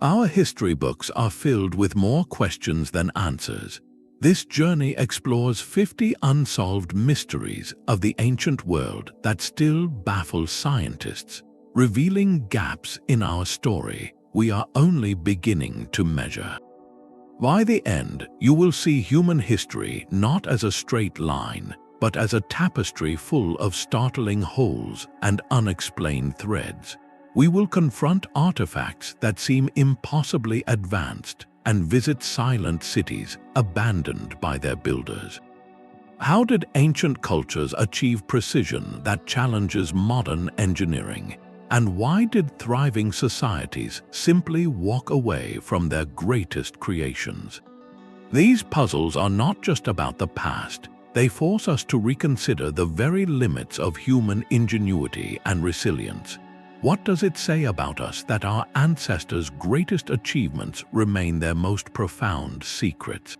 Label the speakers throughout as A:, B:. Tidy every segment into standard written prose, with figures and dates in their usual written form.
A: Our history books are filled with more questions than answers. This journey explores 50 unsolved mysteries of the ancient world that still baffle scientists, revealing gaps in our story we are only beginning to measure. By the end, you will see human history not as a straight line, but as a tapestry full of startling holes and unexplained threads. We will confront artifacts that seem impossibly advanced and visit silent cities abandoned by their builders. How did ancient cultures achieve precision that challenges modern engineering? And why did thriving societies simply walk away from their greatest creations? These puzzles are not just about the past. They force us to reconsider the very limits of human ingenuity and resilience. What does it say about us that our ancestors' greatest achievements remain their most profound secrets?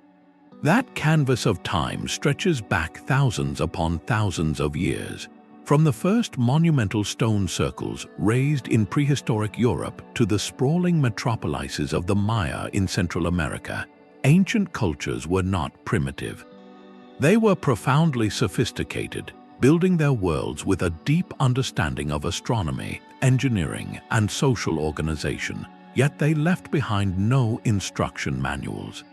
A: That canvas of time stretches back thousands upon thousands of years, from the first monumental stone circles raised in prehistoric Europe to the sprawling metropolises of the Maya in Central America. Ancient cultures were not primitive. They were profoundly sophisticated, building their worlds with a deep understanding of astronomy, engineering, and social organization, yet they left behind no instruction manuals.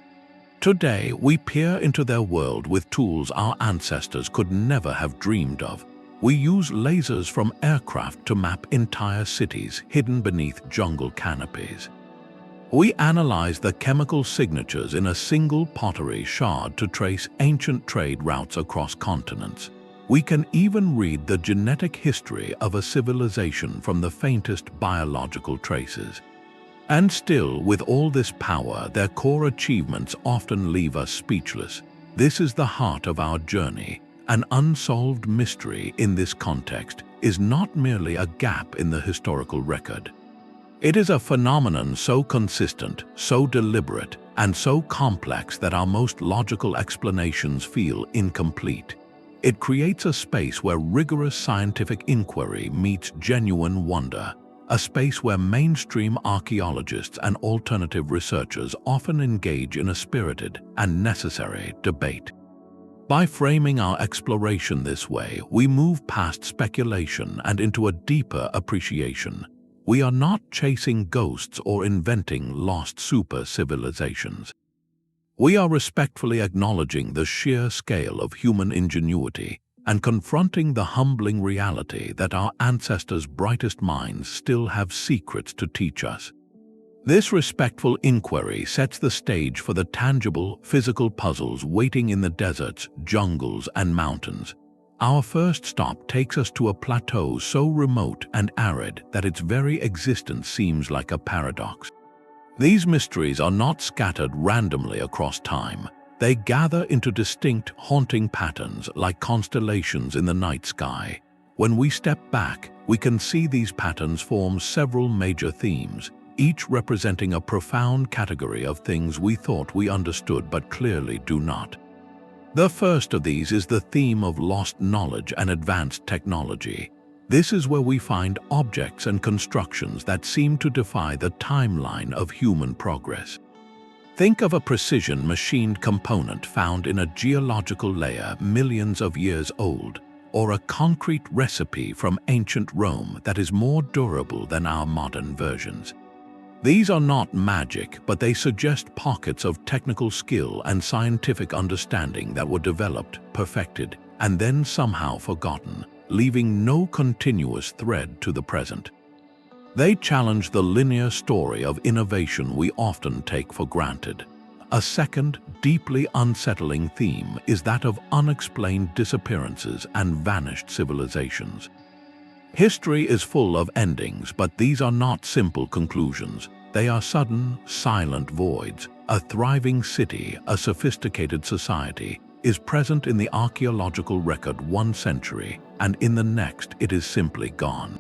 A: Today, we peer into their world with tools our ancestors could never have dreamed of. We use lasers from aircraft to map entire cities hidden beneath jungle canopies. We analyze the chemical signatures in a single pottery shard to trace ancient trade routes across continents. We can even read the genetic history of a civilization from the faintest biological traces. And still, with all this power, their core achievements often leave us speechless. This is the heart of our journey. An unsolved mystery in this context is not merely a gap in the historical record. It is a phenomenon so consistent, so deliberate, and so complex that our most logical explanations feel incomplete. It creates a space where rigorous scientific inquiry meets genuine wonder, a space where mainstream archaeologists and alternative researchers often engage in a spirited and necessary debate. By framing our exploration this way, we move past speculation and into a deeper appreciation. We are not chasing ghosts or inventing lost super-civilizations. We are respectfully acknowledging the sheer scale of human ingenuity and confronting the humbling reality that our ancestors' brightest minds still have secrets to teach us. This respectful inquiry sets the stage for the tangible, physical puzzles waiting in the deserts, jungles, and mountains. Our first stop takes us to a plateau so remote and arid that its very existence seems like a paradox. These mysteries are not scattered randomly across time. They gather into distinct, haunting patterns like constellations in the night sky. When we step back, we can see these patterns form several major themes, each representing a profound category of things we thought we understood but clearly do not. The first of these is the theme of lost knowledge and advanced technology. This is where we find objects and constructions that seem to defy the timeline of human progress. Think of a precision machined component found in a geological layer millions of years old, or a concrete recipe from ancient Rome that is more durable than our modern versions. These are not magic, but they suggest pockets of technical skill and scientific understanding that were developed, perfected, and then somehow forgotten, leaving no continuous thread to the present. They challenge the linear story of innovation we often take for granted. A second, deeply unsettling theme is that of unexplained disappearances and vanished civilizations. History is full of endings, but these are not simple conclusions. They are sudden, silent voids. A thriving city, a sophisticated society, is present in the archaeological record one century, and in the next it is simply gone.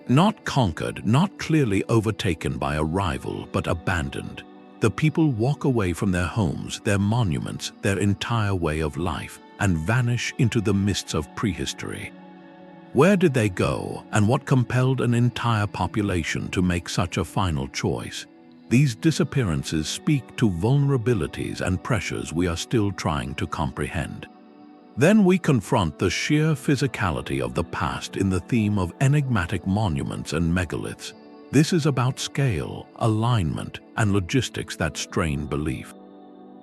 A: Not conquered, not clearly overtaken by a rival, but abandoned. The people walk away from their homes, their monuments, their entire way of life, and vanish into the mists of prehistory. Where did they go, and what compelled an entire population to make such a final choice? These disappearances speak to vulnerabilities and pressures we are still trying to comprehend. Then we confront the sheer physicality of the past in the theme of enigmatic monuments and megaliths. This is about scale, alignment, and logistics that strain belief.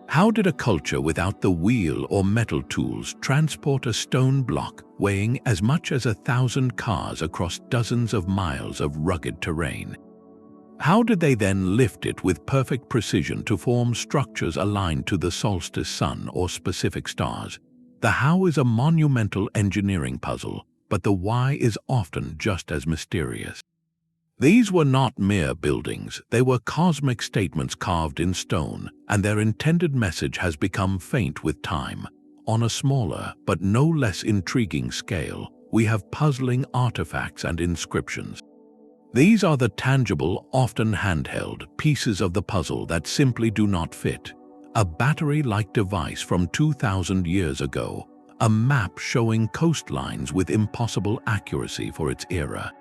A: How did a culture without the wheel or metal tools transport a stone block weighing as much as 1,000 cars across dozens of miles of rugged terrain? How did they then lift it with perfect precision to form structures aligned to the solstice sun or specific stars? The how is a monumental engineering puzzle, but the why is often just as mysterious. These were not mere buildings, they were cosmic statements carved in stone, and their intended message has become faint with time. On a smaller, but no less intriguing scale, we have puzzling artifacts and inscriptions. These are the tangible, often handheld, pieces of the puzzle that simply do not fit. A battery-like device from 2,000 years ago, a map showing coastlines with impossible accuracy for its era.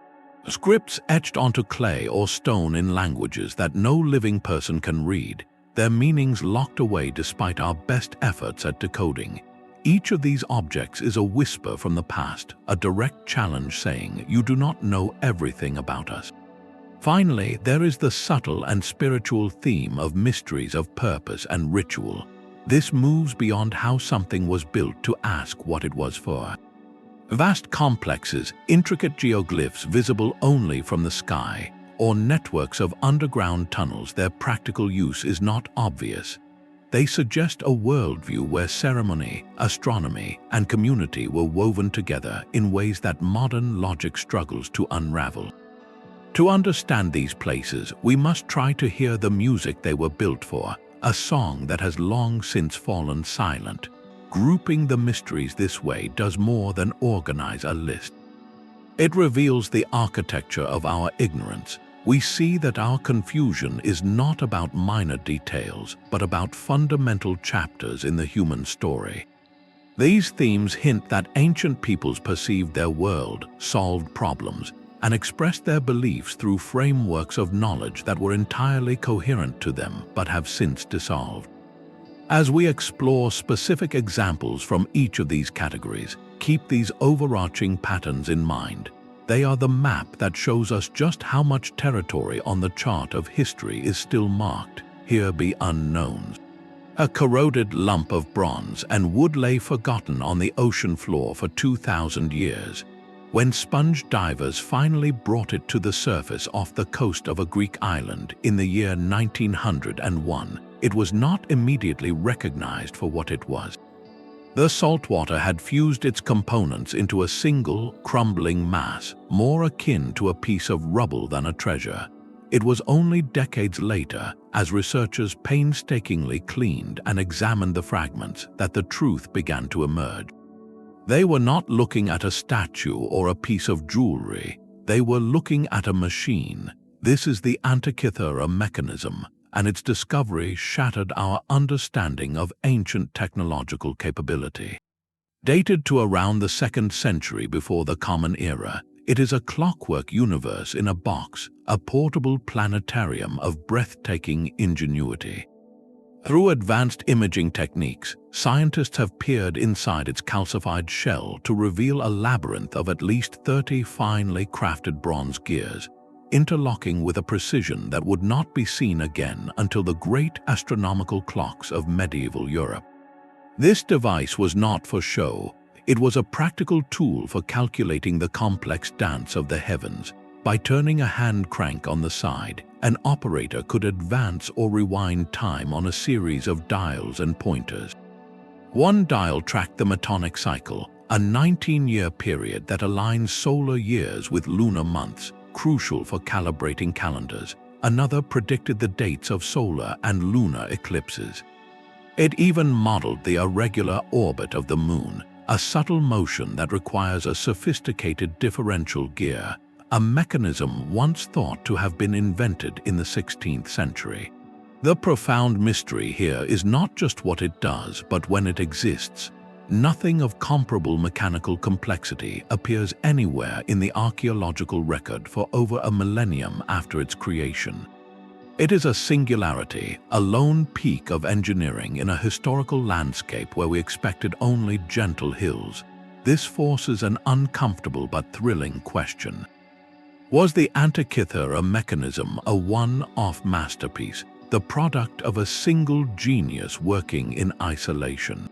A: Scripts etched onto clay or stone in languages that no living person can read, their meanings locked away despite our best efforts at decoding. Each of these objects is a whisper from the past, a direct challenge saying, "You do not know everything about us." Finally, there is the subtle and spiritual theme of mysteries of purpose and ritual. This moves beyond how something was built to ask what it was for. Vast complexes, intricate geoglyphs visible only from the sky, or networks of underground tunnels, their practical use is not obvious. They suggest a worldview where ceremony, astronomy, and community were woven together in ways that modern logic struggles to unravel. To understand these places, we must try to hear the music they were built for, a song that has long since fallen silent. Grouping the mysteries this way does more than organize a list. It reveals the architecture of our ignorance. We see that our confusion is not about minor details, but about fundamental chapters in the human story. These themes hint that ancient peoples perceived their world, solved problems, and expressed their beliefs through frameworks of knowledge that were entirely coherent to them but have since dissolved. As we explore specific examples from each of these categories, keep these overarching patterns in mind. They are the map that shows us just how much territory on the chart of history is still marked. Here be unknowns. A corroded lump of bronze and wood lay forgotten on the ocean floor for 2,000 years. When sponge divers finally brought it to the surface off the coast of a Greek island in the year 1901, it was not immediately recognized for what it was. The saltwater had fused its components into a single, crumbling mass, more akin to a piece of rubble than a treasure. It was only decades later, as researchers painstakingly cleaned and examined the fragments, that the truth began to emerge. They were not looking at a statue or a piece of jewelry. They were looking at a machine. This is the Antikythera Mechanism, and its discovery shattered our understanding of ancient technological capability. Dated to around the 2nd century before the Common Era, it is a clockwork universe in a box, a portable planetarium of breathtaking ingenuity. Through advanced imaging techniques, scientists have peered inside its calcified shell to reveal a labyrinth of at least 30 finely crafted bronze gears, interlocking with a precision that would not be seen again until the great astronomical clocks of medieval Europe. This device was not for show. It was a practical tool for calculating the complex dance of the heavens. By turning a hand crank on the side, an operator could advance or rewind time on a series of dials and pointers. One dial tracked the metonic cycle, a 19-year period that aligns solar years with lunar months, crucial for calibrating calendars. Another predicted the dates of solar and lunar eclipses. It even modeled the irregular orbit of the moon, a subtle motion that requires a sophisticated differential gear, a mechanism once thought to have been invented in the 16th century. The profound mystery here is not just what it does, but when it exists. Nothing of comparable mechanical complexity appears anywhere in the archaeological record for over a millennium after its creation. It is a singularity, a lone peak of engineering in a historical landscape where we expected only gentle hills. This forces an uncomfortable but thrilling question. Was the Antikythera Mechanism a one-off masterpiece, the product of a single genius working in isolation?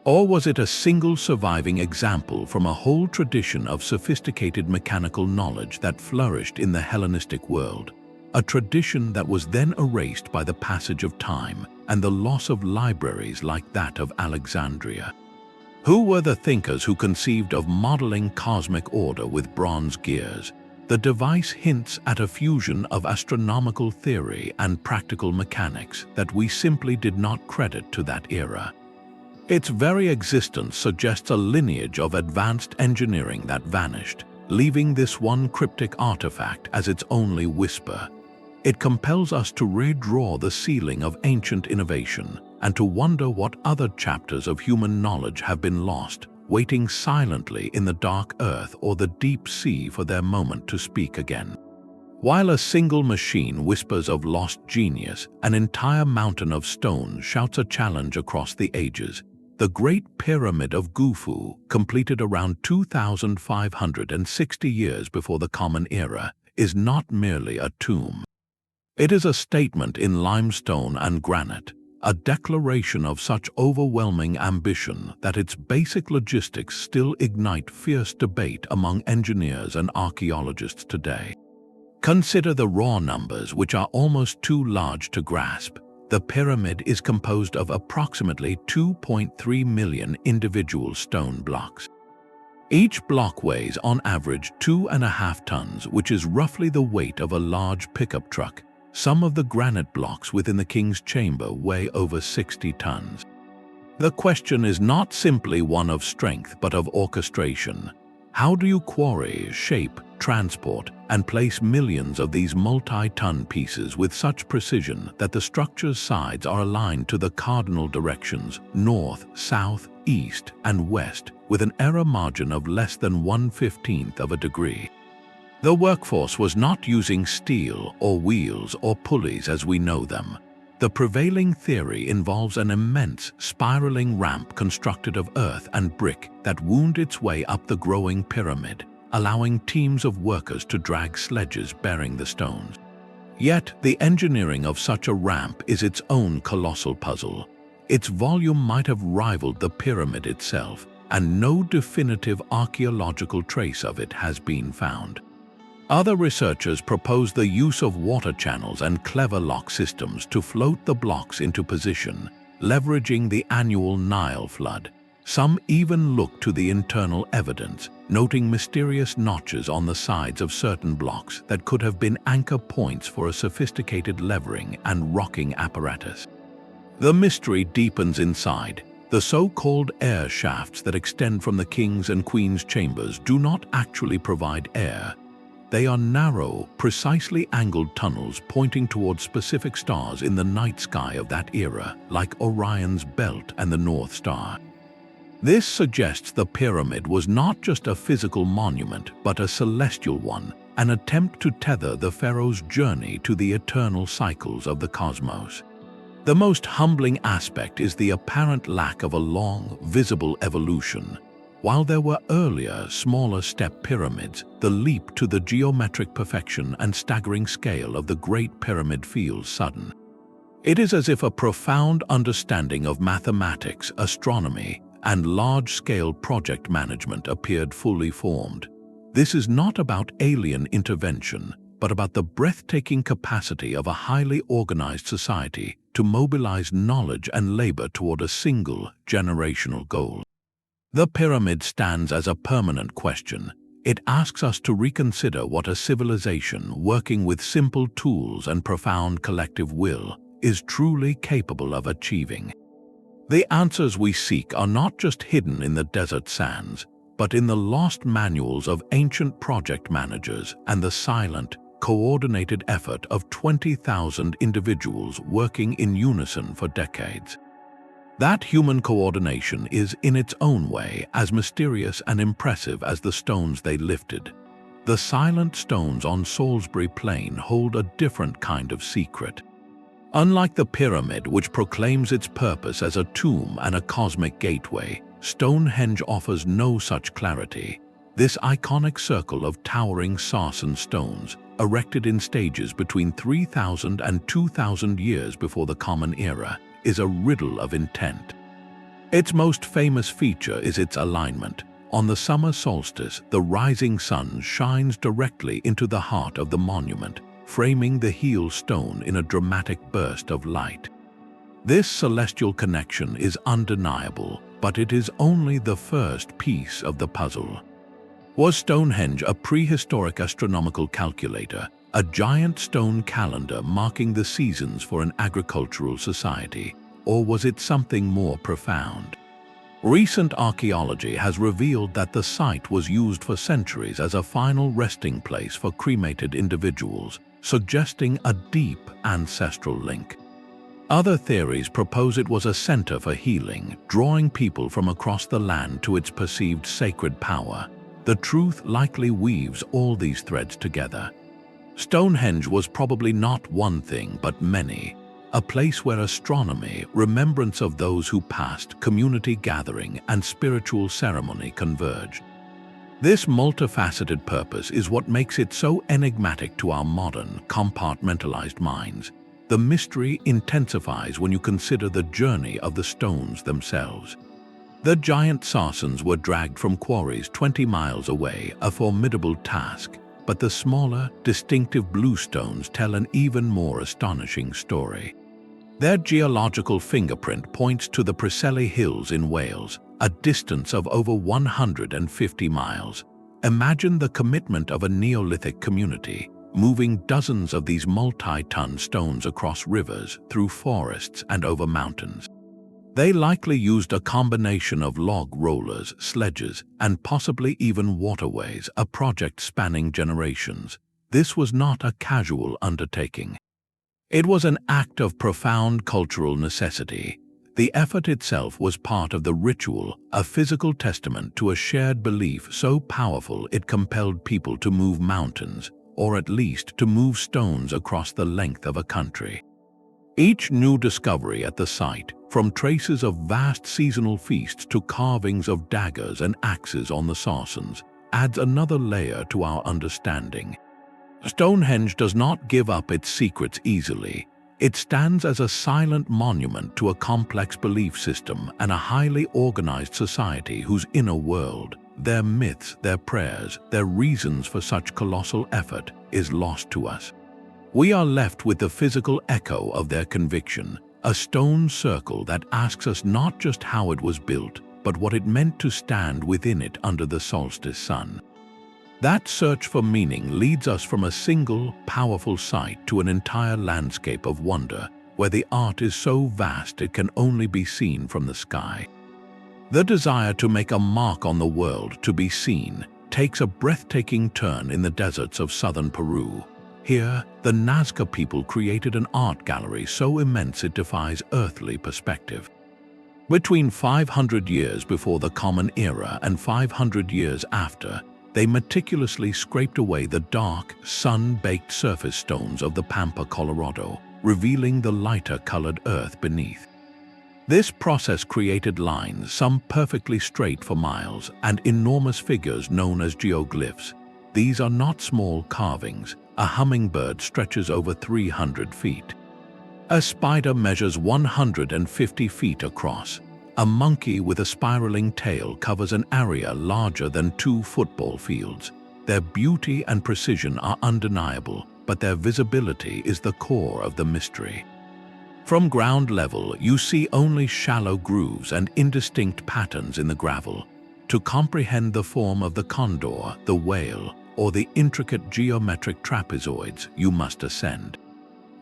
A: Or was it a single surviving example from a whole tradition of sophisticated mechanical knowledge that flourished in the Hellenistic world, a tradition that was then erased by the passage of time and the loss of libraries like that of Alexandria? Who were the thinkers who conceived of modeling cosmic order with bronze gears? The device hints at a fusion of astronomical theory and practical mechanics that we simply did not credit to that era. Its very existence suggests a lineage of advanced engineering that vanished, leaving this one cryptic artifact as its only whisper. It compels us to redraw the ceiling of ancient innovation and to wonder what other chapters of human knowledge have been lost, waiting silently in the dark earth or the deep sea for their moment to speak again. While a single machine whispers of lost genius, an entire mountain of stone shouts a challenge across the ages. The Great Pyramid of Khufu, completed around 2,560 years before the Common Era, is not merely a tomb. It is a statement in limestone and granite, a declaration of such overwhelming ambition that its basic logistics still ignite fierce debate among engineers and archaeologists today. Consider the raw numbers, which are almost too large to grasp. The pyramid is composed of approximately 2.3 million individual stone blocks. Each block weighs on average 2.5 tons, which is roughly the weight of a large pickup truck. Some of the granite blocks within the king's chamber weigh over 60 tons. The question is not simply one of strength, but of orchestration. How do you quarry, shape, transport, and place millions of these multi-ton pieces with such precision that the structure's sides are aligned to the cardinal directions, north, south, east, and west, with an error margin of less than 1/15 of a degree? The workforce was not using steel or wheels or pulleys as we know them. The prevailing theory involves an immense, spiraling ramp constructed of earth and brick that wound its way up the growing pyramid, allowing teams of workers to drag sledges bearing the stones. Yet, the engineering of such a ramp is its own colossal puzzle. Its volume might have rivaled the pyramid itself, and no definitive archaeological trace of it has been found. Other researchers propose the use of water channels and clever lock systems to float the blocks into position, leveraging the annual Nile flood. Some even look to the internal evidence, noting mysterious notches on the sides of certain blocks that could have been anchor points for a sophisticated levering and rocking apparatus. The mystery deepens inside. The so-called air shafts that extend from the king's and queen's chambers do not actually provide air. They are narrow, precisely angled tunnels pointing toward specific stars in the night sky of that era, like Orion's belt and the North Star. This suggests the pyramid was not just a physical monument, but a celestial one, an attempt to tether the pharaoh's journey to the eternal cycles of the cosmos. The most humbling aspect is the apparent lack of a long, visible evolution. While there were earlier, smaller step pyramids, the leap to the geometric perfection and staggering scale of the Great Pyramid feels sudden. It is as if a profound understanding of mathematics, astronomy, and large-scale project management appeared fully formed. This is not about alien intervention, but about the breathtaking capacity of a highly organized society to mobilize knowledge and labor toward a single generational goal. The pyramid stands as a permanent question. It asks us to reconsider what a civilization working with simple tools and profound collective will is truly capable of achieving. The answers we seek are not just hidden in the desert sands, but in the lost manuals of ancient project managers and the silent, coordinated effort of 20,000 individuals working in unison for decades. That human coordination is, in its own way, as mysterious and impressive as the stones they lifted. the silent stones on Salisbury Plain hold a different kind of secret. Unlike the pyramid, which proclaims its purpose as a tomb and a cosmic gateway, Stonehenge offers no such clarity. This iconic circle of towering Sarsen stones, erected in stages between 3,000 and 2,000 years before the Common Era, is a riddle of intent. Its most famous feature is its alignment. On the summer solstice, the rising sun shines directly into the heart of the monument, framing the heel stone in a dramatic burst of light. This celestial connection is undeniable, but it is only the first piece of the puzzle. Was Stonehenge a prehistoric astronomical calculator, a giant stone calendar marking the seasons for an agricultural society, or was it something more profound? Recent archaeology has revealed that the site was used for centuries as a final resting place for cremated individuals, suggesting a deep ancestral link. Other theories propose it was a center for healing, drawing people from across the land to its perceived sacred power. The truth likely weaves all these threads together. Stonehenge was probably not one thing but many, a place where astronomy, remembrance of those who passed, community gathering, and spiritual ceremony converged. This multifaceted purpose is what makes it so enigmatic to our modern, compartmentalized minds. The mystery intensifies when you consider the journey of the stones themselves. The giant Sarsens were dragged from quarries 20 miles away, a formidable task, but the smaller, distinctive blue stones tell an even more astonishing story. Their geological fingerprint points to the Preseli Hills in Wales, a distance of over 150 miles. Imagine the commitment of a Neolithic community, moving dozens of these multi-ton stones across rivers, through forests, and over mountains. They likely used a combination of log rollers, sledges, and possibly even waterways, a project spanning generations. This was not a casual undertaking. It was an act of profound cultural necessity. The effort itself was part of the ritual, a physical testament to a shared belief so powerful it compelled people to move mountains, or at least to move stones across the length of a country. Each new discovery at the site, from traces of vast seasonal feasts to carvings of daggers and axes on the Sarsens, adds another layer to our understanding. Stonehenge does not give up its secrets easily. It stands as a silent monument to a complex belief system and a highly organized society whose inner world, their myths, their prayers, their reasons for such colossal effort, is lost to us. We are left with the physical echo of their conviction, a stone circle that asks us not just how it was built, but what it meant to stand within it under the solstice sun. That search for meaning leads us from a single, powerful site to an entire landscape of wonder, where the art is so vast it can only be seen from the sky. The desire to make a mark on the world to be seen takes a breathtaking turn in the deserts of southern Peru. Here, the Nazca people created an art gallery so immense it defies earthly perspective. Between 500 years before the Common Era and 500 years after, they meticulously scraped away the dark, sun-baked surface stones of the Pampa, Colorado, revealing the lighter-colored earth beneath. This process created lines, some perfectly straight for miles, and enormous figures known as geoglyphs. These are not small carvings. A hummingbird stretches over 300 feet. A spider measures 150 feet across. A monkey with a spiraling tail covers an area larger than 2 football fields. Their beauty and precision are undeniable, but their visibility is the core of the mystery. From ground level, you see only shallow grooves and indistinct patterns in the gravel. To comprehend the form of the condor, the whale, or the intricate geometric trapezoids, you must ascend.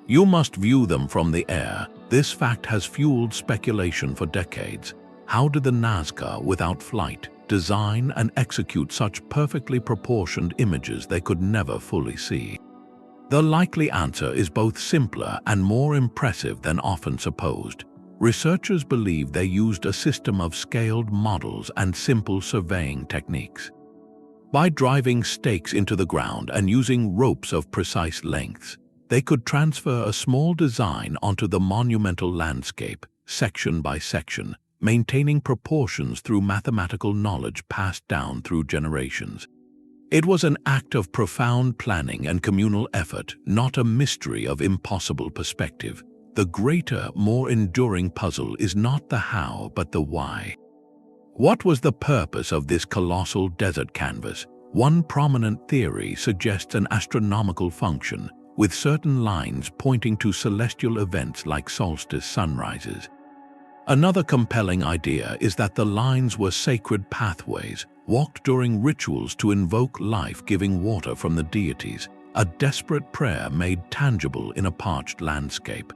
A: You must view them from the air. This fact has fueled speculation for decades. How did the Nazca, without flight, design and execute such perfectly proportioned images they could never fully see? The likely answer is both simpler and more impressive than often supposed. Researchers believe they used a system of scaled models and simple surveying techniques. By driving stakes into the ground and using ropes of precise lengths, they could transfer a small design onto the monumental landscape, section by section, maintaining proportions through mathematical knowledge passed down through generations. It was an act of profound planning and communal effort, not a mystery of impossible perspective. The greater, more enduring puzzle is not the how, but the why. What was the purpose of this colossal desert canvas? One prominent theory suggests an astronomical function, with certain lines pointing to celestial events like solstice sunrises. Another compelling idea is that the lines were sacred pathways, walked during rituals to invoke life-giving water from the deities, a desperate prayer made tangible in a parched landscape.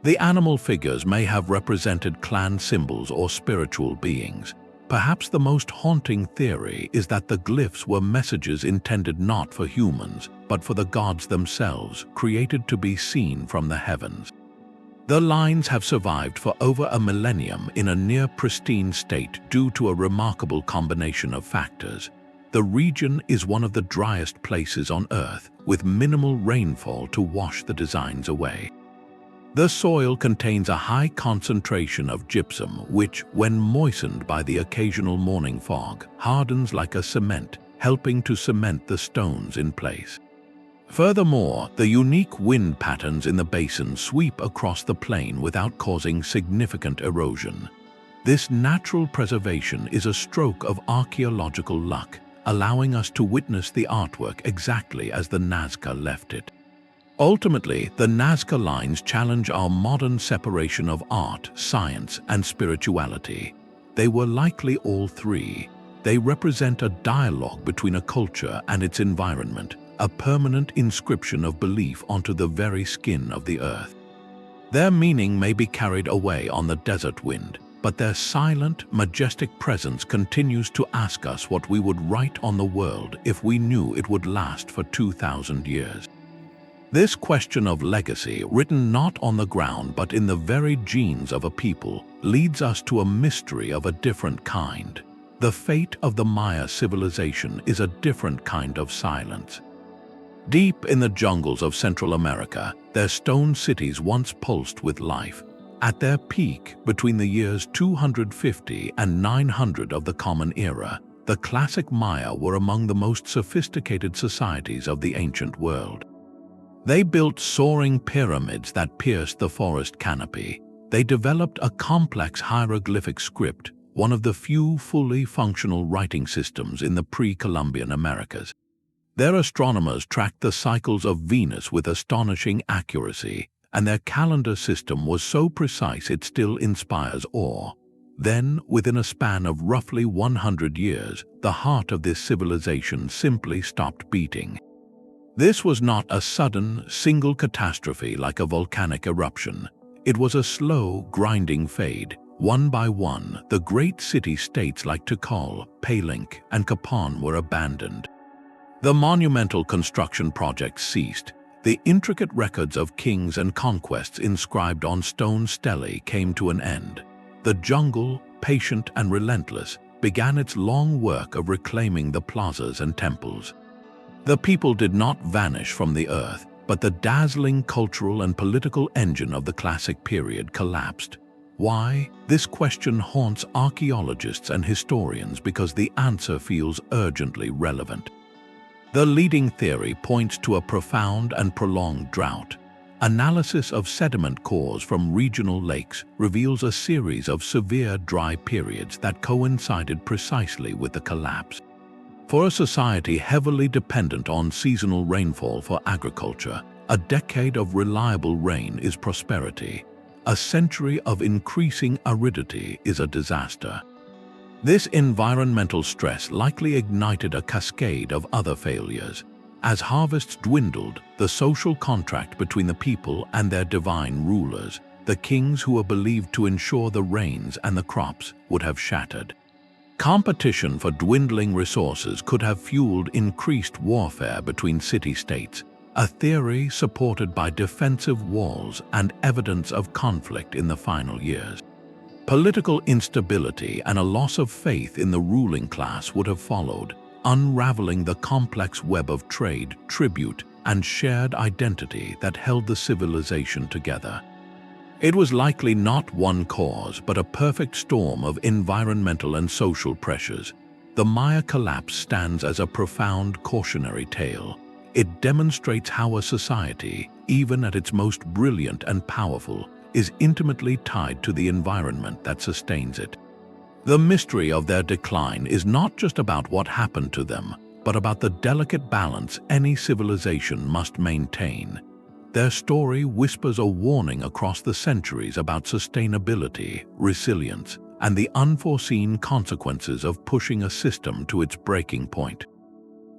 A: The animal figures may have represented clan symbols or spiritual beings. Perhaps the most haunting theory is that the glyphs were messages intended not for humans, but for the gods themselves, created to be seen from the heavens. The lines have survived for over a millennium in a near-pristine state due to a remarkable combination of factors. The region is one of the driest places on Earth, with minimal rainfall to wash the designs away. The soil contains a high concentration of gypsum which, when moistened by the occasional morning fog, hardens like a cement, helping to cement the stones in place. Furthermore, the unique wind patterns in the basin sweep across the plain without causing significant erosion. This natural preservation is a stroke of archaeological luck, allowing us to witness the artwork exactly as the Nazca left it. Ultimately, the Nazca Lines challenge our modern separation of art, science, and spirituality. They were likely all three. They represent a dialogue between a culture and its environment, a permanent inscription of belief onto the very skin of the earth. Their meaning may be carried away on the desert wind, but their silent, majestic presence continues to ask us what we would write on the world if we knew it would last for 2,000 years. This question of legacy, written not on the ground but in the very genes of a people, leads us to a mystery of a different kind. The fate of the Maya civilization is a different kind of silence. Deep in the jungles of Central America, their stone cities once pulsed with life. At their peak, between the years 250 and 900 of the Common Era, the classic Maya were among the most sophisticated societies of the ancient world. They built soaring pyramids that pierced the forest canopy. They developed a complex hieroglyphic script, one of the few fully functional writing systems in the pre-Columbian Americas. Their astronomers tracked the cycles of Venus with astonishing accuracy, and their calendar system was so precise it still inspires awe. Then, within a span of roughly 100 years, the heart of this civilization simply stopped beating. This was not a sudden, single catastrophe like a volcanic eruption. It was a slow, grinding fade. One by one, the great city-states like Tikal, Palenque, and Kapan were abandoned. The monumental construction projects ceased. The intricate records of kings and conquests inscribed on stone stelae came to an end. The jungle, patient and relentless, began its long work of reclaiming the plazas and temples. The people did not vanish from the earth, but the dazzling cultural and political engine of the classic period collapsed. Why? This question haunts archaeologists and historians because the answer feels urgently relevant. The leading theory points to a profound and prolonged drought. Analysis of sediment cores from regional lakes reveals a series of severe dry periods that coincided precisely with the collapse. For a society heavily dependent on seasonal rainfall for agriculture, a decade of reliable rain is prosperity. A century of increasing aridity is a disaster. This environmental stress likely ignited a cascade of other failures. As harvests dwindled, the social contract between the people and their divine rulers, the kings who were believed to ensure the rains and the crops, would have shattered. Competition for dwindling resources could have fueled increased warfare between city-states, a theory supported by defensive walls and evidence of conflict in the final years. Political instability and a loss of faith in the ruling class would have followed. unraveling the complex web of trade, tribute, and shared identity that held the civilization together. It was likely not one cause, but a perfect storm of environmental and social pressures. The Maya collapse stands as a profound cautionary tale. It demonstrates how a society, even at its most brilliant and powerful, is intimately tied to the environment that sustains it. The mystery of their decline is not just about what happened to them, but about the delicate balance any civilization must maintain. Their story whispers a warning across the centuries about sustainability, resilience, and the unforeseen consequences of pushing a system to its breaking point.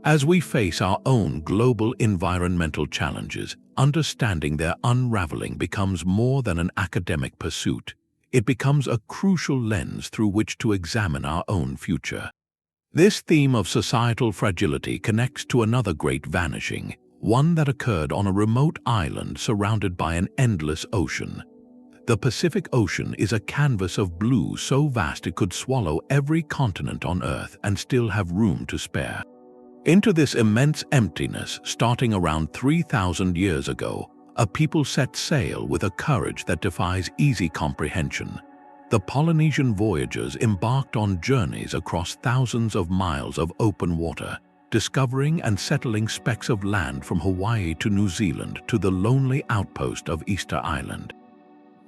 A: As we face our own global environmental challenges, understanding their unraveling becomes more than an academic pursuit. It becomes a crucial lens through which to examine our own future. This theme of societal fragility connects to another great vanishing, one that occurred on a remote island surrounded by an endless ocean. The Pacific Ocean is a canvas of blue so vast it could swallow every continent on Earth and still have room to spare. Into this immense emptiness, starting around 3,000 years ago, a people set sail with a courage that defies easy comprehension. The Polynesian voyagers embarked on journeys across thousands of miles of open water, discovering and settling specks of land from Hawaii to New Zealand to the lonely outpost of Easter Island.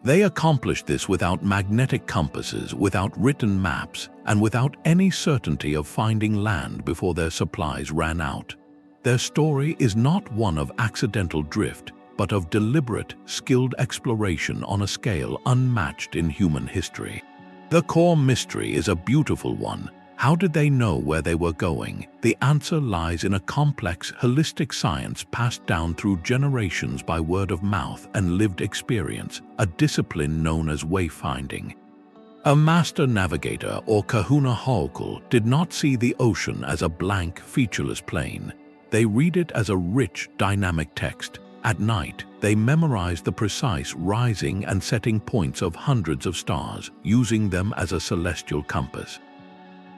A: They accomplished this without magnetic compasses, without written maps, and without any certainty of finding land before their supplies ran out. Their story is not one of accidental drift, but of deliberate, skilled exploration on a scale unmatched in human history. The core mystery is a beautiful one. How did they know where they were going? The answer lies in a complex, holistic science passed down through generations by word of mouth and lived experience, a discipline known as wayfinding. A master navigator, or kahuna hau'okul, did not see the ocean as a blank, featureless plain. They read it as a rich, dynamic text. At night, they memorized the precise rising and setting points of hundreds of stars, using them as a celestial compass.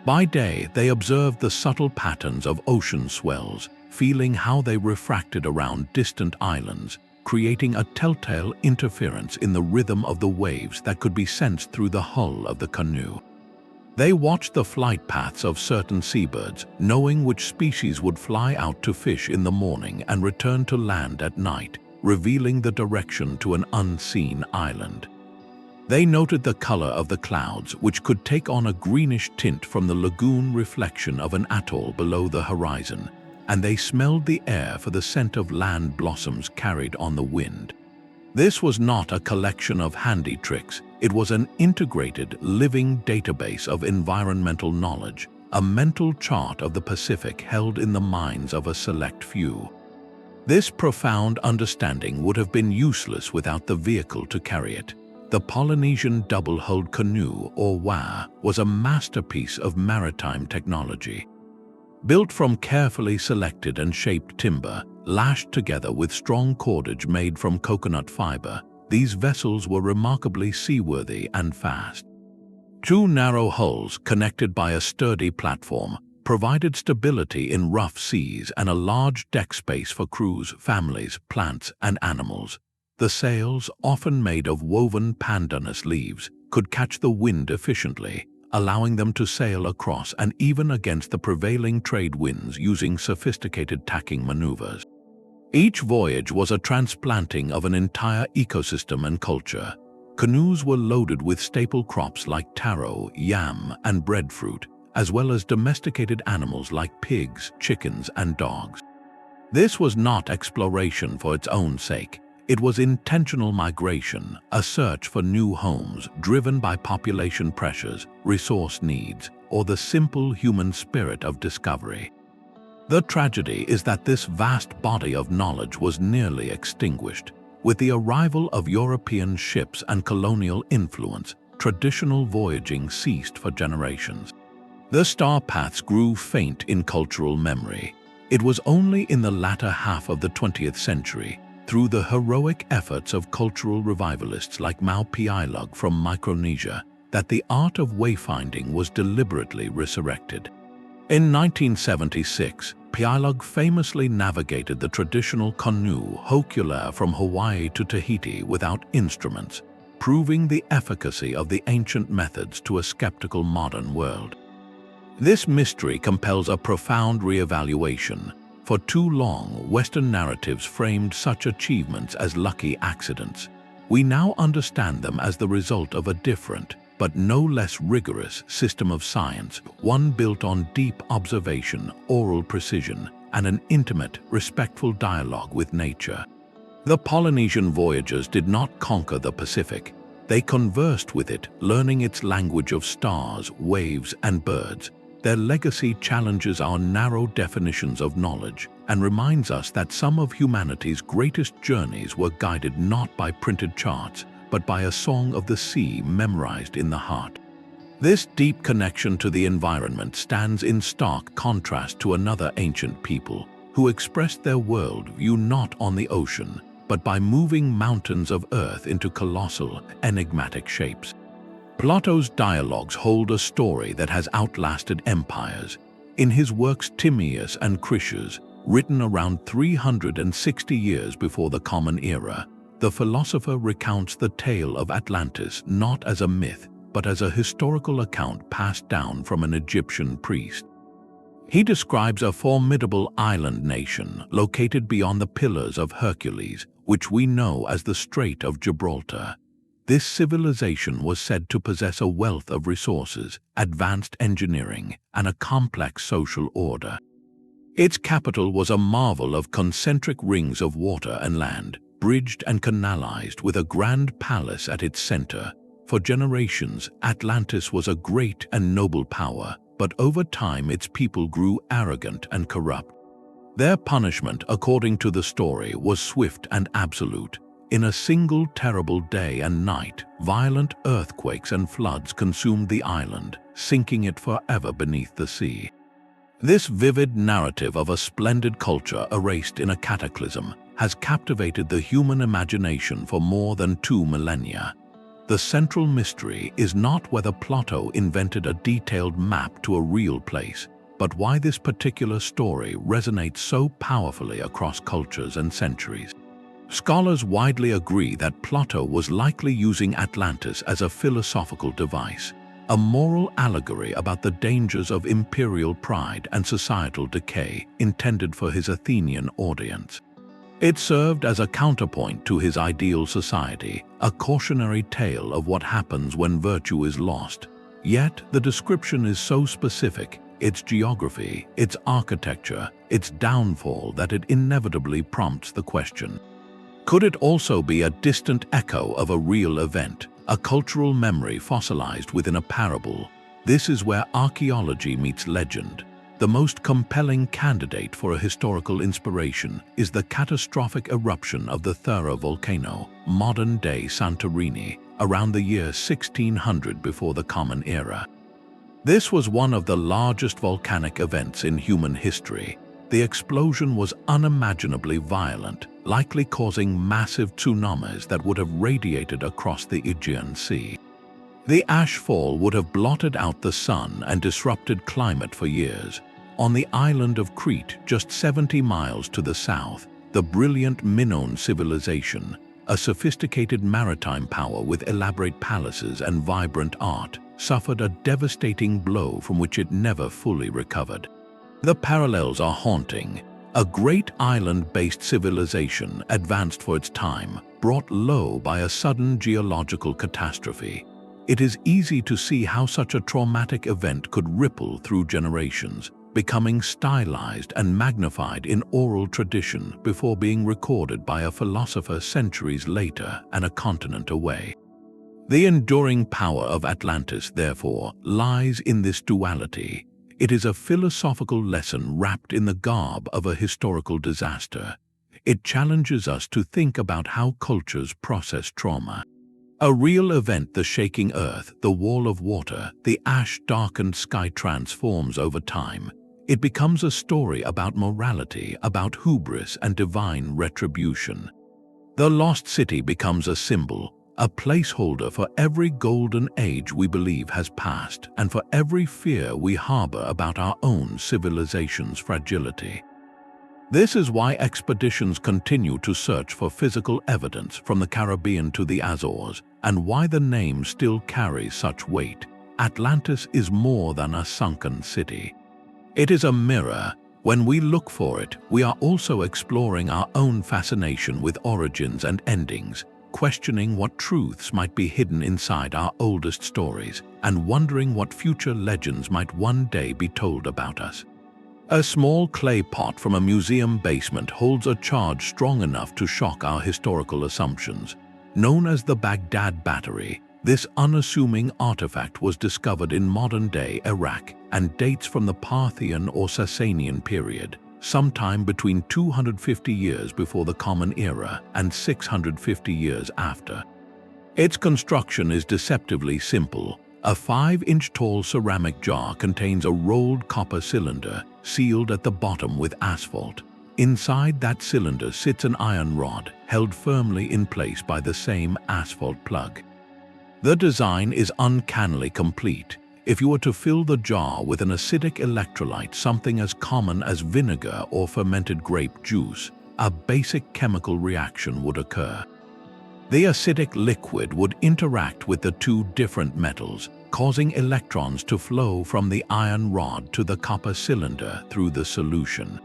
A: By day, they observed the subtle patterns of ocean swells, feeling how they refracted around distant islands, creating a telltale interference in the rhythm of the waves that could be sensed through the hull of the canoe. They watched the flight paths of certain seabirds, knowing which species would fly out to fish in the morning and return to land at night, revealing the direction to an unseen island. They noted the color of the clouds, which could take on a greenish tint from the lagoon reflection of an atoll below the horizon, and they smelled the air for the scent of land blossoms carried on the wind. This was not a collection of handy tricks. It was an integrated, living database of environmental knowledge, a mental chart of the Pacific held in the minds of a select few. This profound understanding would have been useless without the vehicle to carry it. The Polynesian double-hulled canoe, or wa, was a masterpiece of maritime technology. Built from carefully selected and shaped timber, lashed together with strong cordage made from coconut fiber, these vessels were remarkably seaworthy and fast. Two narrow hulls, connected by a sturdy platform, provided stability in rough seas and a large deck space for crews, families, plants, and animals. The sails, often made of woven pandanus leaves, could catch the wind efficiently, allowing them to sail across and even against the prevailing trade winds using sophisticated tacking maneuvers. Each voyage was a transplanting of an entire ecosystem and culture. Canoes were loaded with staple crops like taro, yam, and breadfruit, as well as domesticated animals like pigs, chickens, and dogs. This was not exploration for its own sake. It was intentional migration, a search for new homes driven by population pressures, resource needs, or the simple human spirit of discovery. The tragedy is that this vast body of knowledge was nearly extinguished. With the arrival of European ships and colonial influence, traditional voyaging ceased for generations. The star paths grew faint in cultural memory. It was only in the latter half of the 20th century, through the heroic efforts of cultural revivalists like Mau Piailug from Micronesia, that the art of wayfinding was deliberately resurrected. In 1976, Pialog famously navigated the traditional canoe Hokulea from Hawaii to Tahiti without instruments, proving the efficacy of the ancient methods to a skeptical modern world. This mystery compels a profound re-evaluation. For too long, Western narratives framed such achievements as lucky accidents. We now understand them as the result of a different, but no less rigorous system of science, one built on deep observation, oral precision, and an intimate, respectful dialogue with nature. The Polynesian voyagers did not conquer the Pacific. They conversed with it, learning its language of stars, waves, and birds. Their legacy challenges our narrow definitions of knowledge and reminds us that some of humanity's greatest journeys were guided not by printed charts, but by a song of the sea memorized in the heart. This deep connection to the environment stands in stark contrast to another ancient people who expressed their worldview not on the ocean, but by moving mountains of earth into colossal, enigmatic shapes. Plato's dialogues hold a story that has outlasted empires. In his works Timaeus and Critias, written around 360 years before the Common Era, the philosopher recounts the tale of Atlantis not as a myth, but as a historical account passed down from an Egyptian priest. He describes a formidable island nation located beyond the Pillars of Hercules, which we know as the Strait of Gibraltar. This civilization was said to possess a wealth of resources, advanced engineering, and a complex social order. Its capital was a marvel of concentric rings of water and land, bridged and canalized with a grand palace at its center. For generations, Atlantis was a great and noble power, but over time its people grew arrogant and corrupt. Their punishment, according to the story, was swift and absolute. In a single terrible day and night, violent earthquakes and floods consumed the island, sinking it forever beneath the sea. This vivid narrative of a splendid culture erased in a cataclysm has captivated the human imagination for more than 2 millennia. The central mystery is not whether Plato invented a detailed map to a real place, but why this particular story resonates so powerfully across cultures and centuries. Scholars widely agree that Plato was likely using Atlantis as a philosophical device, a moral allegory about the dangers of imperial pride and societal decay intended for his Athenian audience. It served as a counterpoint to his ideal society, a cautionary tale of what happens when virtue is lost. Yet the description is so specific, its geography, its architecture, its downfall, that it inevitably prompts the question: could it also be a distant echo of a real event, a cultural memory fossilized within a parable? This is where archaeology meets legend. The most compelling candidate for a historical inspiration is the catastrophic eruption of the Thera volcano, modern-day Santorini, around the year 1600 before the Common Era. This was one of the largest volcanic events in human history. The explosion was unimaginably violent, likely causing massive tsunamis that would have radiated across the Aegean Sea. The ash fall would have blotted out the sun and disrupted climate for years. On the island of Crete, just 70 miles to the south, the brilliant Minoan civilization, a sophisticated maritime power with elaborate palaces and vibrant art, suffered a devastating blow from which it never fully recovered. The parallels are haunting. A great island-based civilization advanced for its time, brought low by a sudden geological catastrophe. It is easy to see how such a traumatic event could ripple through generations, becoming stylized and magnified in oral tradition before being recorded by a philosopher centuries later and a continent away. The enduring power of Atlantis, therefore, lies in this duality. It is a philosophical lesson wrapped in the garb of a historical disaster. It challenges us to think about how cultures process trauma. A real event, the shaking earth, the wall of water, the ash-darkened sky, transforms over time. It becomes a story about morality, about hubris and divine retribution. The lost city becomes a symbol, a placeholder for every golden age we believe has passed and for every fear we harbor about our own civilization's fragility. This is why expeditions continue to search for physical evidence from the Caribbean to the Azores, and why the name still carries such weight. Atlantis is more than a sunken city. It is a mirror. When we look for it, we are also exploring our own fascination with origins and endings, questioning what truths might be hidden inside our oldest stories, and wondering what future legends might one day be told about us. A small clay pot from a museum basement holds a charge strong enough to shock our historical assumptions. Known as the Baghdad Battery, this unassuming artifact was discovered in modern-day Iraq and dates from the Parthian or Sasanian period, sometime between 250 years before the Common Era and 650 years after. Its construction is deceptively simple. A 5-inch tall ceramic jar contains a rolled copper cylinder sealed at the bottom with asphalt. Inside that cylinder sits an iron rod held firmly in place by the same asphalt plug. The design is uncannily complete. If you were to fill the jar with an acidic electrolyte, something as common as vinegar or fermented grape juice, a basic chemical reaction would occur. The acidic liquid would interact with the two different metals, causing electrons to flow from the iron rod to the copper cylinder through the solution.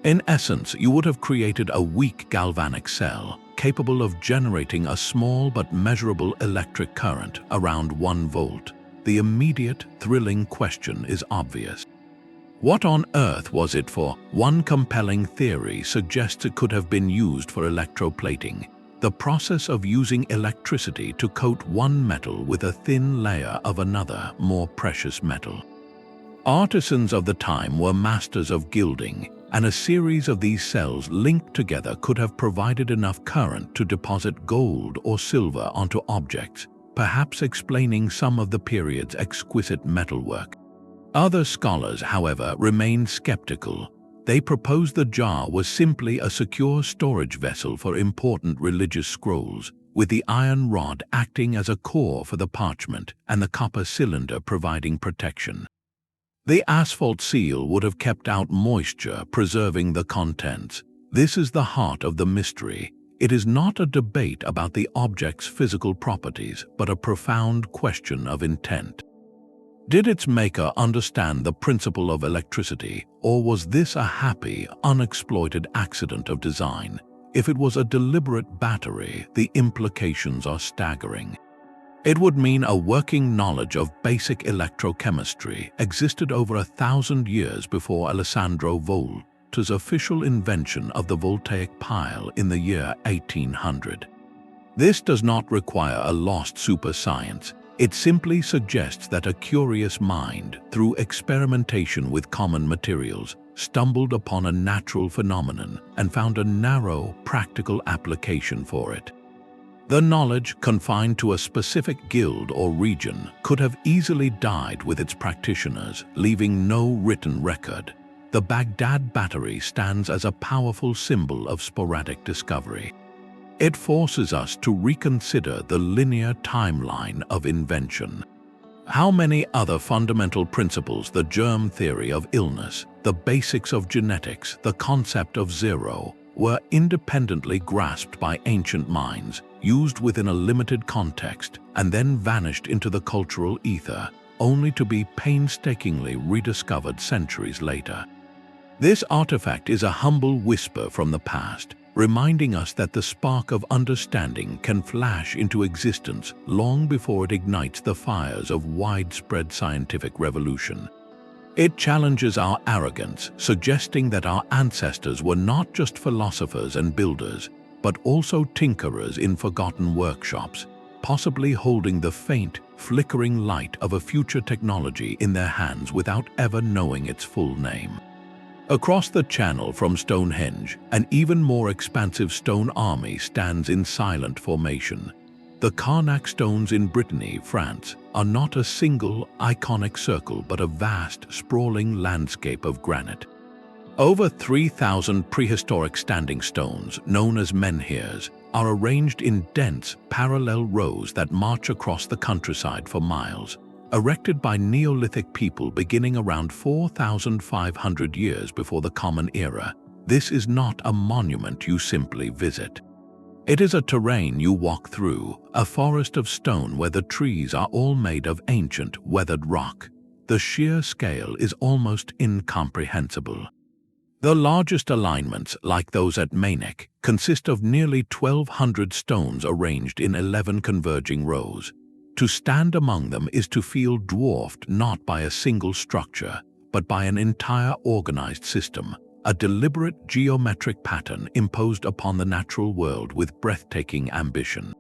A: In essence, you would have created a weak galvanic cell, capable of generating a small but measurable electric current around 1 volt. The immediate, thrilling question is obvious. What on earth was it for? One compelling theory suggests it could have been used for electroplating, the process of using electricity to coat one metal with a thin layer of another, more precious metal. Artisans of the time were masters of gilding, and a series of these cells linked together could have provided enough current to deposit gold or silver onto objects, perhaps explaining some of the period's exquisite metalwork. Other scholars, however, remained skeptical. They proposed the jar was simply a secure storage vessel for important religious scrolls, with the iron rod acting as a core for the parchment and the copper cylinder providing protection. The asphalt seal would have kept out moisture, preserving the contents. This is the heart of the mystery. It is not a debate about the object's physical properties, but a profound question of intent. Did its maker understand the principle of electricity, or was this a happy, unexploited accident of design? If it was a deliberate battery, the implications are staggering. It would mean a working knowledge of basic electrochemistry existed over 1,000 years before Alessandro Volta's official invention of the voltaic pile in the year 1800. This does not require a lost super science. It simply suggests that a curious mind, through experimentation with common materials, stumbled upon a natural phenomenon and found a narrow, practical application for it. The knowledge, confined to a specific guild or region, could have easily died with its practitioners, leaving no written record. The Baghdad Battery stands as a powerful symbol of sporadic discovery. It forces us to reconsider the linear timeline of invention. How many other fundamental principles, the germ theory of illness, the basics of genetics, the concept of zero, were independently grasped by ancient minds, used within a limited context, and then vanished into the cultural ether, only to be painstakingly rediscovered centuries later. This artifact is a humble whisper from the past, reminding us that the spark of understanding can flash into existence long before it ignites the fires of widespread scientific revolution. It challenges our arrogance, suggesting that our ancestors were not just philosophers and builders, but also tinkerers in forgotten workshops, possibly holding the faint, flickering light of a future technology in their hands without ever knowing its full name. Across the channel from Stonehenge, an even more expansive stone army stands in silent formation. The Carnac Stones in Brittany, France, are not a single, iconic circle but a vast, sprawling landscape of granite. Over 3,000 prehistoric standing stones, known as menhirs, are arranged in dense, parallel rows that march across the countryside for miles. Erected by Neolithic people beginning around 4,500 years before the Common Era, this is not a monument you simply visit. It is a terrain you walk through, a forest of stone where the trees are all made of ancient, weathered rock. The sheer scale is almost incomprehensible. The largest alignments, like those at Voynich, consist of nearly 1,200 stones arranged in 11 converging rows. To stand among them is to feel dwarfed not by a single structure, but by an entire organized system, a deliberate geometric pattern imposed upon the natural world with breathtaking ambition.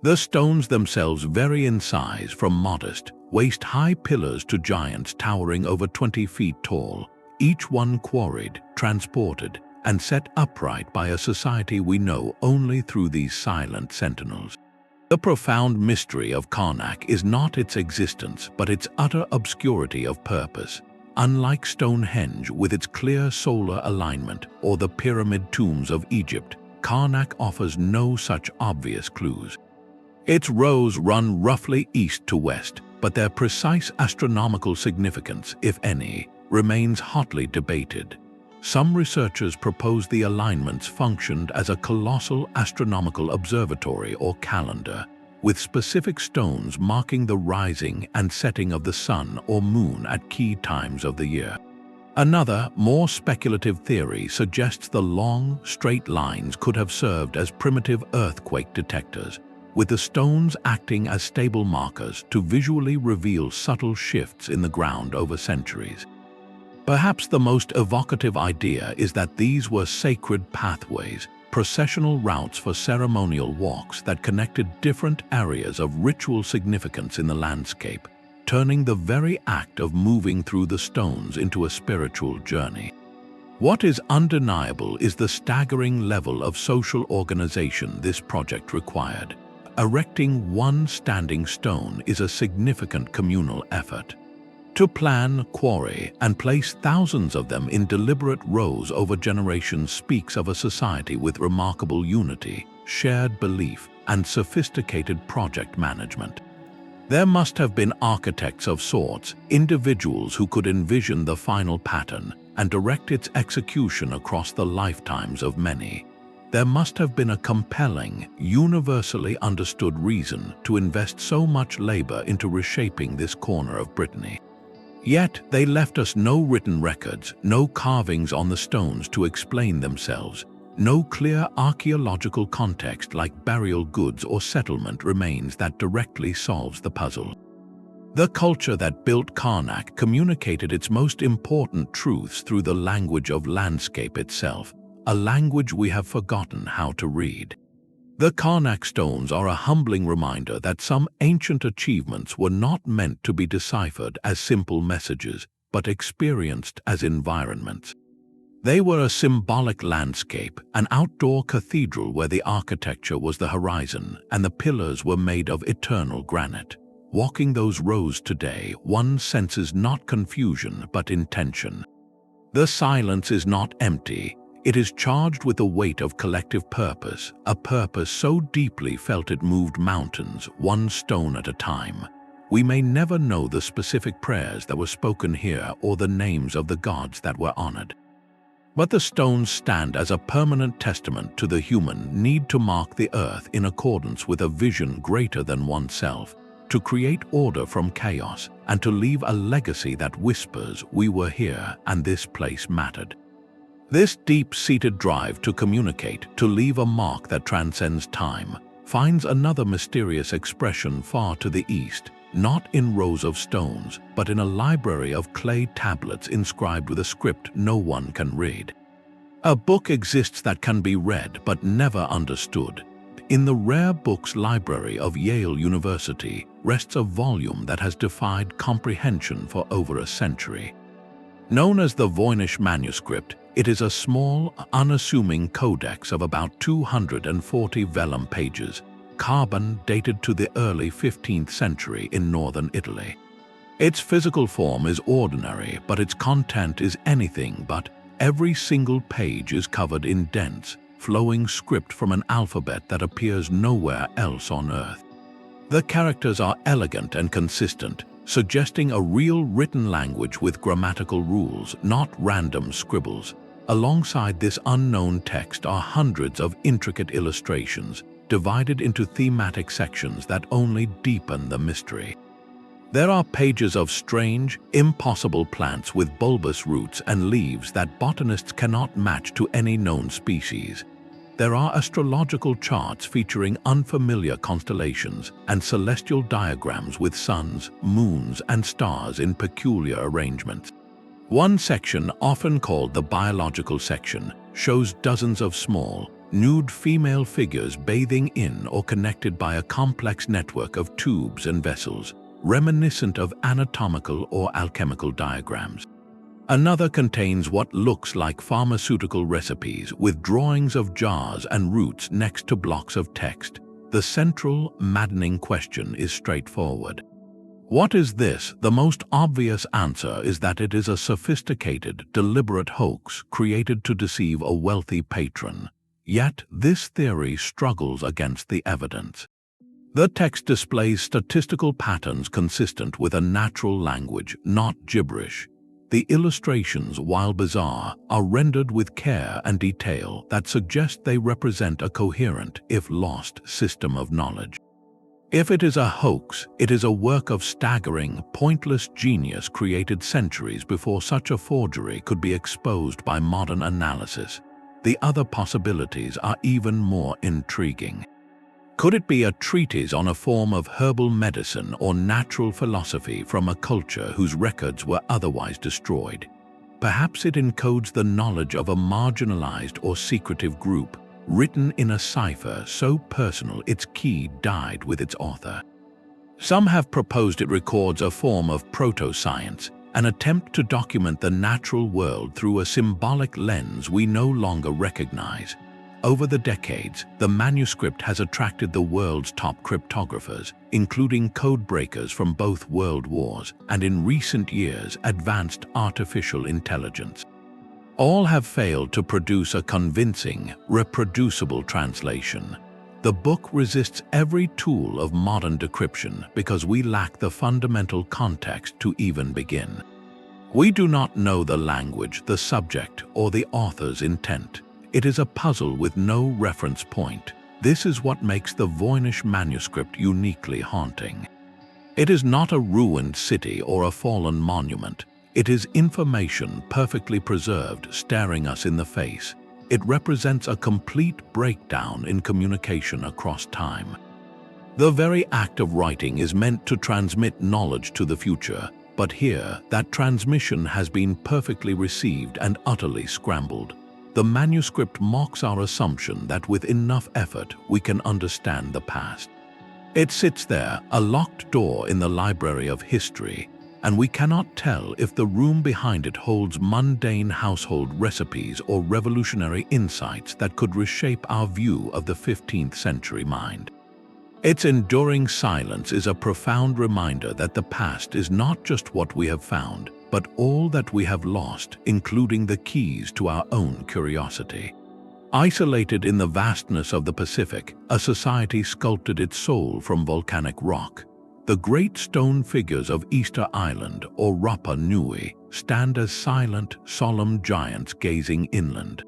A: The stones themselves vary in size from modest, waist-high pillars to giants towering over 20 feet tall, each one quarried, transported, and set upright by a society we know only through these silent sentinels. The profound mystery of Carnac is not its existence, but its utter obscurity of purpose. Unlike Stonehenge with its clear solar alignment or the pyramid tombs of Egypt, Carnac offers no such obvious clues. Its rows run roughly east to west, but their precise astronomical significance, if any, remains hotly debated. Some researchers propose the alignments functioned as a colossal astronomical observatory or calendar, with specific stones marking the rising and setting of the sun or moon at key times of the year. Another, more speculative theory suggests the long, straight lines could have served as primitive earthquake detectors, with the stones acting as stable markers to visually reveal subtle shifts in the ground over centuries. Perhaps the most evocative idea is that these were sacred pathways, processional routes for ceremonial walks that connected different areas of ritual significance in the landscape, turning the very act of moving through the stones into a spiritual journey. What is undeniable is the staggering level of social organization this project required. Erecting one standing stone is a significant communal effort. To plan, quarry, and place thousands of them in deliberate rows over generations speaks of a society with remarkable unity, shared belief, and sophisticated project management. There must have been architects of sorts, individuals who could envision the final pattern and direct its execution across the lifetimes of many. There must have been a compelling, universally understood reason to invest so much labor into reshaping this corner of Brittany. Yet they left us no written records, no carvings on the stones to explain themselves, no clear archaeological context like burial goods or settlement remains that directly solves the puzzle. The culture that built Carnac communicated its most important truths through the language of landscape itself, a language we have forgotten how to read. The Carnac Stones are a humbling reminder that some ancient achievements were not meant to be deciphered as simple messages, but experienced as environments. They were a symbolic landscape, an outdoor cathedral where the architecture was the horizon and the pillars were made of eternal granite. Walking those rows today, one senses not confusion but intention. The silence is not empty. It is charged with the weight of collective purpose, a purpose so deeply felt it moved mountains, one stone at a time. We may never know the specific prayers that were spoken here or the names of the gods that were honored. But the stones stand as a permanent testament to the human need to mark the earth in accordance with a vision greater than oneself, to create order from chaos, and to leave a legacy that whispers, "We were here and this place mattered." This deep-seated drive to communicate, to leave a mark that transcends time, finds another mysterious expression far to the east, not in rows of stones, but in a library of clay tablets inscribed with a script no one can read. A book exists that can be read but never understood. In the rare books library of Yale University rests a volume that has defied comprehension for over a century. Known as the Voynich Manuscript, it is a small, unassuming codex of about 240 vellum pages, carbon dated to the early 15th century in northern Italy. Its physical form is ordinary, but its content is anything but. Every single page is covered in dense, flowing script from an alphabet that appears nowhere else on Earth. The characters are elegant and consistent, suggesting a real written language with grammatical rules, not random scribbles. Alongside this unknown text are hundreds of intricate illustrations, divided into thematic sections that only deepen the mystery. There are pages of strange, impossible plants with bulbous roots and leaves that botanists cannot match to any known species. There are astrological charts featuring unfamiliar constellations and celestial diagrams with suns, moons, and stars in peculiar arrangements. One section, often called the biological section, shows dozens of small, nude female figures bathing in or connected by a complex network of tubes and vessels, reminiscent of anatomical or alchemical diagrams. Another contains what looks like pharmaceutical recipes with drawings of jars and roots next to blocks of text. The central, maddening question is straightforward. What is this? The most obvious answer is that it is a sophisticated, deliberate hoax created to deceive a wealthy patron. Yet, this theory struggles against the evidence. The text displays statistical patterns consistent with a natural language, not gibberish. The illustrations, while bizarre, are rendered with care and detail that suggest they represent a coherent, if lost, system of knowledge. If it is a hoax, it is a work of staggering, pointless genius created centuries before such a forgery could be exposed by modern analysis. The other possibilities are even more intriguing. Could it be a treatise on a form of herbal medicine or natural philosophy from a culture whose records were otherwise destroyed? Perhaps it encodes the knowledge of a marginalized or secretive group, written in a cipher so personal its key died with its author. Some have proposed it records a form of proto-science, an attempt to document the natural world through a symbolic lens we no longer recognize. Over the decades, the manuscript has attracted the world's top cryptographers, including code breakers from both world wars and, in recent years, advanced artificial intelligence. All have failed to produce a convincing, reproducible translation. The book resists every tool of modern decryption because we lack the fundamental context to even begin. We do not know the language, the subject, or the author's intent. It is a puzzle with no reference point. This is what makes the Voynich Manuscript uniquely haunting. It is not a ruined city or a fallen monument. It is information perfectly preserved staring us in the face. It represents a complete breakdown in communication across time. The very act of writing is meant to transmit knowledge to the future, but here that transmission has been perfectly received and utterly scrambled. The manuscript mocks our assumption that with enough effort we can understand the past. It sits there, a locked door in the library of history, and we cannot tell if the room behind it holds mundane household recipes or revolutionary insights that could reshape our view of the 15th century mind. Its enduring silence is a profound reminder that the past is not just what we have found, but all that we have lost, including the keys to our own curiosity. Isolated in the vastness of the Pacific, a society sculpted its soul from volcanic rock. The great stone figures of Easter Island or Rapa Nui stand as silent, solemn giants gazing inland.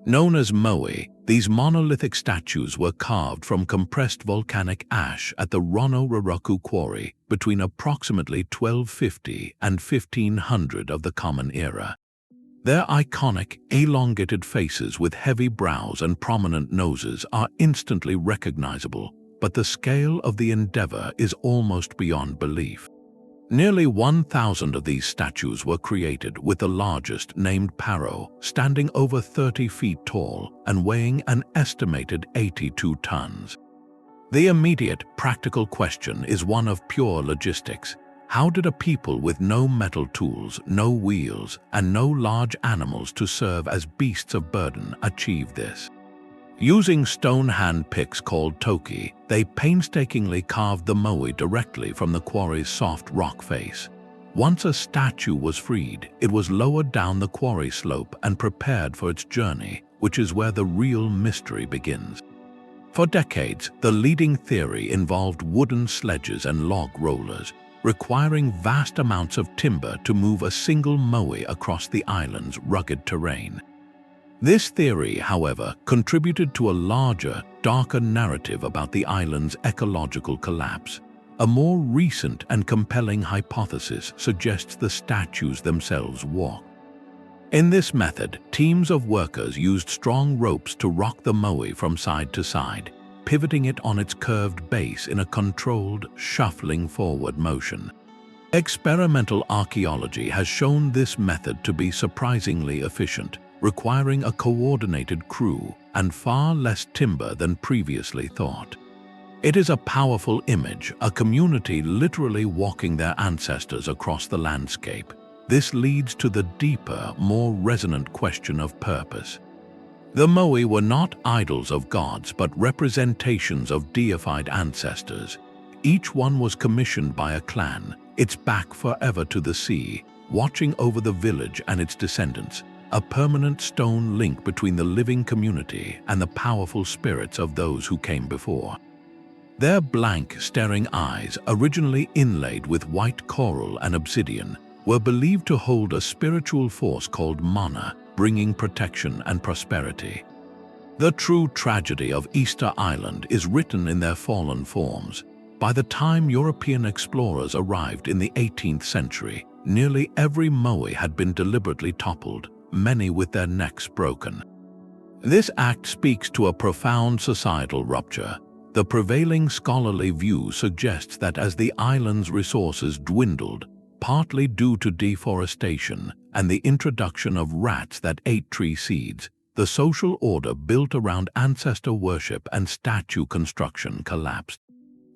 A: Known as moai, these monolithic statues were carved from compressed volcanic ash at the Rongorongo Quarry between approximately 1250 and 1500 of the Common Era. Their iconic, elongated faces with heavy brows and prominent noses are instantly recognizable, but the scale of the endeavor is almost beyond belief. Nearly 1,000 of these statues were created, with the largest, named Paro, standing over 30 feet tall and weighing an estimated 82 tons. The immediate, practical question is one of pure logistics. How did a people with no metal tools, no wheels, and no large animals to serve as beasts of burden achieve this? Using stone hand picks called toki, they painstakingly carved the moai directly from the quarry's soft rock face. Once a statue was freed, it was lowered down the quarry slope and prepared for its journey, which is where the real mystery begins. For decades, the leading theory involved wooden sledges and log rollers, requiring vast amounts of timber to move a single moai across the island's rugged terrain. This theory, however, contributed to a larger, darker narrative about the island's ecological collapse. A more recent and compelling hypothesis suggests the statues themselves walk. In this method, teams of workers used strong ropes to rock the moai from side to side, pivoting it on its curved base in a controlled, shuffling forward motion. Experimental archaeology has shown this method to be surprisingly efficient, requiring a coordinated crew and far less timber than previously thought. It is a powerful image, a community literally walking their ancestors across the landscape. This leads to the deeper, more resonant question of purpose. The moai were not idols of gods, but representations of deified ancestors. Each one was commissioned by a clan, its back forever to the sea, watching over the village and its descendants, a permanent stone link between the living community and the powerful spirits of those who came before. Their blank, staring eyes, originally inlaid with white coral and obsidian, were believed to hold a spiritual force called mana, bringing protection and prosperity. The true tragedy of Easter Island is written in their fallen forms. By the time European explorers arrived in the 18th century, nearly every moai had been deliberately toppled, many with their necks broken. This act speaks to a profound societal rupture. The prevailing scholarly view suggests that as the island's resources dwindled, partly due to deforestation and the introduction of rats that ate tree seeds, the social order built around ancestor worship and statue construction collapsed.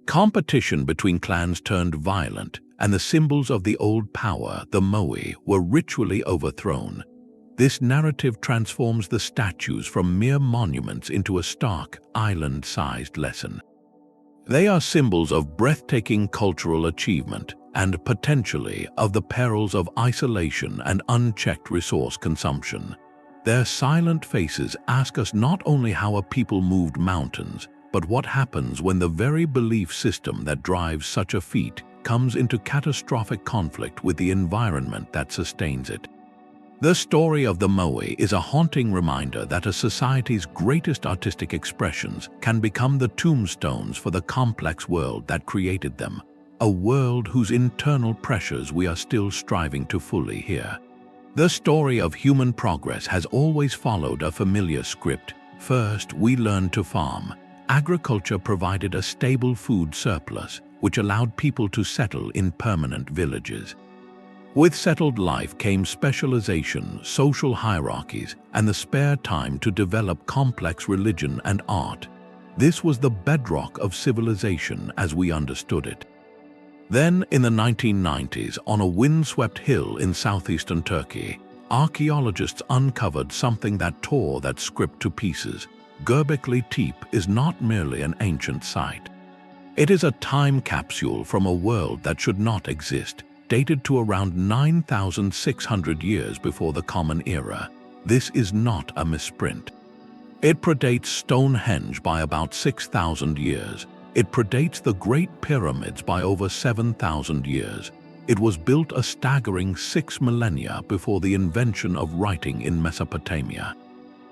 A: Competition between clans turned violent, and the symbols of the old power, the moai, were ritually overthrown. This narrative transforms the statues from mere monuments into a stark, island-sized lesson. They are symbols of breathtaking cultural achievement and potentially of the perils of isolation and unchecked resource consumption. Their silent faces ask us not only how a people moved mountains, but what happens when the very belief system that drives such a feat comes into catastrophic conflict with the environment that sustains it. The story of the moai is a haunting reminder that a society's greatest artistic expressions can become the tombstones for the complex world that created them, a world whose internal pressures we are still striving to fully hear. The story of human progress has always followed a familiar script. First, we learned to farm. Agriculture provided a stable food surplus, which allowed people to settle in permanent villages. With settled life came specialization, social hierarchies, and the spare time to develop complex religion and art. This was the bedrock of civilization as we understood it. Then, in the 1990s, on a windswept hill in southeastern Turkey, archaeologists uncovered something that tore that script to pieces. Göbekli Tepe is not merely an ancient site. It is a time capsule from a world that should not exist, dated to around 9,600 years before the Common Era. This is not a misprint. It predates Stonehenge by about 6,000 years. It predates the Great Pyramids by over 7,000 years. It was built a staggering 6 millennia before the invention of writing in Mesopotamia.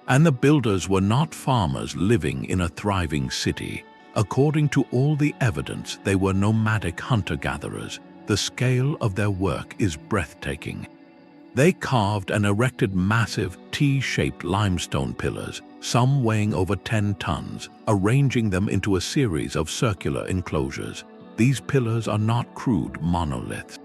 A: And the builders were not farmers living in a thriving city. According to all the evidence, they were nomadic hunter-gatherers. The scale of their work is breathtaking. They carved and erected massive T-shaped limestone pillars, some weighing over 10 tons, arranging them into a series of circular enclosures. These pillars are not crude monoliths.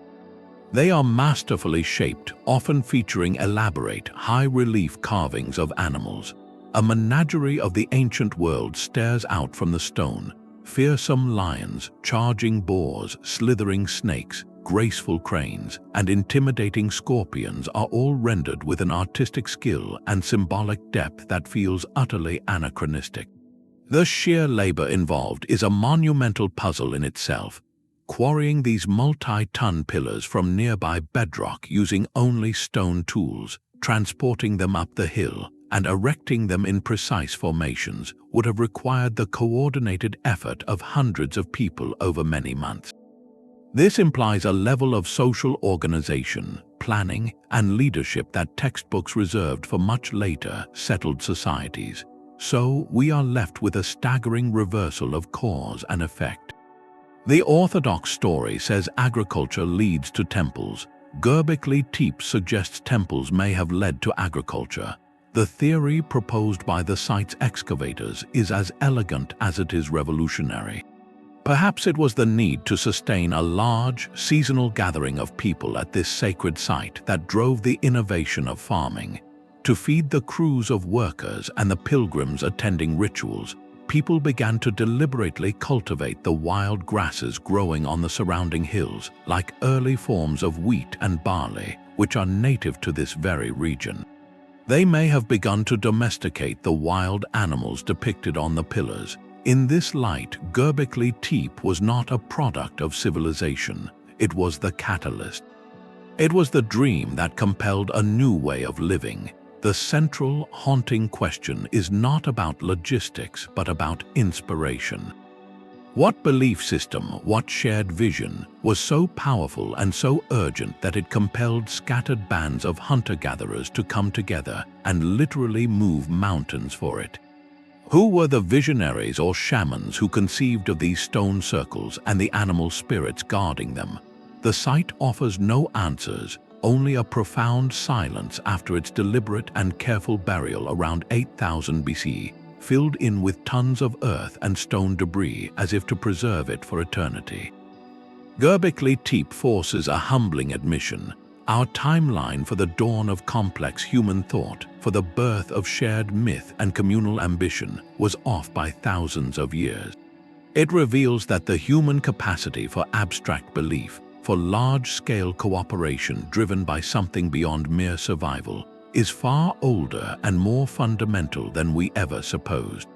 A: They are masterfully shaped, often featuring elaborate, high-relief carvings of animals. A menagerie of the ancient world stares out from the stone. Fearsome lions, charging boars, slithering snakes, graceful cranes, and intimidating scorpions are all rendered with an artistic skill and symbolic depth that feels utterly anachronistic. The sheer labor involved is a monumental puzzle in itself. Quarrying these multi-ton pillars from nearby bedrock using only stone tools, transporting them up the hill, and erecting them in precise formations would have required the coordinated effort of hundreds of people over many months. This implies a level of social organization, planning, and leadership that textbooks reserved for much later, settled societies. So, we are left with a staggering reversal of cause and effect. The orthodox story says agriculture leads to temples. Göbekli Tepe suggests temples may have led to agriculture. The theory proposed by the site's excavators is as elegant as it is revolutionary. Perhaps it was the need to sustain a large, seasonal gathering of people at this sacred site that drove the innovation of farming. To feed the crews of workers and the pilgrims attending rituals, people began to deliberately cultivate the wild grasses growing on the surrounding hills, like early forms of wheat and barley, which are native to this very region. They may have begun to domesticate the wild animals depicted on the pillars. In this light, Göbekli Tepe was not a product of civilization, it was the catalyst. It was the dream that compelled a new way of living. The central, haunting question is not about logistics, but about inspiration. What belief system, what shared vision, was so powerful and so urgent that it compelled scattered bands of hunter-gatherers to come together and literally move mountains for it? Who were the visionaries or shamans who conceived of these stone circles and the animal spirits guarding them? The site offers no answers, only a profound silence after its deliberate and careful burial around 8000 BC, filled in with tons of earth and stone debris as if to preserve it for eternity. Göbekli Tepe forces a humbling admission. Our timeline for the dawn of complex human thought, for the birth of shared myth and communal ambition, was off by thousands of years. It reveals that the human capacity for abstract belief, for large-scale cooperation driven by something beyond mere survival, is far older and more fundamental than we ever supposed.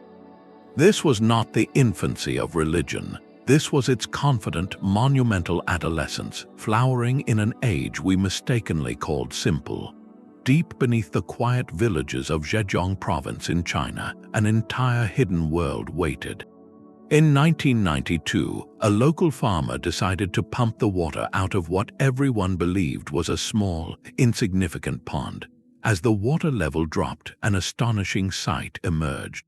A: This was not the infancy of religion. This was its confident, monumental adolescence, flowering in an age we mistakenly called simple. Deep beneath the quiet villages of Zhejiang province in China, an entire hidden world waited. In 1992, a local farmer decided to pump the water out of what everyone believed was a small, insignificant pond. As the water level dropped, an astonishing sight emerged.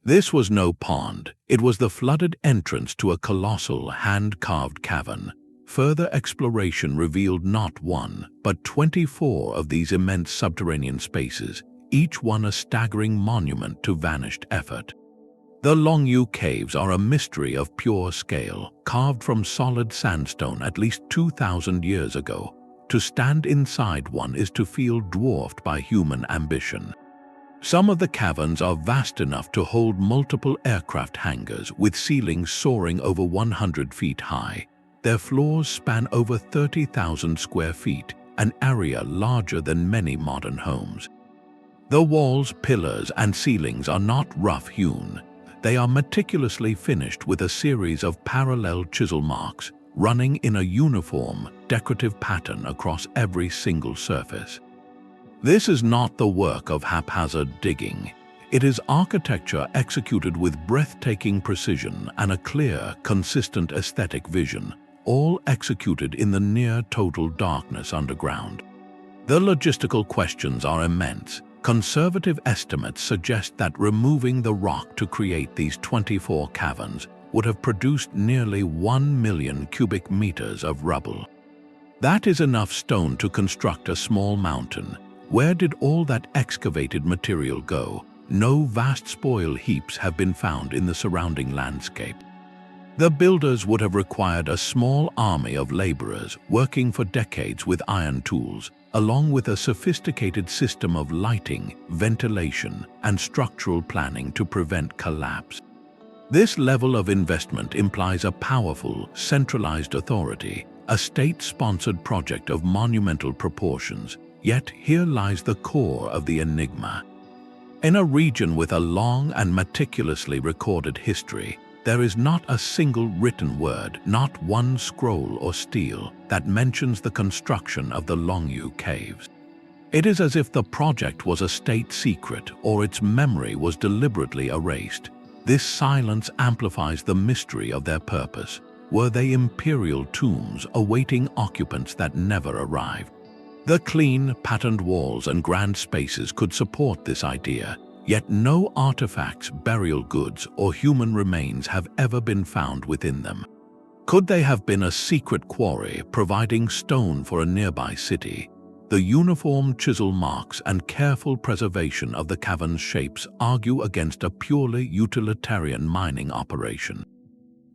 A: This was no pond, it was the flooded entrance to a colossal, hand-carved cavern. Further exploration revealed not one, but 24 of these immense subterranean spaces, each one a staggering monument to vanished effort. The Longyou Caves are a mystery of pure scale, carved from solid sandstone at least 2,000 years ago. To stand inside one is to feel dwarfed by human ambition. Some of the caverns are vast enough to hold multiple aircraft hangars, with ceilings soaring over 100 feet high. Their floors span over 30,000 square feet, an area larger than many modern homes. The walls, pillars, and ceilings are not rough-hewn. They are meticulously finished with a series of parallel chisel marks, running in a uniform, decorative pattern across every single surface. This is not the work of haphazard digging. It is architecture executed with breathtaking precision and a clear, consistent aesthetic vision, all executed in the near-total darkness underground. The logistical questions are immense. Conservative estimates suggest that removing the rock to create these 24 caverns would have produced nearly 1 million cubic meters of rubble. That is enough stone to construct a small mountain. Where did all that excavated material go? No vast spoil heaps have been found in the surrounding landscape. The builders would have required a small army of laborers working for decades with iron tools, along with a sophisticated system of lighting, ventilation, and structural planning to prevent collapse. This level of investment implies a powerful, centralized authority, a state-sponsored project of monumental proportions. Yet here lies the core of the enigma. In a region with a long and meticulously recorded history, there is not a single written word, not one scroll or stele, that mentions the construction of the Longyou Caves. It is as if the project was a state secret or its memory was deliberately erased. This silence amplifies the mystery of their purpose. Were they imperial tombs awaiting occupants that never arrived? The clean, patterned walls and grand spaces could support this idea, yet no artifacts, burial goods, or human remains have ever been found within them. Could they have been a secret quarry providing stone for a nearby city? The uniform chisel marks and careful preservation of the cavern's shapes argue against a purely utilitarian mining operation.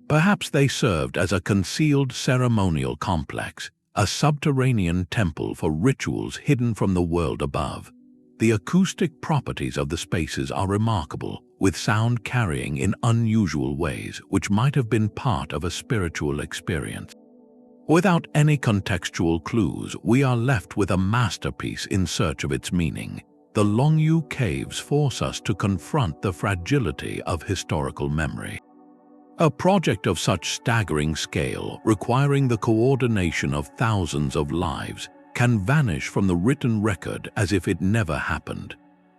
A: Perhaps they served as a concealed ceremonial complex, a subterranean temple for rituals hidden from the world above. The acoustic properties of the spaces are remarkable, with sound carrying in unusual ways, which might have been part of a spiritual experience. Without any contextual clues, we are left with a masterpiece in search of its meaning. The Longyou Caves force us to confront the fragility of historical memory. A project of such staggering scale, requiring the coordination of thousands of lives, can vanish from the written record as if it never happened.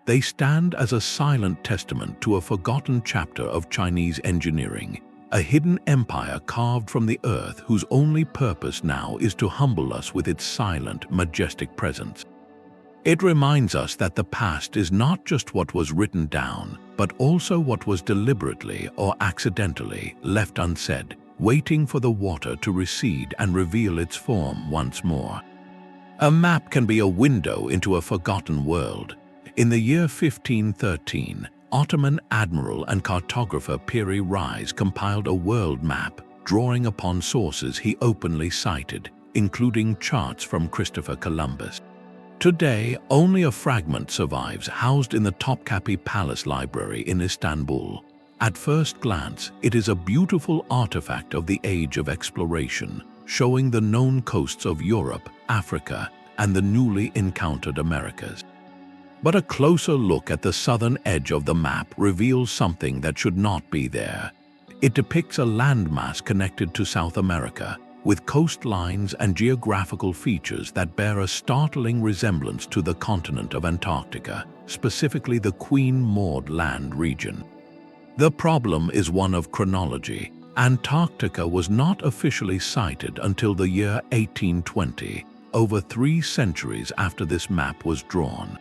A: They stand as a silent testament to a forgotten chapter of Chinese engineering, a hidden empire carved from the earth whose only purpose now is to humble us with its silent, majestic presence. It reminds us that the past is not just what was written down, but also what was deliberately or accidentally left unsaid, waiting for the water to recede and reveal its form once more. A map can be a window into a forgotten world. In the year 1513, Ottoman admiral and cartographer Piri Reis compiled a world map, drawing upon sources he openly cited, including charts from Christopher Columbus. Today, only a fragment survives, housed in the Topkapi Palace Library in Istanbul. At first glance, it is a beautiful artifact of the age of exploration, showing the known coasts of Europe, Africa, and the newly encountered Americas. But a closer look at the southern edge of the map reveals something that should not be there. It depicts a landmass connected to South America, with coastlines and geographical features that bear a startling resemblance to the continent of Antarctica, specifically the Queen Maud Land region. The problem is one of chronology. Antarctica was not officially sighted until the year 1820, over 3 centuries after this map was drawn.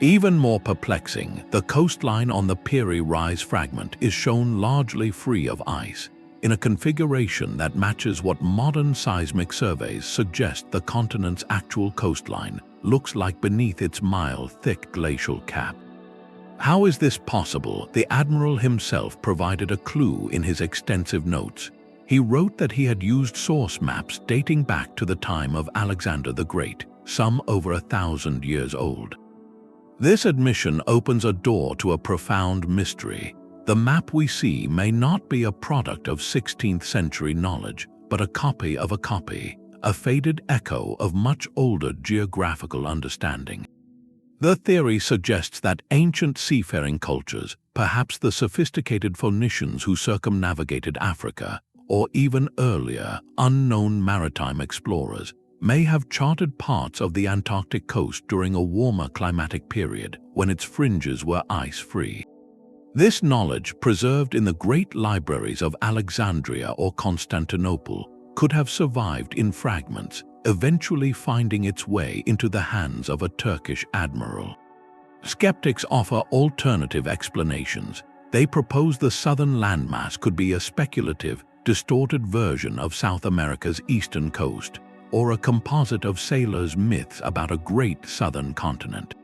A: Even more perplexing, the coastline on the Piri Reis fragment is shown largely free of ice, in a configuration that matches what modern seismic surveys suggest the continent's actual coastline looks like beneath its mile-thick glacial cap. How is this possible? The admiral himself provided a clue in his extensive notes. He wrote that he had used source maps dating back to the time of Alexander the Great, some over 1,000 years old. This admission opens a door to a profound mystery. The map we see may not be a product of 16th century knowledge, but a copy of a copy, a faded echo of much older geographical understanding. The theory suggests that ancient seafaring cultures, perhaps the sophisticated Phoenicians who circumnavigated Africa, or even earlier, unknown maritime explorers, may have charted parts of the Antarctic coast during a warmer climatic period when its fringes were ice-free. This knowledge, preserved in the great libraries of Alexandria or Constantinople, could have survived in fragments, eventually finding its way into the hands of a Turkish admiral. Skeptics offer alternative explanations. They propose the southern landmass could be a speculative, distorted version of South America's eastern coast, or a composite of sailors' myths about a great southern continent.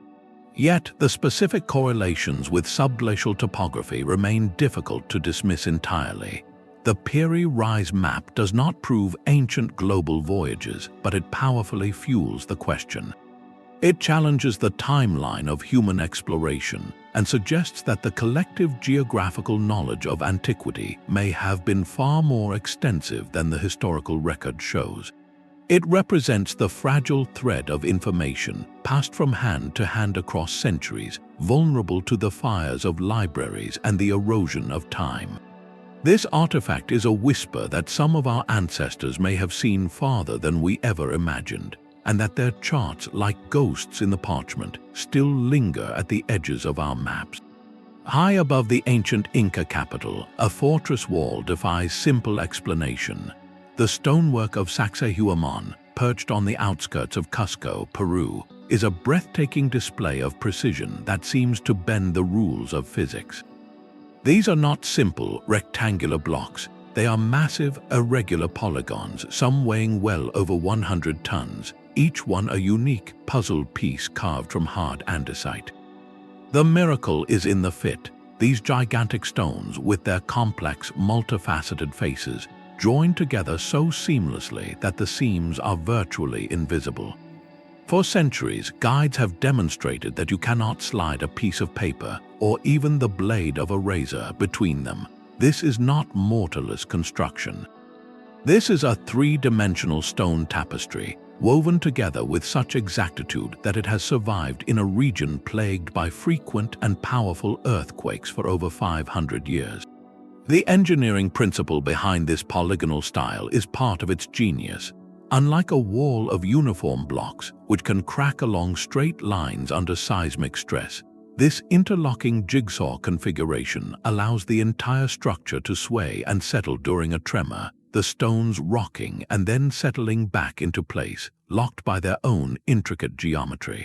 A: Yet, the specific correlations with subglacial topography remain difficult to dismiss entirely. The Piri Reis Map does not prove ancient global voyages, but it powerfully fuels the question. It challenges the timeline of human exploration and suggests that the collective geographical knowledge of antiquity may have been far more extensive than the historical record shows. It represents the fragile thread of information passed from hand to hand across centuries, vulnerable to the fires of libraries and the erosion of time. This artifact is a whisper that some of our ancestors may have seen farther than we ever imagined, and that their charts, like ghosts in the parchment, still linger at the edges of our maps. High above the ancient Inca capital, a fortress wall defies simple explanation. The stonework of Sacsayhuamán, perched on the outskirts of Cusco, Peru, is a breathtaking display of precision that seems to bend the rules of physics. These are not simple, rectangular blocks. They are massive, irregular polygons, some weighing well over 100 tons, each one a unique, puzzle piece carved from hard andesite. The miracle is in the fit. These gigantic stones, with their complex, multifaceted faces, join together so seamlessly that the seams are virtually invisible. For centuries, guides have demonstrated that you cannot slide a piece of paper or even the blade of a razor between them. This is not mortarless construction. This is a three-dimensional stone tapestry, woven together with such exactitude that it has survived in a region plagued by frequent and powerful earthquakes for over 500 years. The engineering principle behind this polygonal style is part of its genius. Unlike a wall of uniform blocks, which can crack along straight lines under seismic stress, this interlocking jigsaw configuration allows the entire structure to sway and settle during a tremor, the stones rocking and then settling back into place, locked by their own intricate geometry.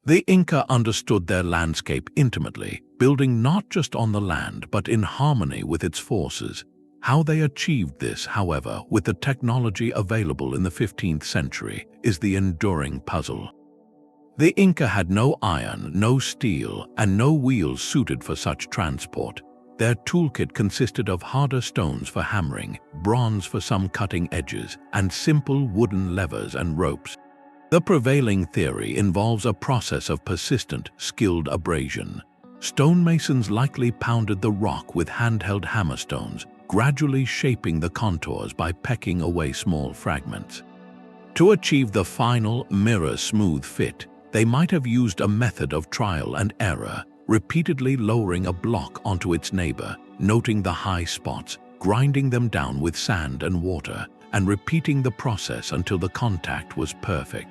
A: The Inca understood their landscape intimately, building not just on the land but in harmony with its forces. How they achieved this, however, with the technology available in the 15th century, is the enduring puzzle. The Inca had no iron, no steel, and no wheels suited for such transport. Their toolkit consisted of harder stones for hammering, bronze for some cutting edges, and simple wooden levers and ropes. The prevailing theory involves a process of persistent, skilled abrasion. Stonemasons likely pounded the rock with handheld hammerstones, gradually shaping the contours by pecking away small fragments. To achieve the final, mirror-smooth fit, they might have used a method of trial and error, repeatedly lowering a block onto its neighbor, noting the high spots, grinding them down with sand and water, and repeating the process until the contact was perfect.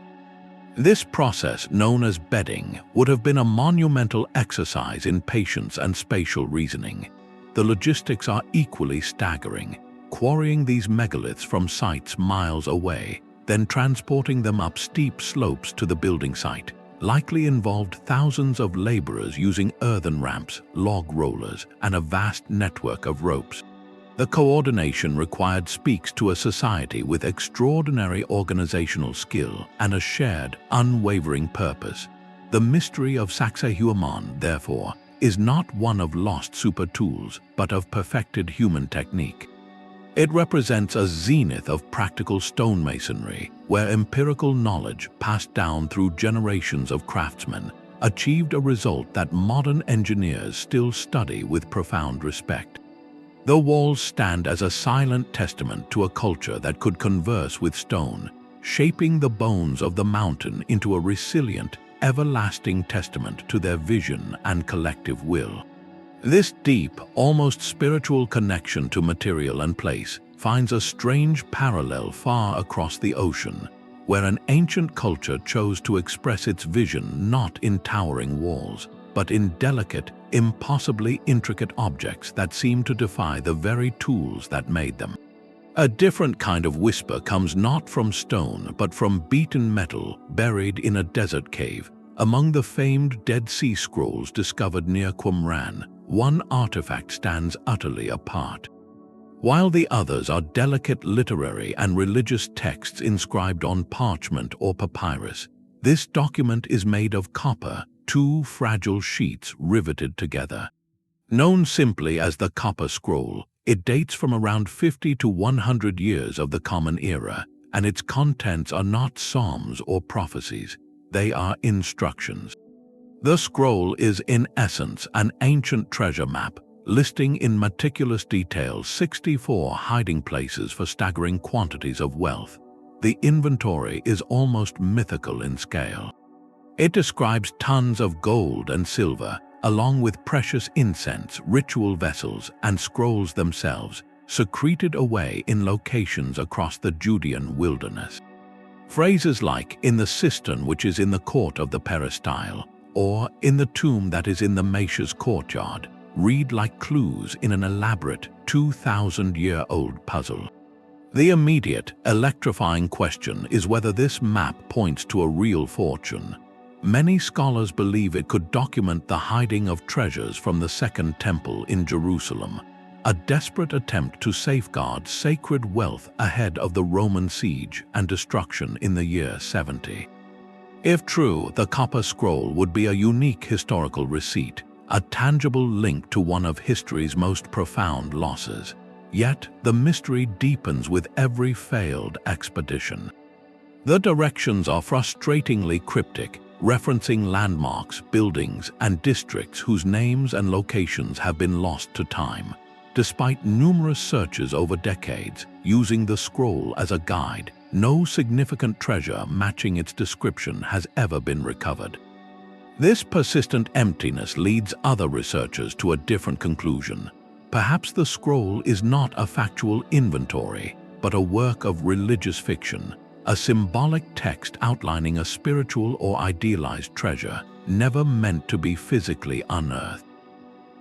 A: This process, known as bedding, would have been a monumental exercise in patience and spatial reasoning. The logistics are equally staggering. Quarrying these megaliths from sites miles away, then transporting them up steep slopes to the building site, likely involved thousands of laborers using earthen ramps, log rollers, and a vast network of ropes. The coordination required speaks to a society with extraordinary organizational skill and a shared, unwavering purpose. The mystery of Sacsayhuamán, therefore, is not one of lost super tools, but of perfected human technique. It represents a zenith of practical stonemasonry, where empirical knowledge, passed down through generations of craftsmen, achieved a result that modern engineers still study with profound respect. The walls stand as a silent testament to a culture that could converse with stone, shaping the bones of the mountain into a resilient, everlasting testament to their vision and collective will. This deep, almost spiritual connection to material and place finds a strange parallel far across the ocean, where an ancient culture chose to express its vision not in towering walls, but in delicate, impossibly intricate objects that seem to defy the very tools that made them. A different kind of whisper comes not from stone but from beaten metal buried in a desert cave. Among the famed Dead Sea Scrolls discovered near Qumran, one artifact stands utterly apart. While the others are delicate literary and religious texts inscribed on parchment or papyrus, this document is made of copper, two fragile sheets riveted together. Known simply as the Copper Scroll, it dates from around 50 to 100 years of the Common Era, and its contents are not psalms or prophecies. They are instructions. The scroll is in essence an ancient treasure map, listing in meticulous detail 64 hiding places for staggering quantities of wealth. The inventory is almost mythical in scale. It describes tons of gold and silver, along with precious incense, ritual vessels, and scrolls themselves, secreted away in locations across the Judean wilderness. Phrases like "in the cistern which is in the court of the peristyle" or "in the tomb that is in the Macia's courtyard" read like clues in an elaborate 2,000-year-old puzzle. The immediate, electrifying question is whether this map points to a real fortune. Many scholars believe it could document the hiding of treasures from the Second Temple in Jerusalem, a desperate attempt to safeguard sacred wealth ahead of the Roman siege and destruction in the year 70. If true, the copper scroll would be a unique historical receipt, a tangible link to one of history's most profound losses. Yet, the mystery deepens with every failed expedition. The directions are frustratingly cryptic, referencing landmarks, buildings, and districts whose names and locations have been lost to time. Despite numerous searches over decades, using the scroll as a guide, no significant treasure matching its description has ever been recovered. This persistent emptiness leads other researchers to a different conclusion. Perhaps the scroll is not a factual inventory, but a work of religious fiction, a symbolic text outlining a spiritual or idealized treasure, never meant to be physically unearthed.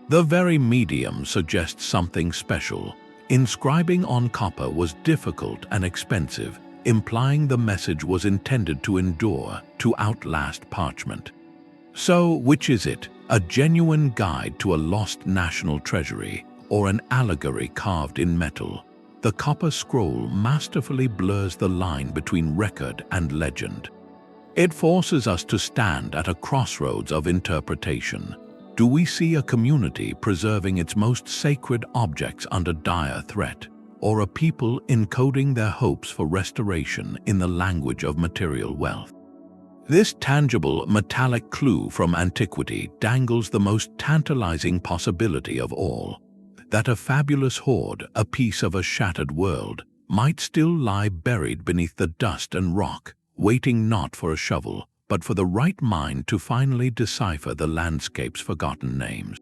A: The very medium suggests something special. Inscribing on copper was difficult and expensive, implying the message was intended to endure, to outlast parchment. So, which is it? A genuine guide to a lost national treasury, or an allegory carved in metal? The copper scroll masterfully blurs the line between record and legend. It forces us to stand at a crossroads of interpretation. Do we see a community preserving its most sacred objects under dire threat, or a people encoding their hopes for restoration in the language of material wealth? This tangible, metallic clue from antiquity dangles the most tantalizing possibility of all, that a fabulous hoard, a piece of a shattered world, might still lie buried beneath the dust and rock, waiting not for a shovel, but for the right mind to finally decipher the landscape's forgotten names.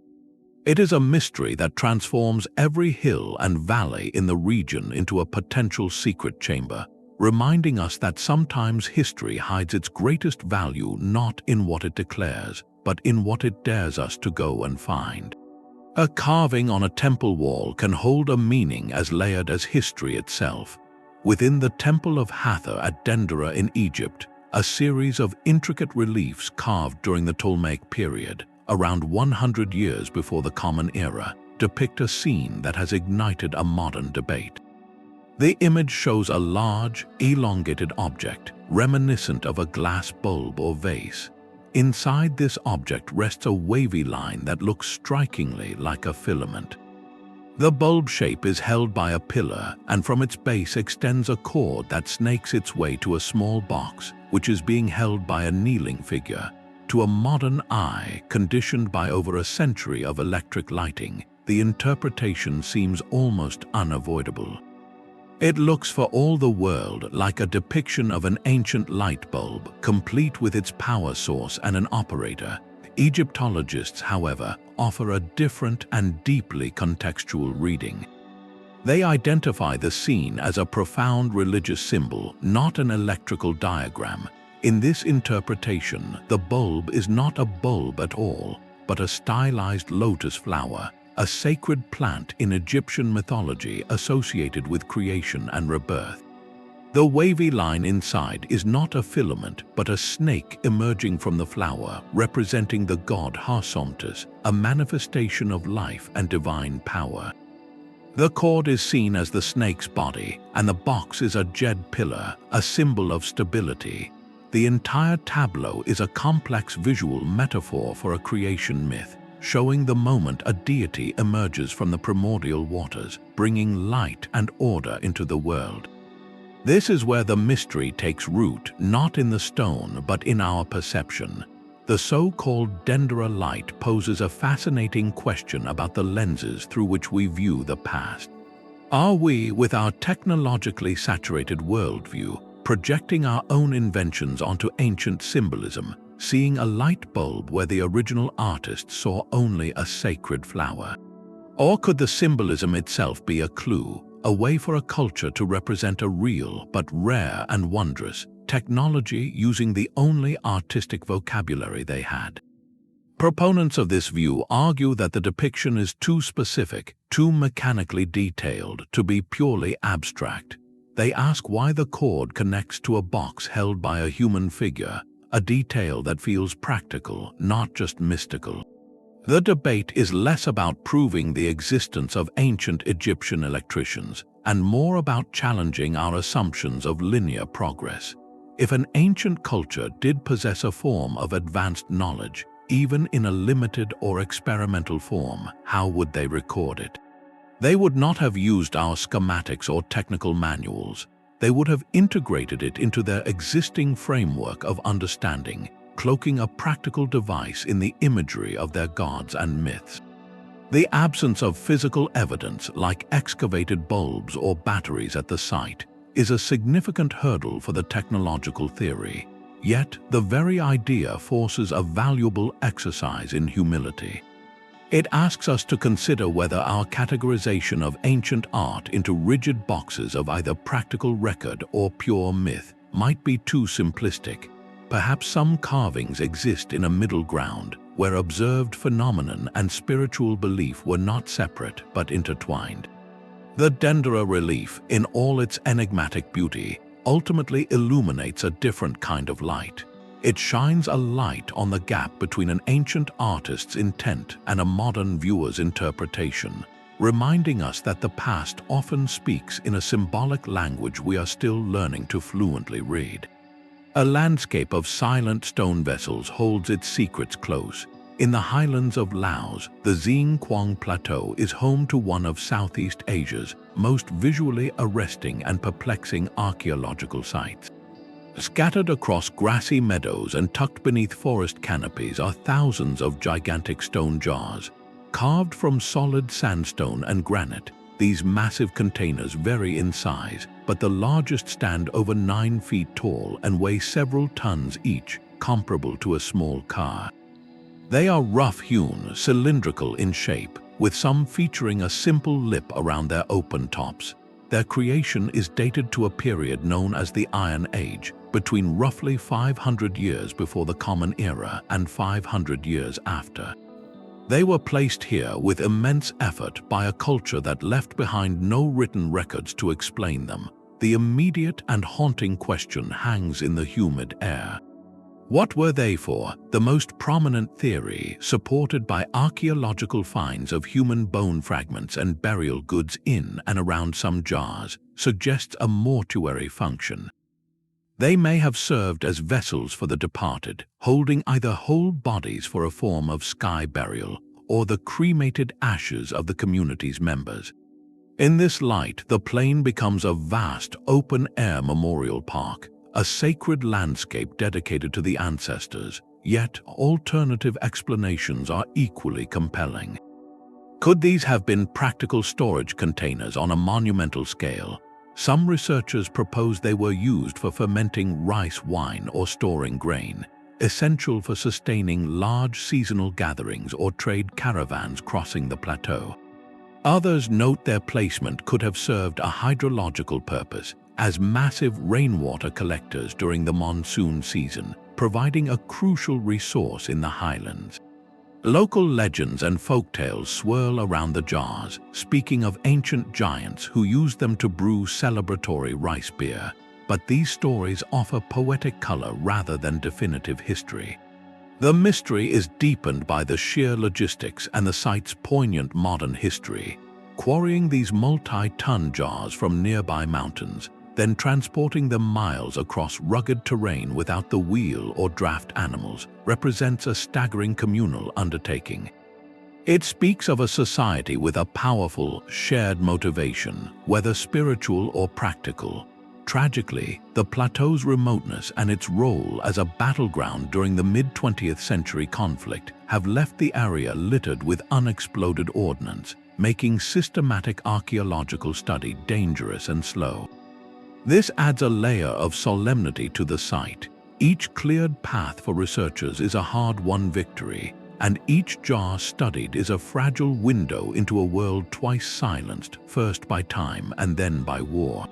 A: It is a mystery that transforms every hill and valley in the region into a potential secret chamber, reminding us that sometimes history hides its greatest value not in what it declares, but in what it dares us to go and find. A carving on a temple wall can hold a meaning as layered as history itself. Within the Temple of Hathor at Dendera in Egypt, a series of intricate reliefs carved during the Ptolemaic period, around 100 years before the Common Era, depict a scene that has ignited a modern debate. The image shows a large, elongated object, reminiscent of a glass bulb or vase. Inside this object rests a wavy line that looks strikingly like a filament. The bulb shape is held by a pillar, and from its base extends a cord that snakes its way to a small box, which is being held by a kneeling figure. To a modern eye, conditioned by over a century of electric lighting, the interpretation seems almost unavoidable. It looks for all the world like a depiction of an ancient light bulb, complete with its power source and an operator. Egyptologists, however, offer a different and deeply contextual reading. They identify the scene as a profound religious symbol, not an electrical diagram. In this interpretation, the bulb is not a bulb at all, but a stylized lotus flower, a sacred plant in Egyptian mythology associated with creation and rebirth. The wavy line inside is not a filament, but a snake emerging from the flower, representing the god Harsomtus, a manifestation of life and divine power. The cord is seen as the snake's body, and the box is a jed pillar, a symbol of stability. The entire tableau is a complex visual metaphor for a creation myth, showing the moment a deity emerges from the primordial waters, bringing light and order into the world. This is where the mystery takes root, not in the stone, but in our perception. The so-called Dendera Light poses a fascinating question about the lenses through which we view the past. Are we, with our technologically saturated worldview, projecting our own inventions onto ancient symbolism, seeing a light bulb where the original artist saw only a sacred flower? Or could the symbolism itself be a clue, a way for a culture to represent a real but rare and wondrous technology using the only artistic vocabulary they had. Proponents of this view argue that the depiction is too specific, too mechanically detailed to be purely abstract. They ask why the cord connects to a box held by a human figure, a detail that feels practical, not just mystical. The debate is less about proving the existence of ancient Egyptian electricians and more about challenging our assumptions of linear progress. If an ancient culture did possess a form of advanced knowledge, even in a limited or experimental form, how would they record it? They would not have used our schematics or technical manuals. They would have integrated it into their existing framework of understanding, cloaking a practical device in the imagery of their gods and myths. The absence of physical evidence, like excavated bulbs or batteries at the site, is a significant hurdle for the technological theory. Yet, the very idea forces a valuable exercise in humility. It asks us to consider whether our categorization of ancient art into rigid boxes of either practical record or pure myth might be too simplistic. Perhaps some carvings exist in a middle ground, where observed phenomenon and spiritual belief were not separate but intertwined. The Dendera relief, in all its enigmatic beauty, ultimately illuminates a different kind of light. It shines a light on the gap between an ancient artist's intent and a modern viewer's interpretation, reminding us that the past often speaks in a symbolic language we are still learning to fluently read. A landscape of silent stone vessels holds its secrets close. In the highlands of Laos, the Xing Quang Plateau is home to one of Southeast Asia's most visually arresting and perplexing archaeological sites. Scattered across grassy meadows and tucked beneath forest canopies are thousands of gigantic stone jars. Carved from solid sandstone and granite, these massive containers vary in size, but the largest stand over 9 feet tall and weigh several tons each, comparable to a small car. They are rough-hewn, cylindrical in shape, with some featuring a simple lip around their open tops. Their creation is dated to a period known as the Iron Age, between roughly 500 years before the Common Era and 500 years after. They were placed here with immense effort by a culture that left behind no written records to explain them. The immediate and haunting question hangs in the humid air. What were they for? The most prominent theory, supported by archaeological finds of human bone fragments and burial goods in and around some jars, suggests a mortuary function. They may have served as vessels for the departed, holding either whole bodies for a form of sky burial or the cremated ashes of the community's members. In this light, the plain becomes a vast, open-air memorial park, a sacred landscape dedicated to the ancestors, yet alternative explanations are equally compelling. Could these have been practical storage containers on a monumental scale? Some researchers propose they were used for fermenting rice wine or storing grain, essential for sustaining large seasonal gatherings or trade caravans crossing the plateau. Others note their placement could have served a hydrological purpose, as massive rainwater collectors during the monsoon season, providing a crucial resource in the highlands. Local legends and folktales swirl around the jars, speaking of ancient giants who used them to brew celebratory rice beer, but these stories offer poetic color rather than definitive history. The mystery is deepened by the sheer logistics and the site's poignant modern history. Quarrying these multi-ton jars from nearby mountains, then transporting them miles across rugged terrain without the wheel or draft animals, represents a staggering communal undertaking. It speaks of a society with a powerful, shared motivation, whether spiritual or practical. Tragically, the plateau's remoteness and its role as a battleground during the mid-20th century conflict have left the area littered with unexploded ordnance, making systematic archaeological study dangerous and slow. This adds a layer of solemnity to the site. Each cleared path for researchers is a hard-won victory, and each jar studied is a fragile window into a world twice silenced, first by time and then by war.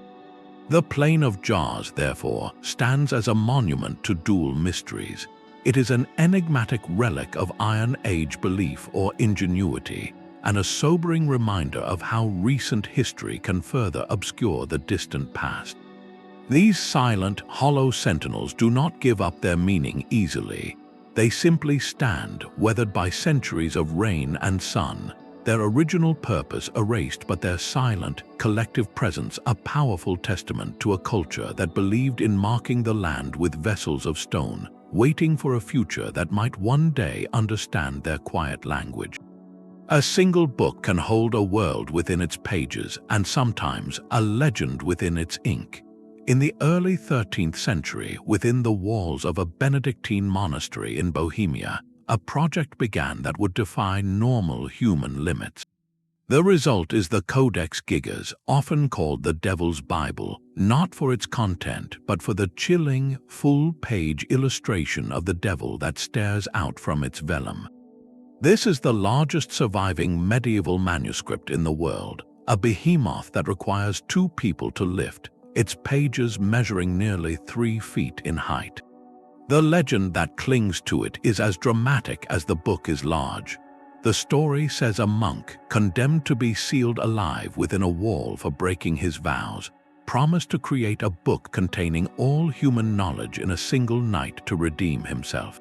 A: The Plain of Jars, therefore, stands as a monument to dual mysteries. It is an enigmatic relic of Iron Age belief or ingenuity, and a sobering reminder of how recent history can further obscure the distant past. These silent, hollow sentinels do not give up their meaning easily. They simply stand, weathered by centuries of rain and sun, their original purpose erased, but their silent, collective presence a powerful testament to a culture that believed in marking the land with vessels of stone, waiting for a future that might one day understand their quiet language. A single book can hold a world within its pages and sometimes a legend within its ink. In the early 13th century, within the walls of a Benedictine monastery in Bohemia, a project began that would defy normal human limits. The result is the Codex Gigas, often called the Devil's Bible, not for its content, but for the chilling, full-page illustration of the devil that stares out from its vellum. This is the largest surviving medieval manuscript in the world, a behemoth that requires 2 people to lift, its pages measuring nearly 3 feet in height. The legend that clings to it is as dramatic as the book is large. The story says a monk, condemned to be sealed alive within a wall for breaking his vows, promised to create a book containing all human knowledge in a single night to redeem himself.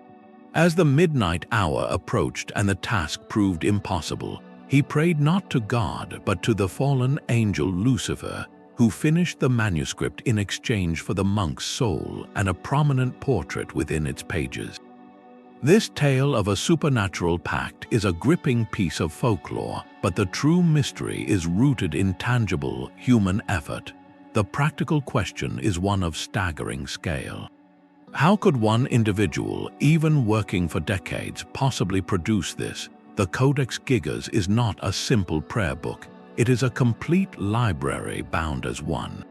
A: As the midnight hour approached and the task proved impossible, he prayed not to God but to the fallen angel Lucifer, who finished the manuscript in exchange for the monk's soul and a prominent portrait within its pages. This tale of a supernatural pact is a gripping piece of folklore, but the true mystery is rooted in tangible human effort. The practical question is one of staggering scale. How could one individual, even working for decades, possibly produce this? The Codex Gigas is not a simple prayer book. It is a complete library bound as one.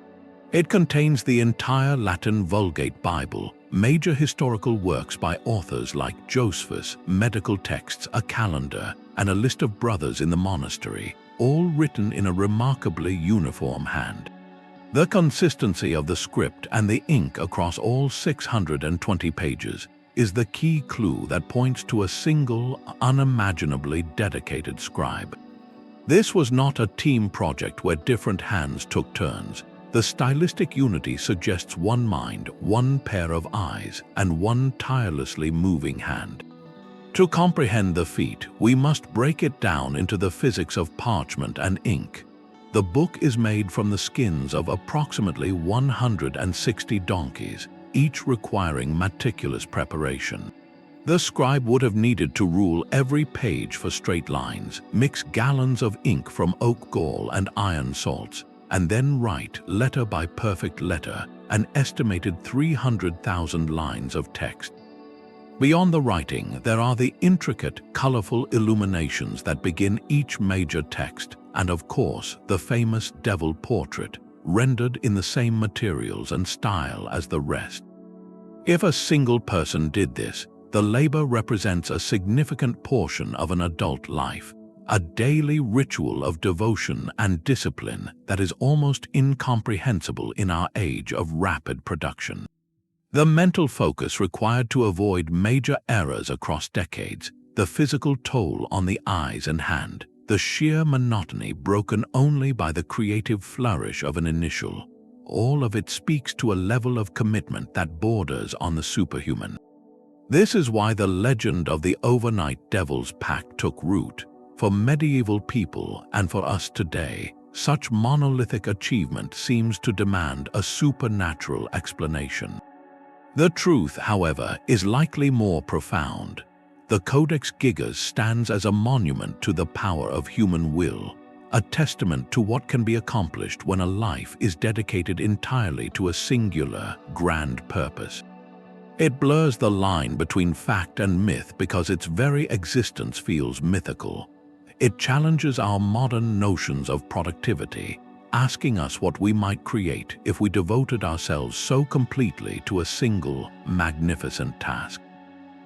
A: It contains the entire Latin Vulgate Bible, major historical works by authors like Josephus, medical texts, a calendar, and a list of brothers in the monastery, all written in a remarkably uniform hand. The consistency of the script and the ink across all 620 pages is the key clue that points to a single, unimaginably dedicated scribe. This was not a team project where different hands took turns. The stylistic unity suggests one mind, one pair of eyes, and one tirelessly moving hand. To comprehend the feat, we must break it down into the physics of parchment and ink. The book is made from the skins of approximately 160 donkeys, each requiring meticulous preparation. The scribe would have needed to rule every page for straight lines, mix gallons of ink from oak gall and iron salts, and then write, letter by perfect letter, an estimated 300,000 lines of text. Beyond the writing, there are the intricate, colorful illuminations that begin each major text, and of course, the famous devil portrait, rendered in the same materials and style as the rest. If a single person did this, the labor represents a significant portion of an adult life, a daily ritual of devotion and discipline that is almost incomprehensible in our age of rapid production. The mental focus required to avoid major errors across decades, the physical toll on the eyes and hand, the sheer monotony broken only by the creative flourish of an initial, all of it speaks to a level of commitment that borders on the superhuman. This is why the legend of the overnight devil's pact took root. For medieval people and for us today, such monolithic achievement seems to demand a supernatural explanation. The truth, however, is likely more profound. The Codex Gigas stands as a monument to the power of human will, a testament to what can be accomplished when a life is dedicated entirely to a singular, grand purpose. It blurs the line between fact and myth because its very existence feels mythical. It challenges our modern notions of productivity, asking us what we might create if we devoted ourselves so completely to a single, magnificent task.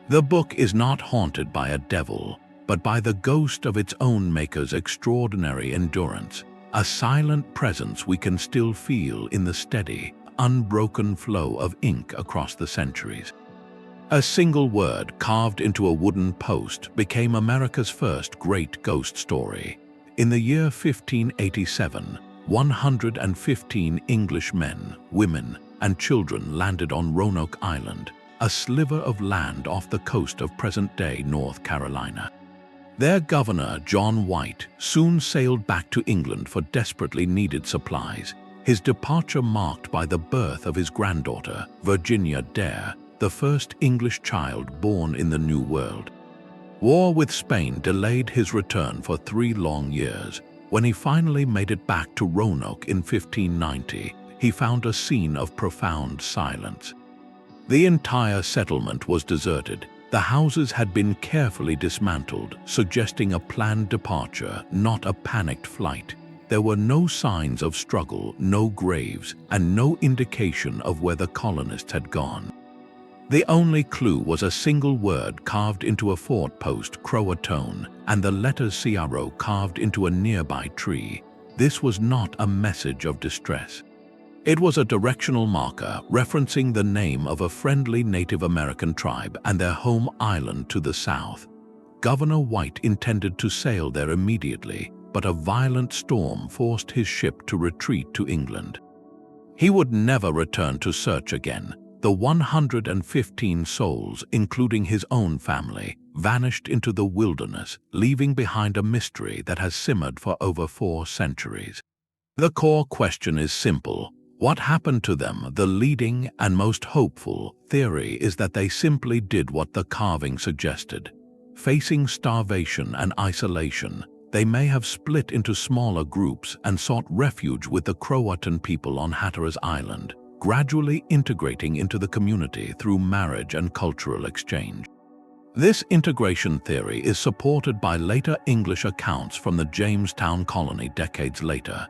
A: The book is not haunted by a devil, but by the ghost of its own maker's extraordinary endurance, a silent presence we can still feel in the steady, unbroken flow of ink across the centuries. A single word carved into a wooden post became America's first great ghost story. In the year 1587, 115 English men, women, and children landed on Roanoke Island, a sliver of land off the coast of present-day North Carolina. Their governor, John White, soon sailed back to England for desperately needed supplies, his departure marked by the birth of his granddaughter, Virginia Dare, the first English child born in the New World. War with Spain delayed his return for 3 long years. When he finally made it back to Roanoke in 1590, he found a scene of profound silence. The entire settlement was deserted. The houses had been carefully dismantled, suggesting a planned departure, not a panicked flight. There were no signs of struggle, no graves, and no indication of where the colonists had gone. The only clue was a single word carved into a fort post, Croatoan, and the letters CRO carved into a nearby tree. This was not a message of distress. It was a directional marker referencing the name of a friendly Native American tribe and their home island to the south. Governor White intended to sail there immediately, but a violent storm forced his ship to retreat to England. He would never return to search again. The 115 souls, including his own family, vanished into the wilderness, leaving behind a mystery that has simmered for over 4 centuries. The core question is simple. What happened to them? The leading and most hopeful theory is that they simply did what the carving suggested. Facing starvation and isolation, they may have split into smaller groups and sought refuge with the Croatan people on Hatteras Island, gradually integrating into the community through marriage and cultural exchange. This integration theory is supported by later English accounts from the Jamestown colony decades later.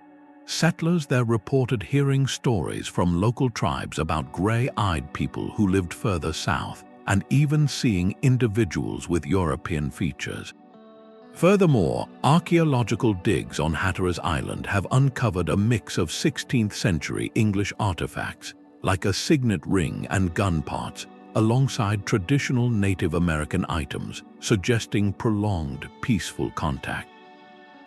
A: Settlers there reported hearing stories from local tribes about gray-eyed people who lived further south, and even seeing individuals with European features. Furthermore, archaeological digs on Hatteras Island have uncovered a mix of 16th-century English artifacts, like a signet ring and gun parts, alongside traditional Native American items, suggesting prolonged, peaceful contact.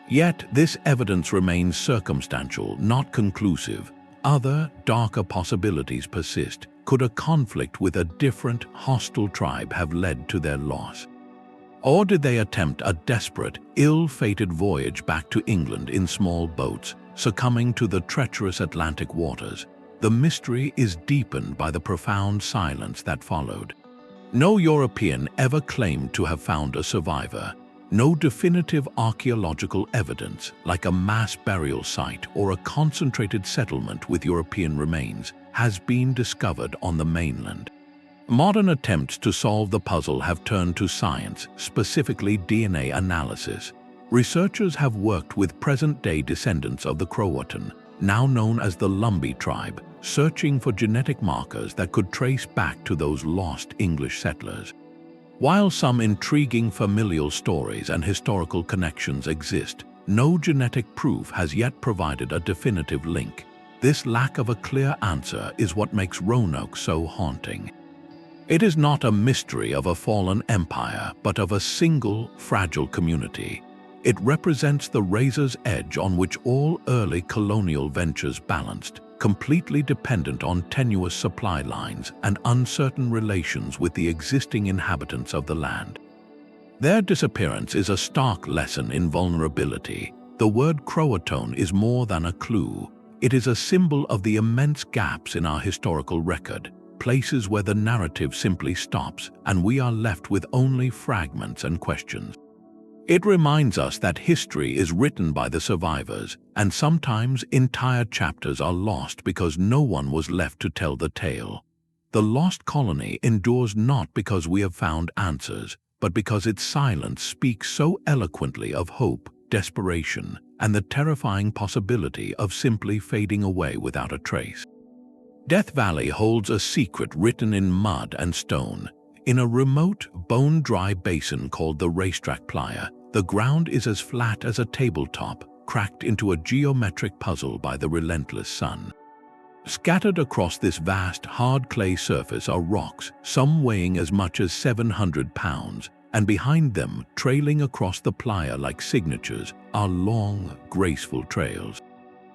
A: Yet, this evidence remains circumstantial, not conclusive. Other, darker possibilities persist. Could a conflict with a different, hostile tribe have led to their loss? Or did they attempt a desperate, ill-fated voyage back to England in small boats, succumbing to the treacherous Atlantic waters? The mystery is deepened by the profound silence that followed. No European ever claimed to have found a survivor. No definitive archaeological evidence, like a mass burial site or a concentrated settlement with European remains, has been discovered on the mainland. Modern attempts to solve the puzzle have turned to science, specifically DNA analysis. Researchers have worked with present-day descendants of the Croatan, now known as the Lumbee tribe, searching for genetic markers that could trace back to those lost English settlers. While some intriguing familial stories and historical connections exist, no genetic proof has yet provided a definitive link. This lack of a clear answer is what makes Roanoke so haunting. It is not a mystery of a fallen empire, but of a single, fragile community. It represents the razor's edge on which all early colonial ventures balanced, completely dependent on tenuous supply lines and uncertain relations with the existing inhabitants of the land. Their disappearance is a stark lesson in vulnerability. The word Croatoan is more than a clue. It is a symbol of the immense gaps in our historical record, places where the narrative simply stops and we are left with only fragments and questions. It reminds us that history is written by the survivors, and sometimes entire chapters are lost because no one was left to tell the tale. The lost colony endures not because we have found answers, but because its silence speaks so eloquently of hope, desperation, and the terrifying possibility of simply fading away without a trace. Death Valley holds a secret written in mud and stone. In a remote, bone-dry basin called the Racetrack Playa, the ground is as flat as a tabletop, cracked into a geometric puzzle by the relentless sun. Scattered across this vast, hard clay surface are rocks, some weighing as much as 700 pounds, and behind them, trailing across the playa like signatures, are long, graceful trails.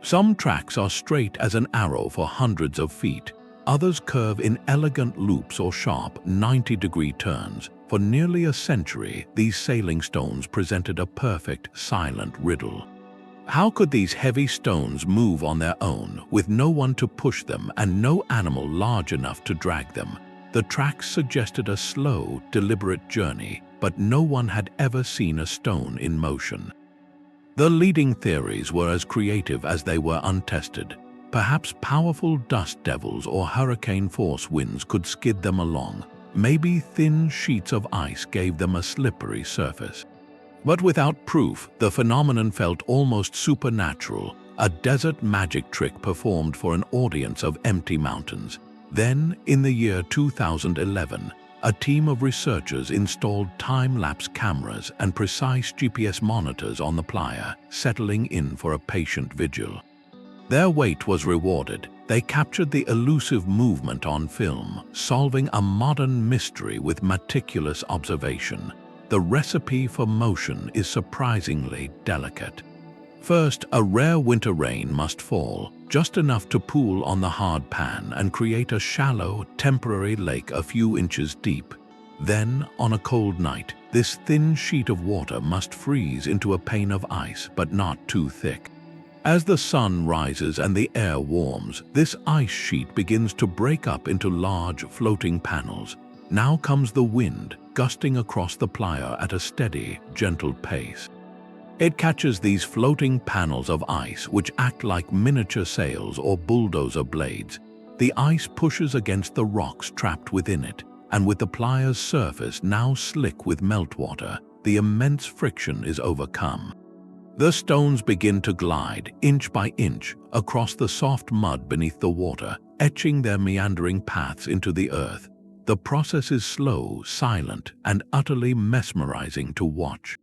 A: Some tracks are straight as an arrow for hundreds of feet. Others curve in elegant loops or sharp 90-degree turns. For nearly a century, these sailing stones presented a perfect, silent riddle. How could these heavy stones move on their own, with no one to push them and no animal large enough to drag them? The tracks suggested a slow, deliberate journey, but no one had ever seen a stone in motion. The leading theories were as creative as they were untested. Perhaps powerful dust devils or hurricane-force winds could skid them along. Maybe thin sheets of ice gave them a slippery surface. But without proof, the phenomenon felt almost supernatural, a desert magic trick performed for an audience of empty mountains. Then, in the year 2011, a team of researchers installed time-lapse cameras and precise GPS monitors on the playa, settling in for a patient vigil. Their wait was rewarded. They captured the elusive movement on film, solving a modern mystery with meticulous observation. The recipe for motion is surprisingly delicate. First, a rare winter rain must fall, just enough to pool on the hard pan and create a shallow, temporary lake a few inches deep. Then, on a cold night, this thin sheet of water must freeze into a pane of ice, but not too thick. As the sun rises and the air warms, this ice sheet begins to break up into large, floating panels. Now comes the wind, gusting across the playa at a steady, gentle pace. It catches these floating panels of ice, which act like miniature sails or bulldozer blades. The ice pushes against the rocks trapped within it, and with the playa's surface now slick with meltwater, the immense friction is overcome. The stones begin to glide, inch by inch, across the soft mud beneath the water, etching their meandering paths into the earth. The process is slow, silent, and utterly mesmerizing to watch.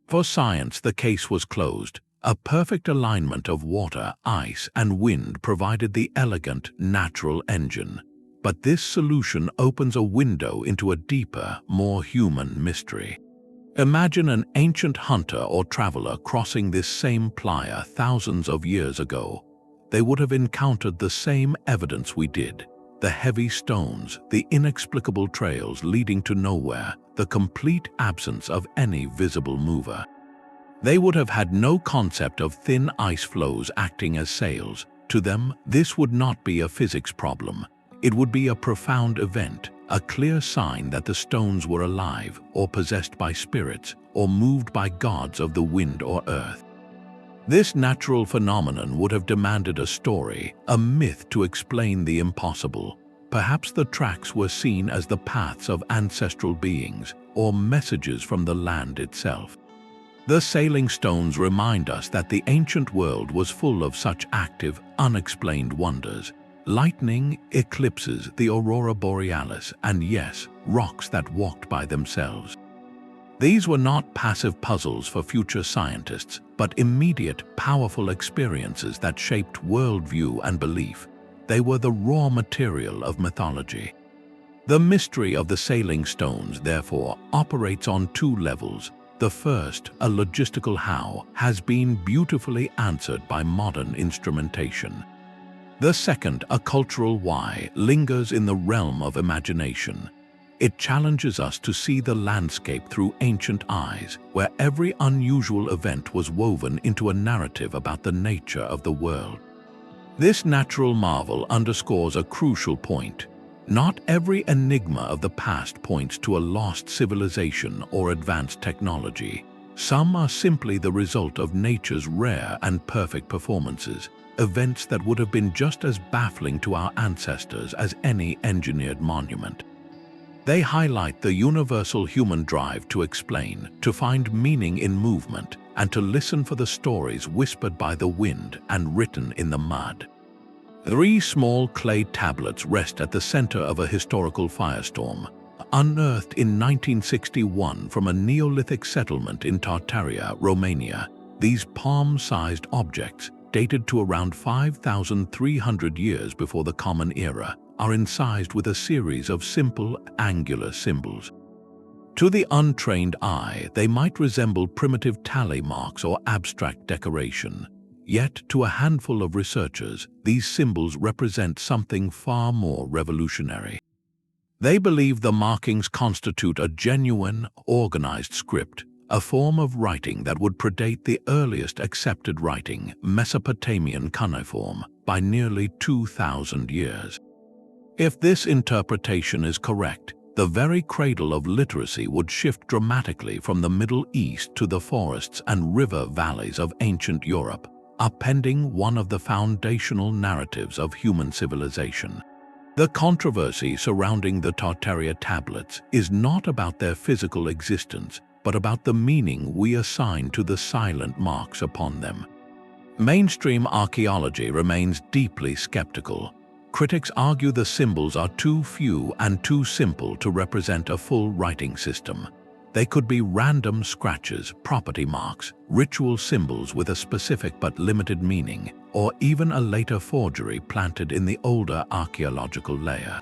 A: For science, the case was closed. A perfect alignment of water, ice, and wind provided the elegant, natural engine. But this solution opens a window into a deeper, more human mystery. Imagine an ancient hunter or traveler crossing this same playa thousands of years ago. They would have encountered the same evidence we did. The heavy stones, the inexplicable trails leading to nowhere, the complete absence of any visible mover. They would have had no concept of thin ice floes acting as sails. To them, this would not be a physics problem. It would be a profound event, a clear sign that the stones were alive, or possessed by spirits, or moved by gods of the wind or earth. This natural phenomenon would have demanded a story, a myth to explain the impossible. Perhaps the tracks were seen as the paths of ancestral beings, or messages from the land itself. The sailing stones remind us that the ancient world was full of such active, unexplained wonders. Lightning, eclipses, the aurora borealis, and yes, rocks that walked by themselves. These were not passive puzzles for future scientists, but immediate, powerful experiences that shaped worldview and belief. They were the raw material of mythology. The mystery of the sailing stones, therefore, operates on two levels. The first, a logistical how, has been beautifully answered by modern instrumentation. The second, a cultural why, lingers in the realm of imagination. It challenges us to see the landscape through ancient eyes, where every unusual event was woven into a narrative about the nature of the world. This natural marvel underscores a crucial point. Not every enigma of the past points to a lost civilization or advanced technology. Some are simply the result of nature's rare and perfect performances, events that would have been just as baffling to our ancestors as any engineered monument. They highlight the universal human drive to explain, to find meaning in movement, and to listen for the stories whispered by the wind and written in the mud. 3 small clay tablets rest at the center of a historical firestorm, unearthed in 1961 from a Neolithic settlement in Tartaria, Romania. These palm-sized objects, dated to around 5,300 years before the Common Era, are incised with a series of simple, angular symbols. To the untrained eye, they might resemble primitive tally marks or abstract decoration. Yet, to a handful of researchers, these symbols represent something far more revolutionary. They believe the markings constitute a genuine, organized script, a form of writing that would predate the earliest accepted writing, Mesopotamian cuneiform, by nearly 2,000 years. If this interpretation is correct, the very cradle of literacy would shift dramatically from the Middle East to the forests and river valleys of ancient Europe, appending one of the foundational narratives of human civilization. The controversy surrounding the Tartaria Tablets is not about their physical existence, but about the meaning we assign to the silent marks upon them. Mainstream archaeology remains deeply skeptical. Critics argue the symbols are too few and too simple to represent a full writing system. They could be random scratches, property marks, ritual symbols with a specific but limited meaning, or even a later forgery planted in the older archaeological layer.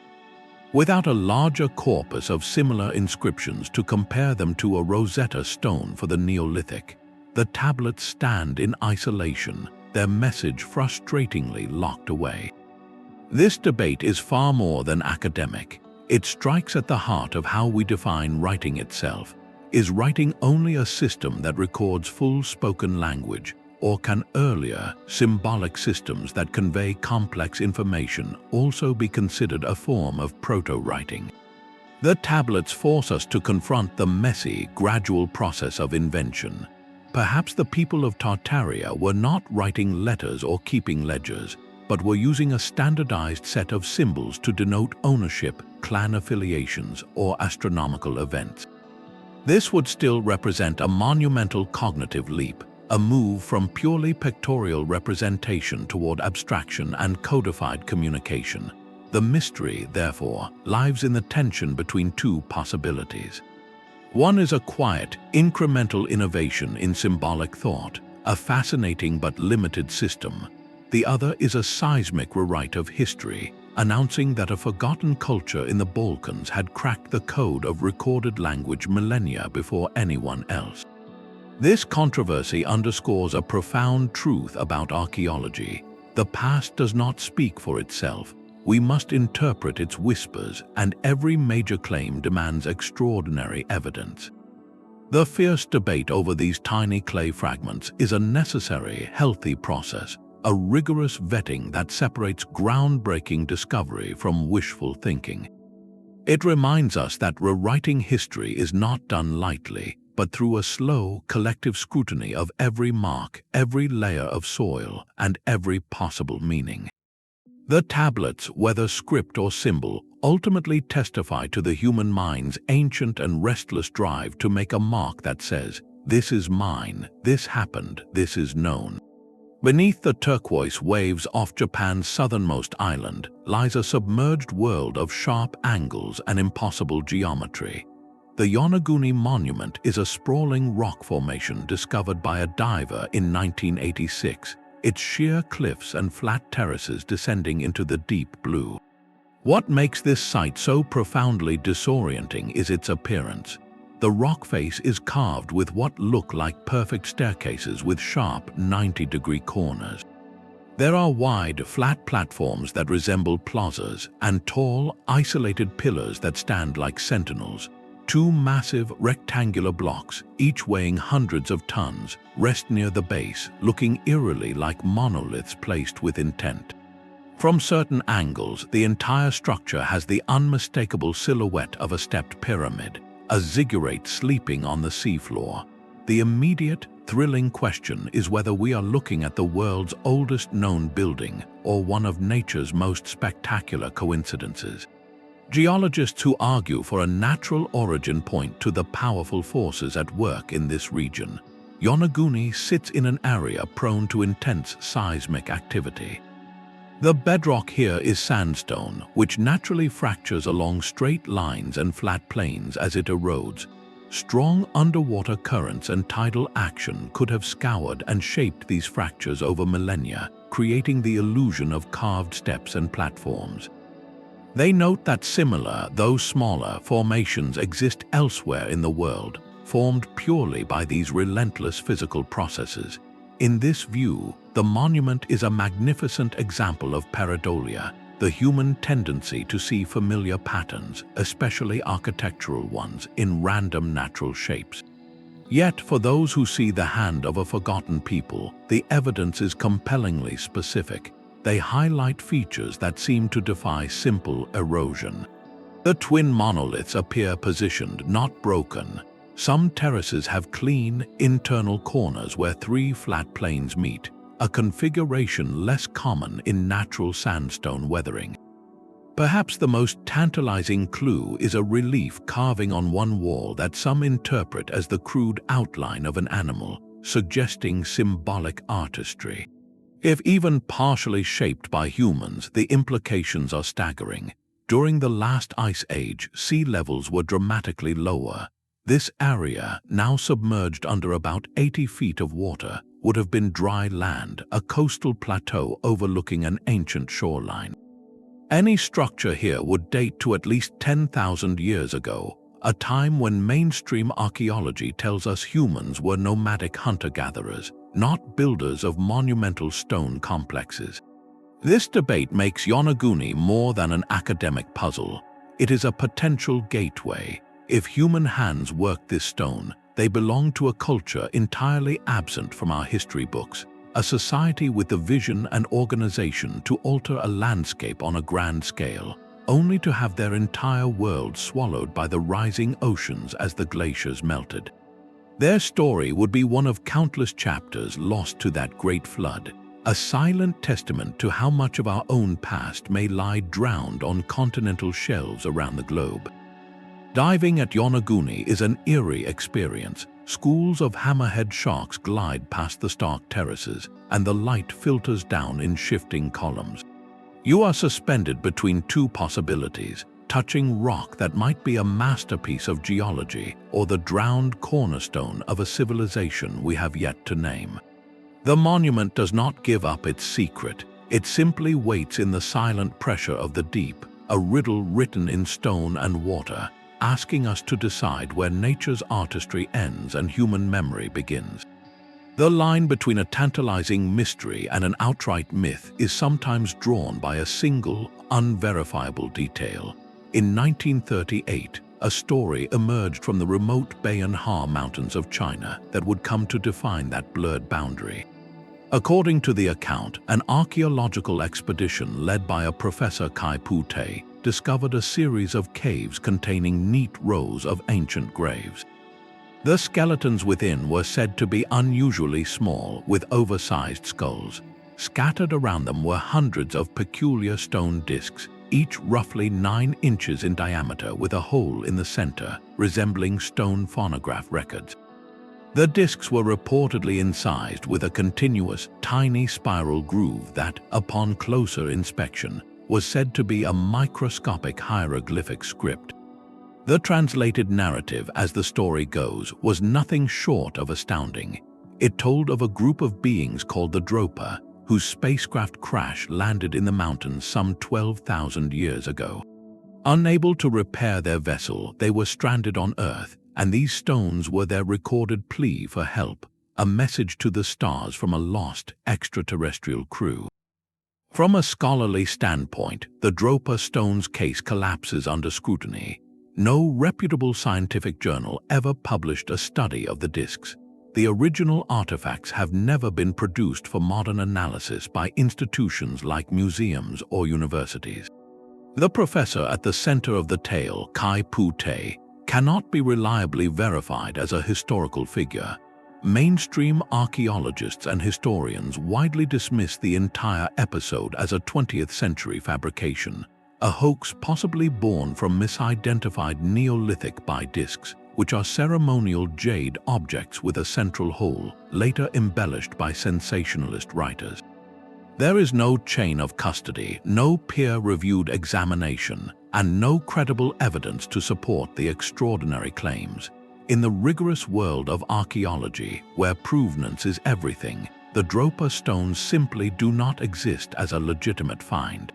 A: Without a larger corpus of similar inscriptions to compare them to a Rosetta Stone for the Neolithic, the tablets stand in isolation, their message frustratingly locked away. This debate is far more than academic. It strikes at the heart of how we define writing itself. Is writing only a system that records full spoken language, or can earlier, symbolic systems that convey complex information also be considered a form of proto-writing? The tablets force us to confront the messy, gradual process of invention. Perhaps the people of Tartaria were not writing letters or keeping ledgers, but were using a standardized set of symbols to denote ownership, clan affiliations, or astronomical events. This would still represent a monumental cognitive leap, a move from purely pictorial representation toward abstraction and codified communication. The mystery, therefore, lies in the tension between two possibilities. One is a quiet, incremental innovation in symbolic thought, a fascinating but limited system. The other is a seismic rewrite of history, announcing that a forgotten culture in the Balkans had cracked the code of recorded language millennia before anyone else. This controversy underscores a profound truth about archaeology. The past does not speak for itself. We must interpret its whispers, and every major claim demands extraordinary evidence. The fierce debate over these tiny clay fragments is a necessary, healthy process, a rigorous vetting that separates groundbreaking discovery from wishful thinking. It reminds us that rewriting history is not done lightly, but through a slow, collective scrutiny of every mark, every layer of soil, and every possible meaning. The tablets, whether script or symbol, ultimately testify to the human mind's ancient and restless drive to make a mark that says, "This is mine, this happened, this is known." Beneath the turquoise waves off Japan's southernmost island lies a submerged world of sharp angles and impossible geometry. The Yonaguni Monument is a sprawling rock formation discovered by a diver in 1986, its sheer cliffs and flat terraces descending into the deep blue. What makes this site so profoundly disorienting is its appearance. The rock face is carved with what look like perfect staircases with sharp 90-degree corners. There are wide, flat platforms that resemble plazas and tall, isolated pillars that stand like sentinels. Two massive, rectangular blocks, each weighing hundreds of tons, rest near the base, looking eerily like monoliths placed with intent. From certain angles, the entire structure has the unmistakable silhouette of a stepped pyramid, a ziggurat sleeping on the seafloor. The immediate, thrilling question is whether we are looking at the world's oldest known building or one of nature's most spectacular coincidences. Geologists who argue for a natural origin point to the powerful forces at work in this region. Yonaguni sits in an area prone to intense seismic activity. The bedrock here is sandstone, which naturally fractures along straight lines and flat plains as it erodes. Strong underwater currents and tidal action could have scoured and shaped these fractures over millennia, creating the illusion of carved steps and platforms. They note that similar, though smaller, formations exist elsewhere in the world, formed purely by these relentless physical processes. In this view, the monument is a magnificent example of pareidolia, the human tendency to see familiar patterns, especially architectural ones, in random natural shapes. Yet, for those who see the hand of a forgotten people, the evidence is compellingly specific. They highlight features that seem to defy simple erosion. The twin monoliths appear positioned, not broken. Some terraces have clean, internal corners where three flat planes meet, a configuration less common in natural sandstone weathering. Perhaps the most tantalizing clue is a relief carving on one wall that some interpret as the crude outline of an animal, suggesting symbolic artistry. If even partially shaped by humans, the implications are staggering. During the last ice age, sea levels were dramatically lower. This area, now submerged under about 80 feet of water, would have been dry land, a coastal plateau overlooking an ancient shoreline. Any structure here would date to at least 10,000 years ago, a time when mainstream archaeology tells us humans were nomadic hunter-gatherers, not builders of monumental stone complexes. This debate makes Yonaguni more than an academic puzzle. It is a potential gateway. If human hands worked this stone, they belong to a culture entirely absent from our history books, a society with the vision and organization to alter a landscape on a grand scale, only to have their entire world swallowed by the rising oceans as the glaciers melted. Their story would be one of countless chapters lost to that great flood, a silent testament to how much of our own past may lie drowned on continental shelves around the globe. Diving at Yonaguni is an eerie experience. Schools of hammerhead sharks glide past the stark terraces, and the light filters down in shifting columns. You are suspended between two possibilities, touching rock that might be a masterpiece of geology or the drowned cornerstone of a civilization we have yet to name. The monument does not give up its secret. It simply waits in the silent pressure of the deep, a riddle written in stone and water, asking us to decide where nature's artistry ends and human memory begins. The line between a tantalizing mystery and an outright myth is sometimes drawn by a single, unverifiable detail. In 1938, a story emerged from the remote Bayan Mountains of China that would come to define that blurred boundary. According to the account, an archaeological expedition led by a Professor Kai Pu-te discovered a series of caves containing neat rows of ancient graves. The skeletons within were said to be unusually small, with oversized skulls. Scattered around them were hundreds of peculiar stone discs, each roughly 9 inches in diameter with a hole in the center, resembling stone phonograph records. The discs were reportedly incised with a continuous, tiny spiral groove that, upon closer inspection, was said to be a microscopic hieroglyphic script. The translated narrative, as the story goes, was nothing short of astounding. It told of a group of beings called the Dropa, whose spacecraft crash landed in the mountains some 12,000 years ago. Unable to repair their vessel, they were stranded on Earth, and these stones were their recorded plea for help, a message to the stars from a lost extraterrestrial crew. From a scholarly standpoint, the Dropa Stones case collapses under scrutiny. No reputable scientific journal ever published a study of the discs. The original artifacts have never been produced for modern analysis by institutions like museums or universities. The professor at the center of the tale, Kai Pu-te, cannot be reliably verified as a historical figure. Mainstream archaeologists and historians widely dismiss the entire episode as a 20th century fabrication, a hoax possibly born from misidentified Neolithic discs, which are ceremonial jade objects with a central hole, later embellished by sensationalist writers. There is no chain of custody, no peer-reviewed examination, and no credible evidence to support the extraordinary claims. In the rigorous world of archaeology, where provenance is everything, the Dropa stones simply do not exist as a legitimate find.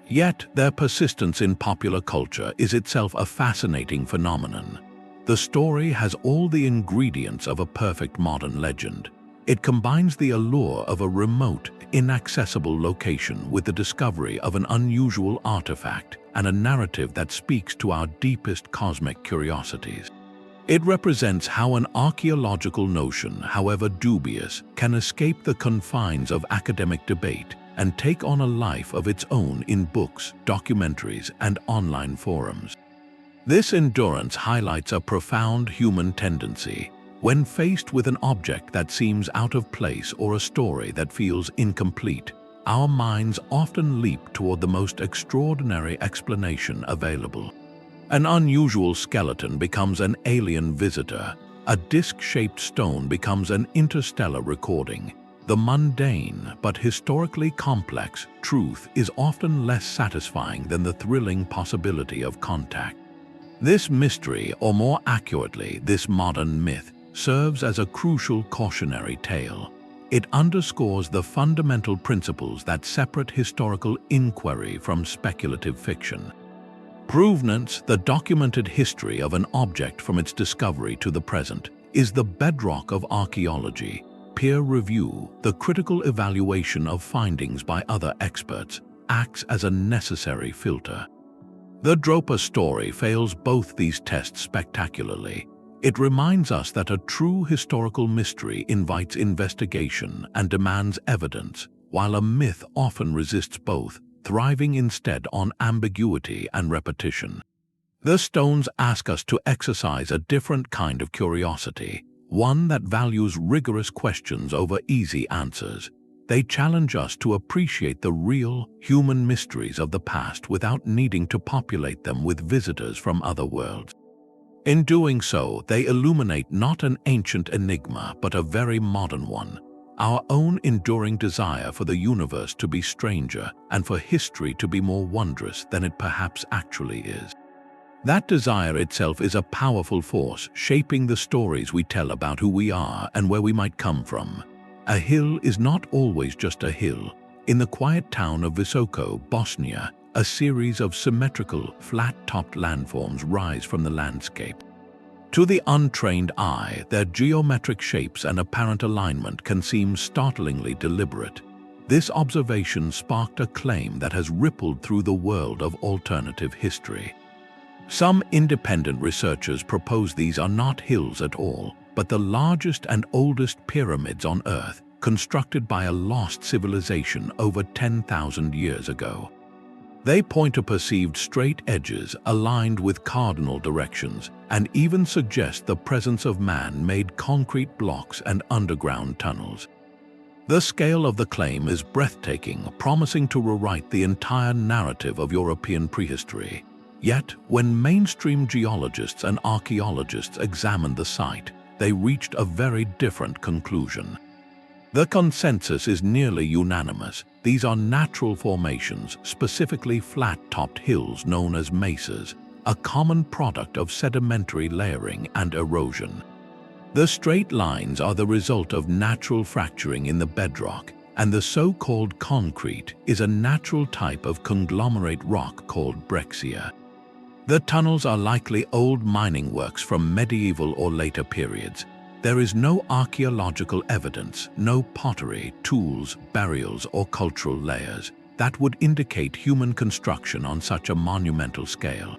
A: Yet, their persistence in popular culture is itself a fascinating phenomenon. The story has all the ingredients of a perfect modern legend. It combines the allure of a remote, inaccessible location with the discovery of an unusual artifact and a narrative that speaks to our deepest cosmic curiosities. It represents how an archaeological notion, however dubious, can escape the confines of academic debate and take on a life of its own in books, documentaries, and online forums. This endurance highlights a profound human tendency. When faced with an object that seems out of place or a story that feels incomplete, our minds often leap toward the most extraordinary explanation available. An unusual skeleton becomes an alien visitor. A disc-shaped stone becomes an interstellar recording. The mundane but historically complex truth is often less satisfying than the thrilling possibility of contact. This mystery, or more accurately, this modern myth, serves as a crucial cautionary tale. It underscores the fundamental principles that separate historical inquiry from speculative fiction. Provenance, the documented history of an object from its discovery to the present, is the bedrock of archaeology. Peer review, the critical evaluation of findings by other experts, acts as a necessary filter. The Dropa story fails both these tests spectacularly. It reminds us that a true historical mystery invites investigation and demands evidence, while a myth often resists both, thriving instead on ambiguity and repetition. The stones ask us to exercise a different kind of curiosity, one that values rigorous questions over easy answers. They challenge us to appreciate the real, human mysteries of the past without needing to populate them with visitors from other worlds. In doing so, they illuminate not an ancient enigma, but a very modern one. Our own enduring desire for the universe to be stranger and for history to be more wondrous than it perhaps actually is. That desire itself is a powerful force shaping the stories we tell about who we are and where we might come from. A hill is not always just a hill. In the quiet town of Visoko, Bosnia, a series of symmetrical, flat-topped landforms rise from the landscape. To the untrained eye, their geometric shapes and apparent alignment can seem startlingly deliberate. This observation sparked a claim that has rippled through the world of alternative history. Some independent researchers propose these are not hills at all, but the largest and oldest pyramids on Earth, constructed by a lost civilization over 10,000 years ago. They point to perceived straight edges aligned with cardinal directions and even suggest the presence of man-made concrete blocks and underground tunnels. The scale of the claim is breathtaking, promising to rewrite the entire narrative of European prehistory. Yet, when mainstream geologists and archaeologists examined the site, they reached a very different conclusion. The consensus is nearly unanimous. These are natural formations, specifically flat-topped hills known as mesas, a common product of sedimentary layering and erosion. The straight lines are the result of natural fracturing in the bedrock, and the so-called concrete is a natural type of conglomerate rock called breccia. The tunnels are likely old mining works from medieval or later periods. There is no archaeological evidence, no pottery, tools, burials, or cultural layers that would indicate human construction on such a monumental scale.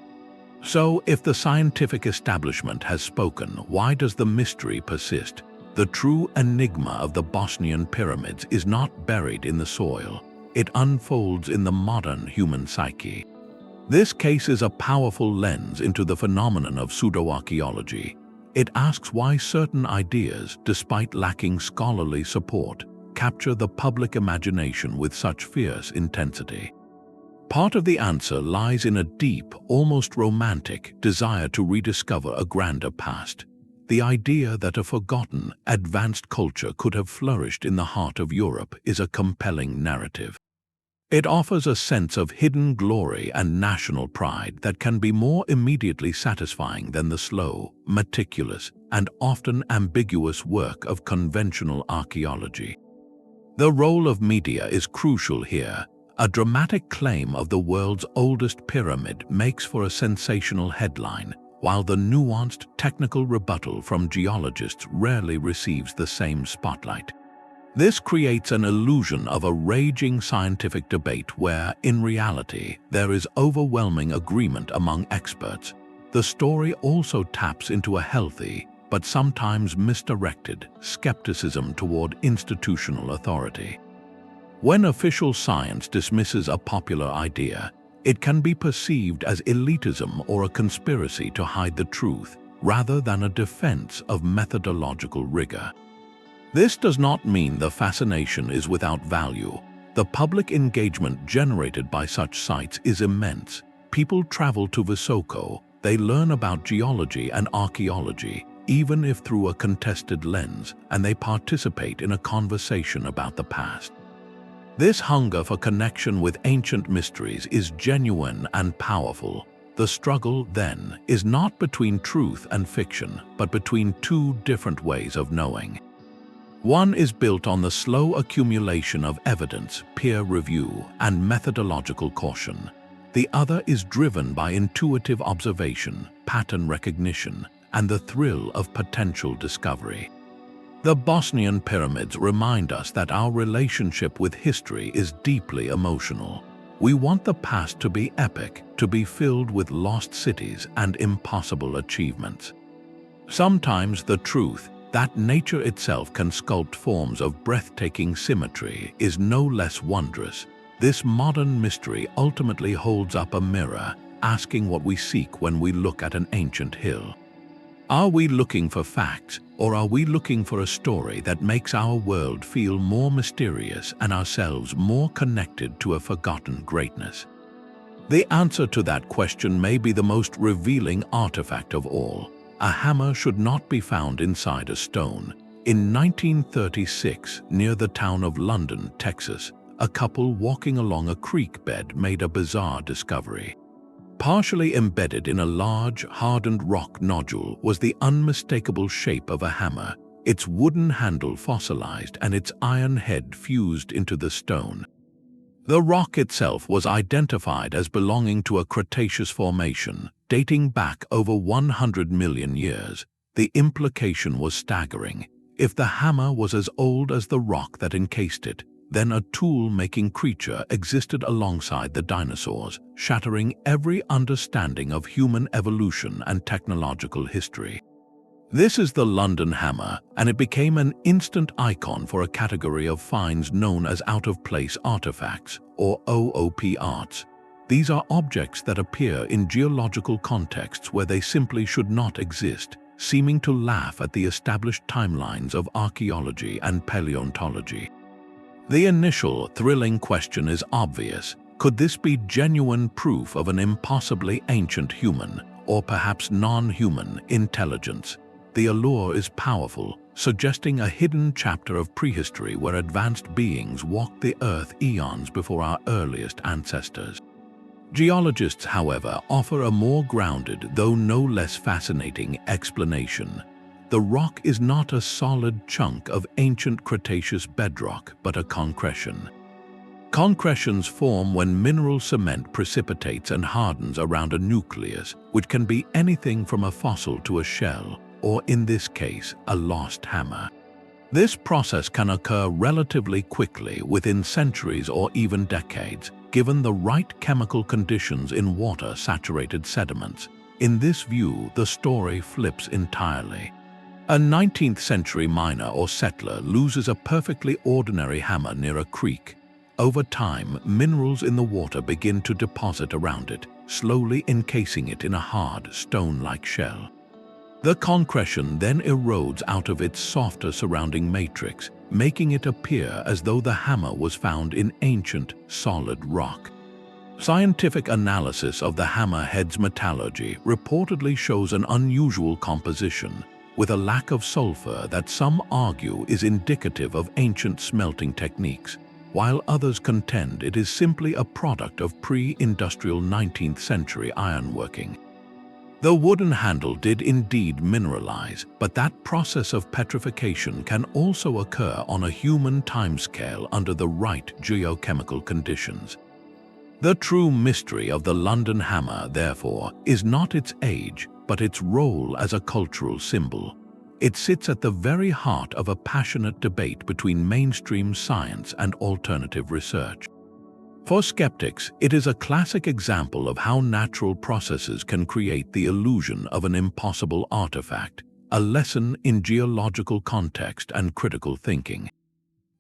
A: So, if the scientific establishment has spoken, why does the mystery persist? The true enigma of the Bosnian pyramids is not buried in the soil. It unfolds in the modern human psyche. This case is a powerful lens into the phenomenon of pseudo-archaeology. It asks why certain ideas, despite lacking scholarly support, capture the public imagination with such fierce intensity. Part of the answer lies in a deep, almost romantic desire to rediscover a grander past. The idea that a forgotten, advanced culture could have flourished in the heart of Europe is a compelling narrative. It offers a sense of hidden glory and national pride that can be more immediately satisfying than the slow, meticulous, and often ambiguous work of conventional archaeology. The role of media is crucial here. A dramatic claim of the world's oldest pyramid makes for a sensational headline, while the nuanced technical rebuttal from geologists rarely receives the same spotlight. This creates an illusion of a raging scientific debate where, in reality, there is overwhelming agreement among experts. The story also taps into a healthy, but sometimes misdirected, skepticism toward institutional authority. When official science dismisses a popular idea, it can be perceived as elitism or a conspiracy to hide the truth, rather than a defense of methodological rigor. This does not mean the fascination is without value. The public engagement generated by such sites is immense. People travel to Visoko, they learn about geology and archaeology, even if through a contested lens, and they participate in a conversation about the past. This hunger for connection with ancient mysteries is genuine and powerful. The struggle, then, is not between truth and fiction, but between two different ways of knowing. One is built on the slow accumulation of evidence, peer review, and methodological caution. The other is driven by intuitive observation, pattern recognition, and the thrill of potential discovery. The Bosnian Pyramids remind us that our relationship with history is deeply emotional. We want the past to be epic, to be filled with lost cities and impossible achievements. Sometimes the truth, that nature itself can sculpt forms of breathtaking symmetry, is no less wondrous. This modern mystery ultimately holds up a mirror, asking what we seek when we look at an ancient hill. Are we looking for facts, or are we looking for a story that makes our world feel more mysterious and ourselves more connected to a forgotten greatness? The answer to that question may be the most revealing artifact of all. A hammer should not be found inside a stone. In 1936, near the town of London, Texas, a couple walking along a creek bed made a bizarre discovery. Partially embedded in a large, hardened rock nodule was the unmistakable shape of a hammer, its wooden handle fossilized and its iron head fused into the stone. The rock itself was identified as belonging to a Cretaceous formation, dating back over 100 million years. The implication was staggering. If the hammer was as old as the rock that encased it, then a tool-making creature existed alongside the dinosaurs, shattering every understanding of human evolution and technological history. This is the London hammer, and it became an instant icon for a category of finds known as out-of-place artifacts, or OOP arts. These are objects that appear in geological contexts where they simply should not exist, seeming to laugh at the established timelines of archaeology and paleontology. The initial, thrilling question is obvious. Could this be genuine proof of an impossibly ancient human, or perhaps non-human, intelligence? The allure is powerful, suggesting a hidden chapter of prehistory where advanced beings walked the earth eons before our earliest ancestors. Geologists, however, offer a more grounded, though no less fascinating, explanation. The rock is not a solid chunk of ancient Cretaceous bedrock, but a concretion. Concretions form when mineral cement precipitates and hardens around a nucleus, which can be anything from a fossil to a shell, or in this case, a lost hammer. This process can occur relatively quickly, within centuries or even decades, given the right chemical conditions in water-saturated sediments. In this view, the story flips entirely. A 19th-century miner or settler loses a perfectly ordinary hammer near a creek. Over time, minerals in the water begin to deposit around it, slowly encasing it in a hard, stone-like shell. The concretion then erodes out of its softer surrounding matrix, making it appear as though the hammer was found in ancient, solid rock. Scientific analysis of the hammerhead's metallurgy reportedly shows an unusual composition, with a lack of sulfur that some argue is indicative of ancient smelting techniques. while others contend it is simply a product of pre-industrial 19th century ironworking. The wooden handle did indeed mineralize, but that process of petrification can also occur on a human timescale under the right geochemical conditions. The true mystery of the London hammer, therefore, is not its age, but its role as a cultural symbol. It sits at the very heart of a passionate debate between mainstream science and alternative research. For skeptics, it is a classic example of how natural processes can create the illusion of an impossible artifact, a lesson in geological context and critical thinking.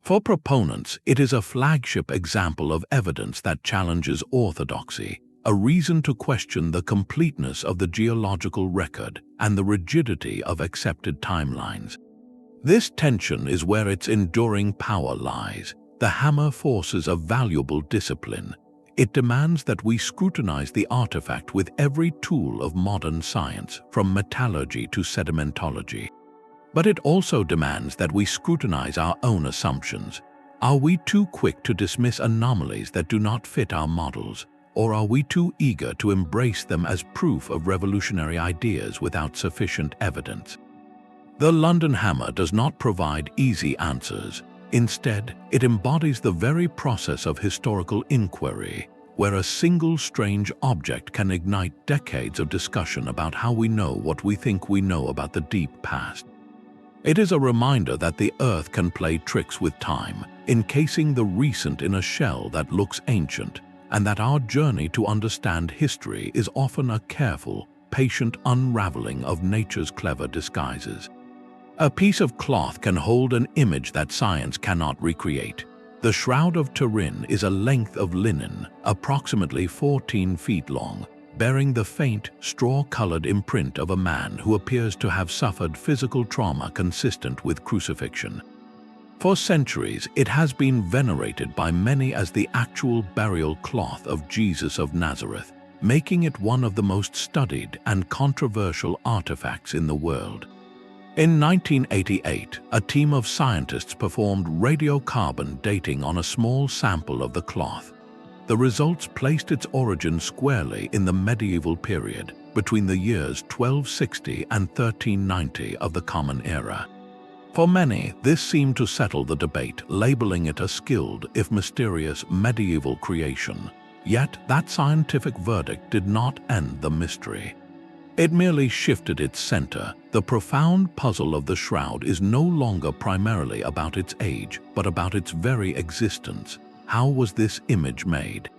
A: For proponents, it is a flagship example of evidence that challenges orthodoxy, a reason to question the completeness of the geological record and the rigidity of accepted timelines. This tension is where its enduring power lies. The hammer forces a valuable discipline. It demands that we scrutinize the artifact with every tool of modern science, from metallurgy to sedimentology. But it also demands that we scrutinize our own assumptions. Are we too quick to dismiss anomalies that do not fit our models, or are we too eager to embrace them as proof of revolutionary ideas without sufficient evidence? The London hammer does not provide easy answers. Instead, it embodies the very process of historical inquiry, where a single strange object can ignite decades of discussion about how we know what we think we know about the deep past. It is a reminder that the Earth can play tricks with time, encasing the recent in a shell that looks ancient, and that our journey to understand history is often a careful, patient unraveling of nature's clever disguises. A piece of cloth can hold an image that science cannot recreate. The Shroud of Turin is a length of linen, approximately 14 feet long, bearing the faint, straw-colored imprint of a man who appears to have suffered physical trauma consistent with crucifixion. For centuries, it has been venerated by many as the actual burial cloth of Jesus of Nazareth, making it one of the most studied and controversial artifacts in the world. In 1988, a team of scientists performed radiocarbon dating on a small sample of the cloth. The results placed its origin squarely in the medieval period, between the years 1260 and 1390 of the Common Era. For many, this seemed to settle the debate, labeling it a skilled, if mysterious, medieval creation. Yet that scientific verdict did not end the mystery. It merely shifted its center. The profound puzzle of the shroud is no longer primarily about its age, but about its very existence. How was this image made?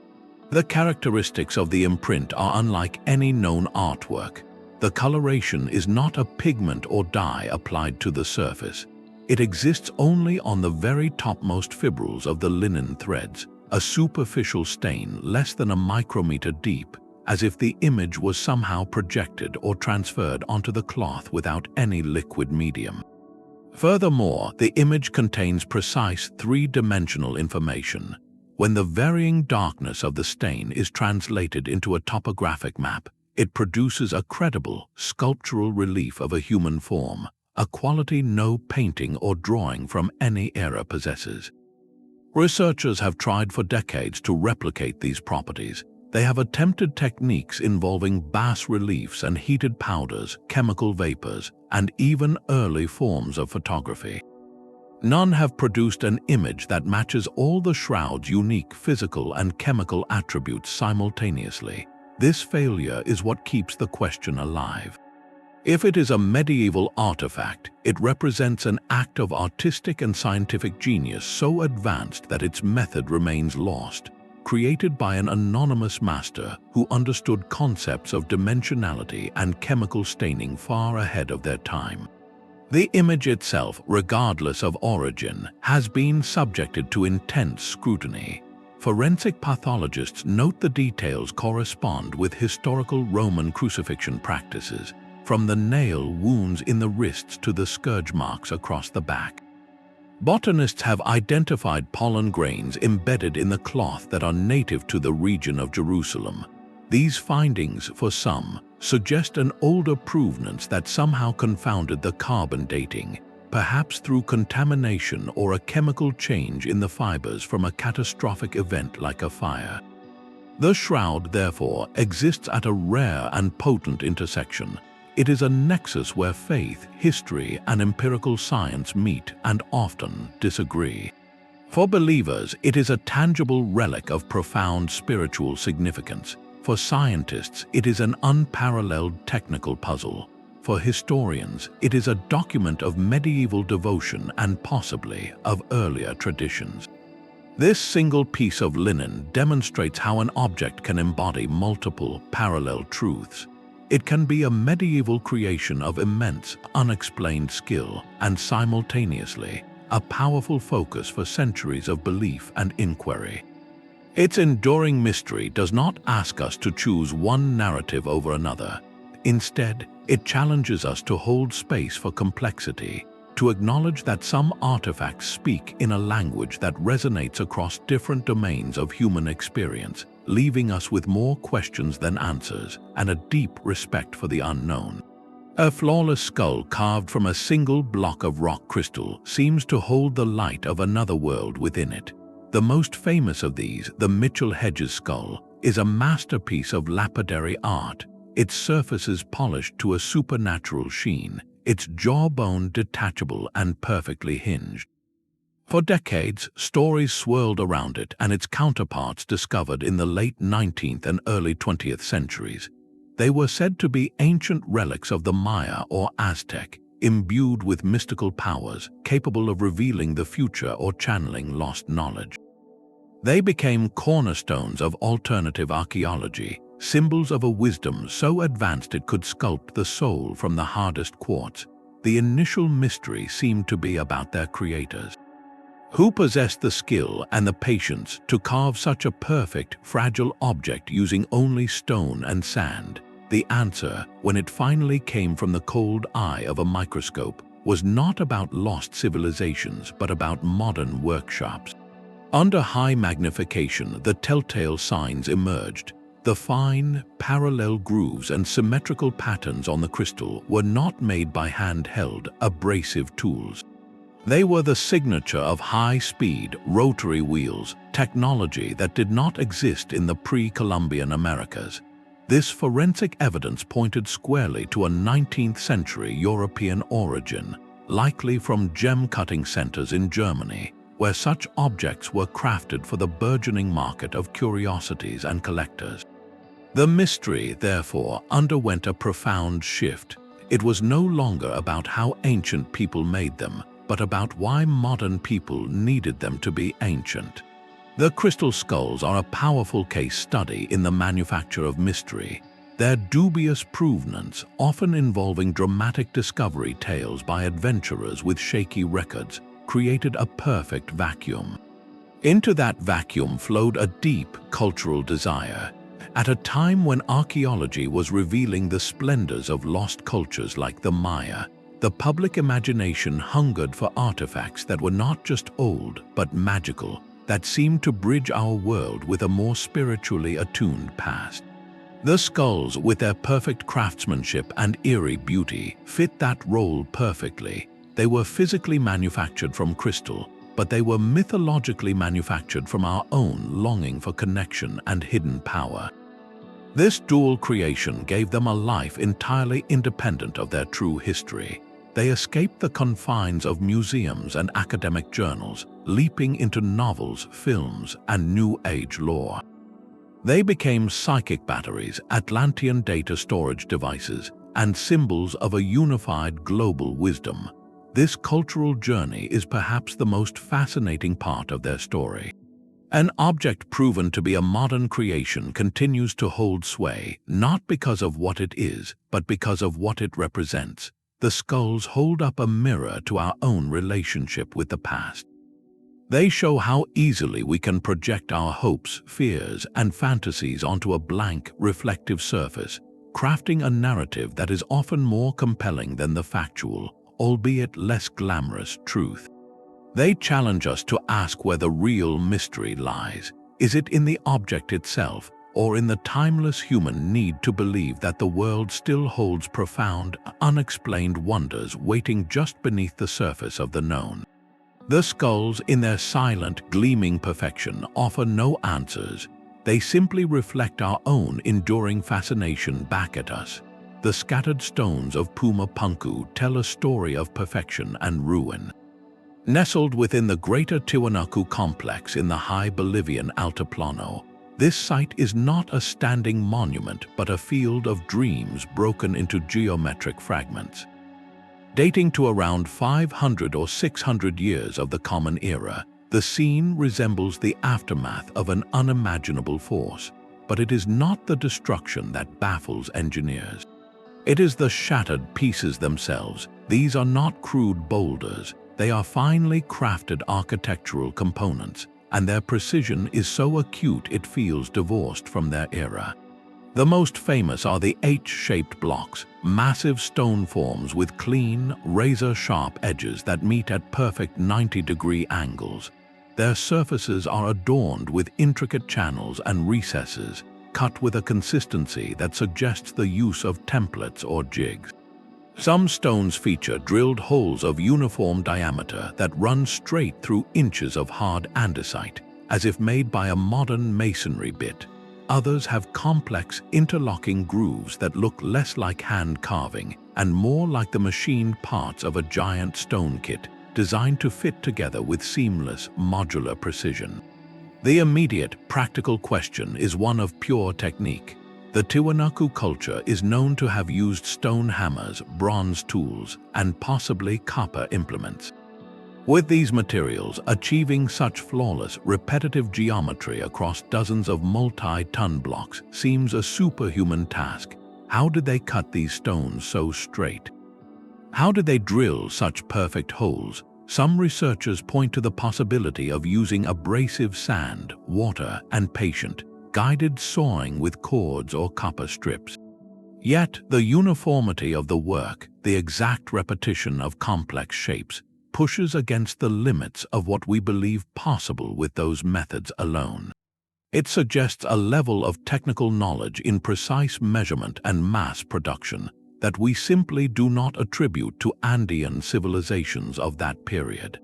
A: The characteristics of the imprint are unlike any known artwork. The coloration is not a pigment or dye applied to the surface. It exists only on the very topmost fibrils of the linen threads, a superficial stain less than a micrometer deep, as if the image was somehow projected or transferred onto the cloth without any liquid medium. Furthermore, the image contains precise three-dimensional information. When the varying darkness of the stain is translated into a topographic map, it produces a credible, sculptural relief of a human form, a quality no painting or drawing from any era possesses. Researchers have tried for decades to replicate these properties. They have attempted techniques involving bas-reliefs and heated powders, chemical vapors, and even early forms of photography. None have produced an image that matches all the shroud's unique physical and chemical attributes simultaneously. This failure is what keeps the question alive. If it is a medieval artifact, it represents an act of artistic and scientific genius so advanced that its method remains lost, created by an anonymous master who understood concepts of dimensionality and chemical staining far ahead of their time. The image itself, regardless of origin, has been subjected to intense scrutiny. Forensic pathologists note the details correspond with historical Roman crucifixion practices, from the nail wounds in the wrists to the scourge marks across the back. Botanists have identified pollen grains embedded in the cloth that are native to the region of Jerusalem. These findings, for some, suggest an older provenance that somehow confounded the carbon dating. perhaps through contamination or a chemical change in the fibers from a catastrophic event like a fire. The shroud, therefore, exists at a rare and potent intersection. It is a nexus where faith, history, and empirical science meet and often disagree. For believers, it is a tangible relic of profound spiritual significance. For scientists, it is an unparalleled technical puzzle. For historians, it is a document of medieval devotion and possibly of earlier traditions. This single piece of linen demonstrates how an object can embody multiple parallel truths. It can be a medieval creation of immense, unexplained skill and simultaneously a powerful focus for centuries of belief and inquiry. Its enduring mystery does not ask us to choose one narrative over another. Instead, it challenges us to hold space for complexity, to acknowledge that some artifacts speak in a language that resonates across different domains of human experience, leaving us with more questions than answers and a deep respect for the unknown. A flawless skull carved from a single block of rock crystal seems to hold the light of another world within it. The most famous of these, the Mitchell Hedges skull, is a masterpiece of lapidary art, its surfaces polished to a supernatural sheen, its jawbone detachable and perfectly hinged. For decades, stories swirled around it and its counterparts discovered in the late 19th and early 20th centuries. They were said to be ancient relics of the Maya or Aztec, imbued with mystical powers, capable of revealing the future or channeling lost knowledge. They became cornerstones of alternative archaeology, symbols of a wisdom so advanced it could sculpt the soul from the hardest quartz. The initial mystery seemed to be about their creators. Who possessed the skill and the patience to carve such a perfect, fragile object using only stone and sand? The answer, when it finally came from the cold eye of a microscope, was not about lost civilizations but about modern workshops. Under high magnification, the telltale signs emerged. The fine, parallel grooves and symmetrical patterns on the crystal were not made by hand-held, abrasive tools. They were the signature of high-speed, rotary wheels, technology that did not exist in the pre-Columbian Americas. This forensic evidence pointed squarely to a 19th-century European origin, likely from gem-cutting centers in Germany, where such objects were crafted for the burgeoning market of curiosities and collectors. The mystery, therefore, underwent a profound shift. It was no longer about how ancient people made them, but about why modern people needed them to be ancient. The crystal skulls are a powerful case study in the manufacture of mystery. Their dubious provenance, often involving dramatic discovery tales by adventurers with shaky records, created a perfect vacuum. Into that vacuum flowed a deep cultural desire. At a time when archaeology was revealing the splendors of lost cultures like the Maya, the public imagination hungered for artifacts that were not just old but magical, that seemed to bridge our world with a more spiritually attuned past. The skulls, with their perfect craftsmanship and eerie beauty, fit that role perfectly. They were physically manufactured from crystal, but they were mythologically manufactured from our own longing for connection and hidden power. This dual creation gave them a life entirely independent of their true history. They escaped the confines of museums and academic journals, leaping into novels, films, and New Age lore. They became psychic batteries, Atlantean data storage devices, and symbols of a unified global wisdom. This cultural journey is perhaps the most fascinating part of their story. An object proven to be a modern creation continues to hold sway, not because of what it is, but because of what it represents. The skulls hold up a mirror to our own relationship with the past. They show how easily we can project our hopes, fears, and fantasies onto a blank, reflective surface, crafting a narrative that is often more compelling than the factual, albeit less glamorous, truth. They challenge us to ask where the real mystery lies. Is it in the object itself, or in the timeless human need to believe that the world still holds profound, unexplained wonders waiting just beneath the surface of the known. The skulls, in their silent, gleaming perfection, offer no answers. They simply reflect our own enduring fascination back at us. The scattered stones of Pumapunku tell a story of perfection and ruin. Nestled within the greater Tiwanaku complex in the high Bolivian Altiplano, this site is not a standing monument but a field of dreams broken into geometric fragments. Dating to around 500 or 600 years of the Common Era, the scene resembles the aftermath of an unimaginable force, but it is not the destruction that baffles engineers. It is the shattered pieces themselves. These are not crude boulders. They are finely crafted architectural components, and their precision is so acute it feels divorced from their era. The most famous are the H-shaped blocks, massive stone forms with clean, razor-sharp edges that meet at perfect 90-degree angles. Their surfaces are adorned with intricate channels and recesses, cut with a consistency that suggests the use of templates or jigs. Some stones feature drilled holes of uniform diameter that run straight through inches of hard andesite, as if made by a modern masonry bit. Others have complex, interlocking grooves that look less like hand carving and more like the machined parts of a giant stone kit, designed to fit together with seamless, modular precision. The immediate, practical question is one of pure technique. The Tiwanaku culture is known to have used stone hammers, bronze tools, and possibly copper implements. With these materials, achieving such flawless, repetitive geometry across dozens of multi-ton blocks seems a superhuman task. How did they cut these stones so straight? How did they drill such perfect holes? Some researchers point to the possibility of using abrasive sand, water, and patient, guided sawing with cords or copper strips. Yet, the uniformity of the work, the exact repetition of complex shapes, pushes against the limits of what we believe possible with those methods alone. It suggests a level of technical knowledge in precise measurement and mass production that we simply do not attribute to Andean civilizations of that period.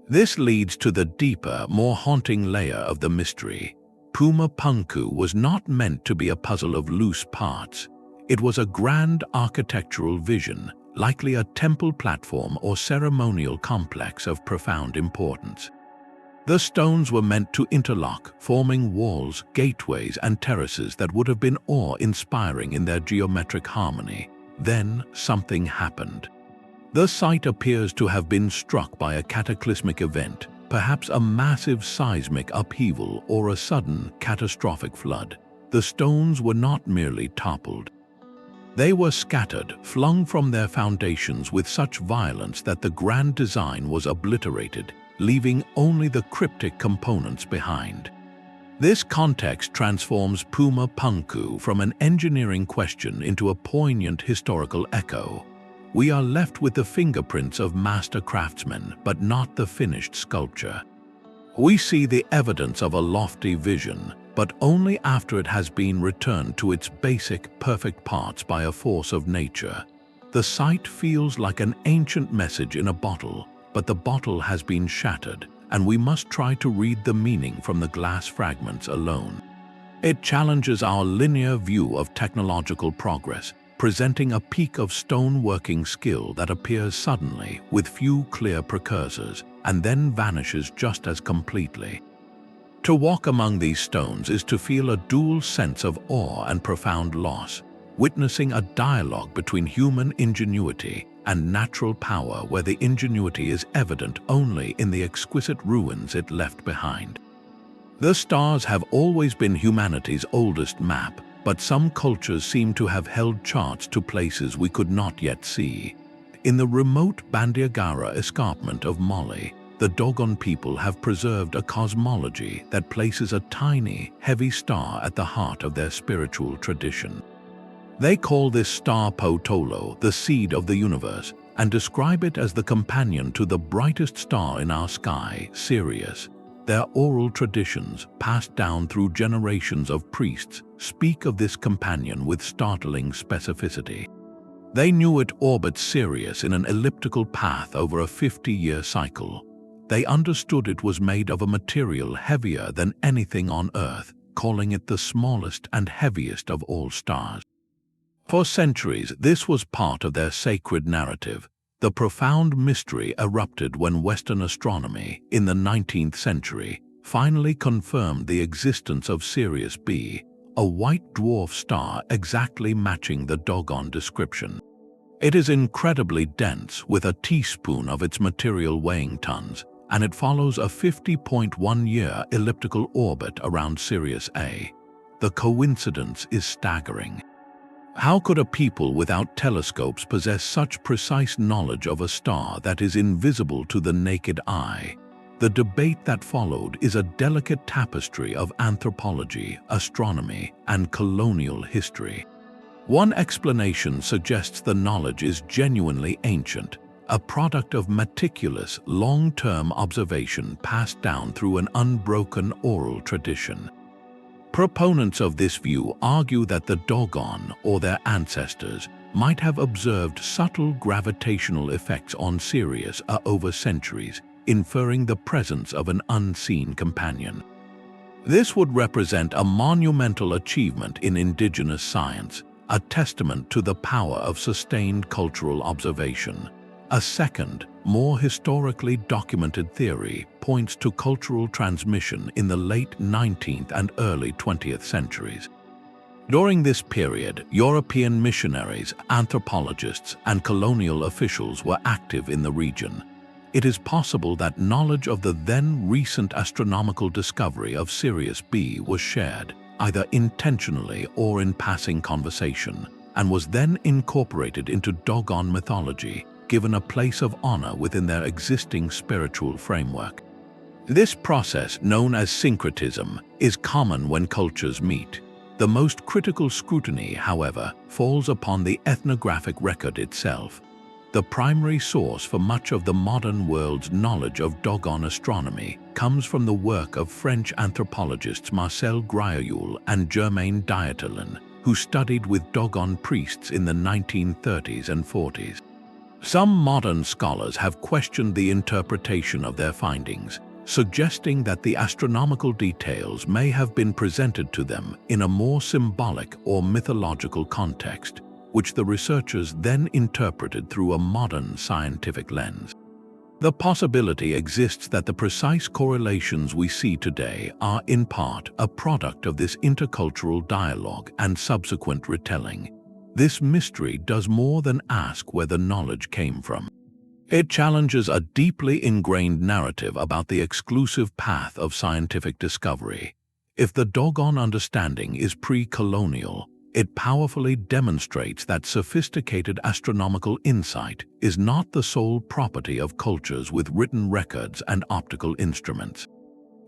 A: This leads to the deeper, more haunting layer of the mystery. Pumapunku was not meant to be a puzzle of loose parts. It was a grand architectural vision, likely a temple platform or ceremonial complex of profound importance. The stones were meant to interlock, forming walls, gateways, and terraces that would have been awe-inspiring in their geometric harmony. Then something happened. The site appears to have been struck by a cataclysmic event, perhaps a massive seismic upheaval or a sudden, catastrophic flood. The stones were not merely toppled. They were scattered, flung from their foundations with such violence that the grand design was obliterated, leaving only the cryptic components behind. This context transforms Pumapunku from an engineering question into a poignant historical echo. We are left with the fingerprints of master craftsmen, but not the finished sculpture. We see the evidence of a lofty vision, but only after it has been returned to its basic, perfect parts by a force of nature. The site feels like an ancient message in a bottle, but the bottle has been shattered, and we must try to read the meaning from the glass fragments alone. It challenges our linear view of technological progress, presenting a peak of stone-working skill that appears suddenly with few clear precursors and then vanishes just as completely. To walk among these stones is to feel a dual sense of awe and profound loss, witnessing a dialogue between human ingenuity and natural power where the ingenuity is evident only in the exquisite ruins it left behind. The stars have always been humanity's oldest map, but some cultures seem to have held charts to places we could not yet see. In the remote Bandiagara escarpment of Mali, the Dogon people have preserved a cosmology that places a tiny, heavy star at the heart of their spiritual tradition. They call this star Potolo, the seed of the universe, and describe it as the companion to the brightest star in our sky, Sirius. Their oral traditions, passed down through generations of priests, speak of this companion with startling specificity. They knew it orbits Sirius in an elliptical path over a 50-year cycle. They understood it was made of a material heavier than anything on Earth, calling it the smallest and heaviest of all stars. For centuries, this was part of their sacred narrative. The profound mystery erupted when Western astronomy, in the 19th century, finally confirmed the existence of Sirius B, a white dwarf star exactly matching the Dogon description. It is incredibly dense, with a teaspoon of its material weighing tons, and it follows a 50.1-year elliptical orbit around Sirius A. The coincidence is staggering. How could a people without telescopes possess such precise knowledge of a star that is invisible to the naked eye? The debate that followed is a delicate tapestry of anthropology, astronomy, and colonial history. One explanation suggests the knowledge is genuinely ancient, a product of meticulous, long-term observation passed down through an unbroken oral tradition. Proponents of this view argue that the Dogon, or their ancestors, might have observed subtle gravitational effects on Sirius over centuries, inferring the presence of an unseen companion. This would represent a monumental achievement in indigenous science, a testament to the power of sustained cultural observation. A second, more historically documented theory points to cultural transmission in the late 19th and early 20th centuries. During this period, European missionaries, anthropologists, and colonial officials were active in the region. It is possible that knowledge of the then recent astronomical discovery of Sirius B was shared, either intentionally or in passing conversation, and was then incorporated into Dogon mythology, given a place of honor within their existing spiritual framework. This process, known as syncretism, is common when cultures meet. The most critical scrutiny, however, falls upon the ethnographic record itself. The primary source for much of the modern world's knowledge of Dogon astronomy comes from the work of French anthropologists Marcel Grioul and Germain Dieterlen, who studied with Dogon priests in the 1930s and 40s. Some modern scholars have questioned the interpretation of their findings, suggesting that the astronomical details may have been presented to them in a more symbolic or mythological context, which the researchers then interpreted through a modern scientific lens. The possibility exists that the precise correlations we see today are in part a product of this intercultural dialogue and subsequent retelling. This mystery does more than ask where the knowledge came from. It challenges a deeply ingrained narrative about the exclusive path of scientific discovery. If the Dogon understanding is pre-colonial, it powerfully demonstrates that sophisticated astronomical insight is not the sole property of cultures with written records and optical instruments.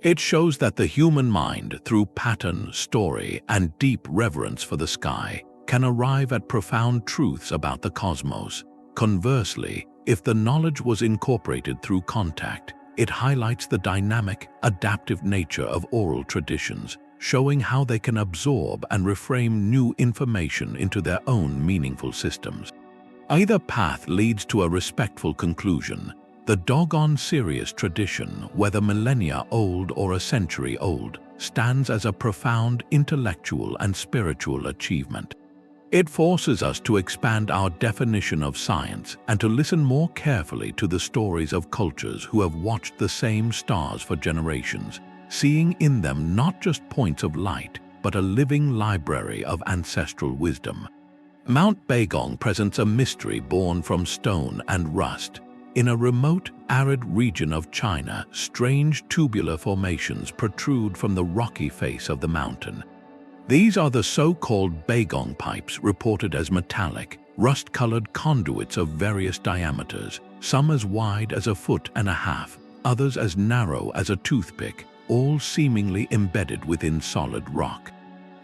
A: It shows that the human mind, through pattern, story, and deep reverence for the sky, can arrive at profound truths about the cosmos. Conversely, if the knowledge was incorporated through contact, it highlights the dynamic, adaptive nature of oral traditions, showing how they can absorb and reframe new information into their own meaningful systems. Either path leads to a respectful conclusion. The Dogon-Sirius tradition, whether millennia old or a century old, stands as a profound intellectual and spiritual achievement. It forces us to expand our definition of science and to listen more carefully to the stories of cultures who have watched the same stars for generations, seeing in them not just points of light, but a living library of ancestral wisdom. Mount Baigong presents a mystery born from stone and rust. In a remote, arid region of China, strange tubular formations protrude from the rocky face of the mountain. These are the so-called Baigong Pipes, reported as metallic, rust-colored conduits of various diameters, some as wide as 1.5 feet, others as narrow as a toothpick, all seemingly embedded within solid rock.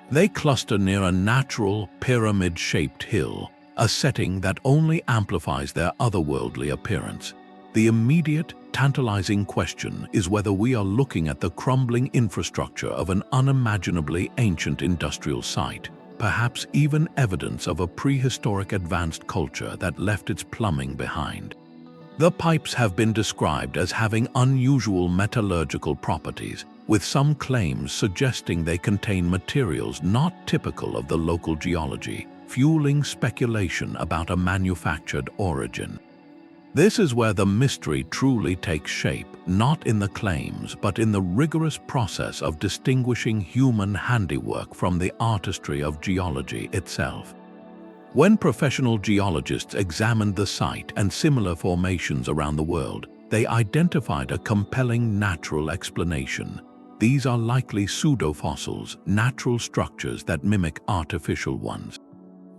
A: They cluster near a natural, pyramid-shaped hill, a setting that only amplifies their otherworldly appearance. The immediate, tantalizing question is whether we are looking at the crumbling infrastructure of an unimaginably ancient industrial site, perhaps even evidence of a prehistoric advanced culture that left its plumbing behind. The pipes have been described as having unusual metallurgical properties, with some claims suggesting they contain materials not typical of the local geology, fueling speculation about a manufactured origin. This is where the mystery truly takes shape, not in the claims, but in the rigorous process of distinguishing human handiwork from the artistry of geology itself. When professional geologists examined the site and similar formations around the world, they identified a compelling natural explanation. These are likely pseudofossils, natural structures that mimic artificial ones.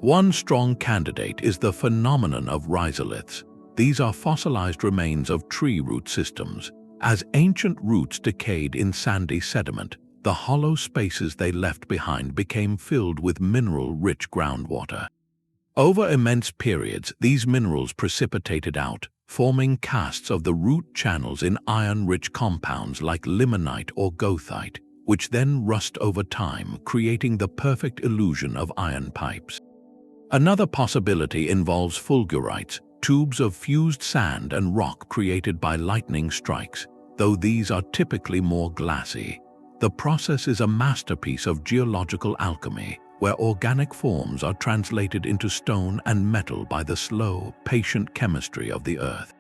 A: One strong candidate is the phenomenon of rhizoliths. These are fossilized remains of tree root systems. As ancient roots decayed in sandy sediment, the hollow spaces they left behind became filled with mineral-rich groundwater. Over immense periods, these minerals precipitated out, forming casts of the root channels in iron-rich compounds like limonite or goethite, which then rust over time, creating the perfect illusion of iron pipes. Another possibility involves fulgurites, tubes of fused sand and rock created by lightning strikes, though these are typically more glassy. The process is a masterpiece of geological alchemy, where organic forms are translated into stone and metal by the slow, patient chemistry of the earth.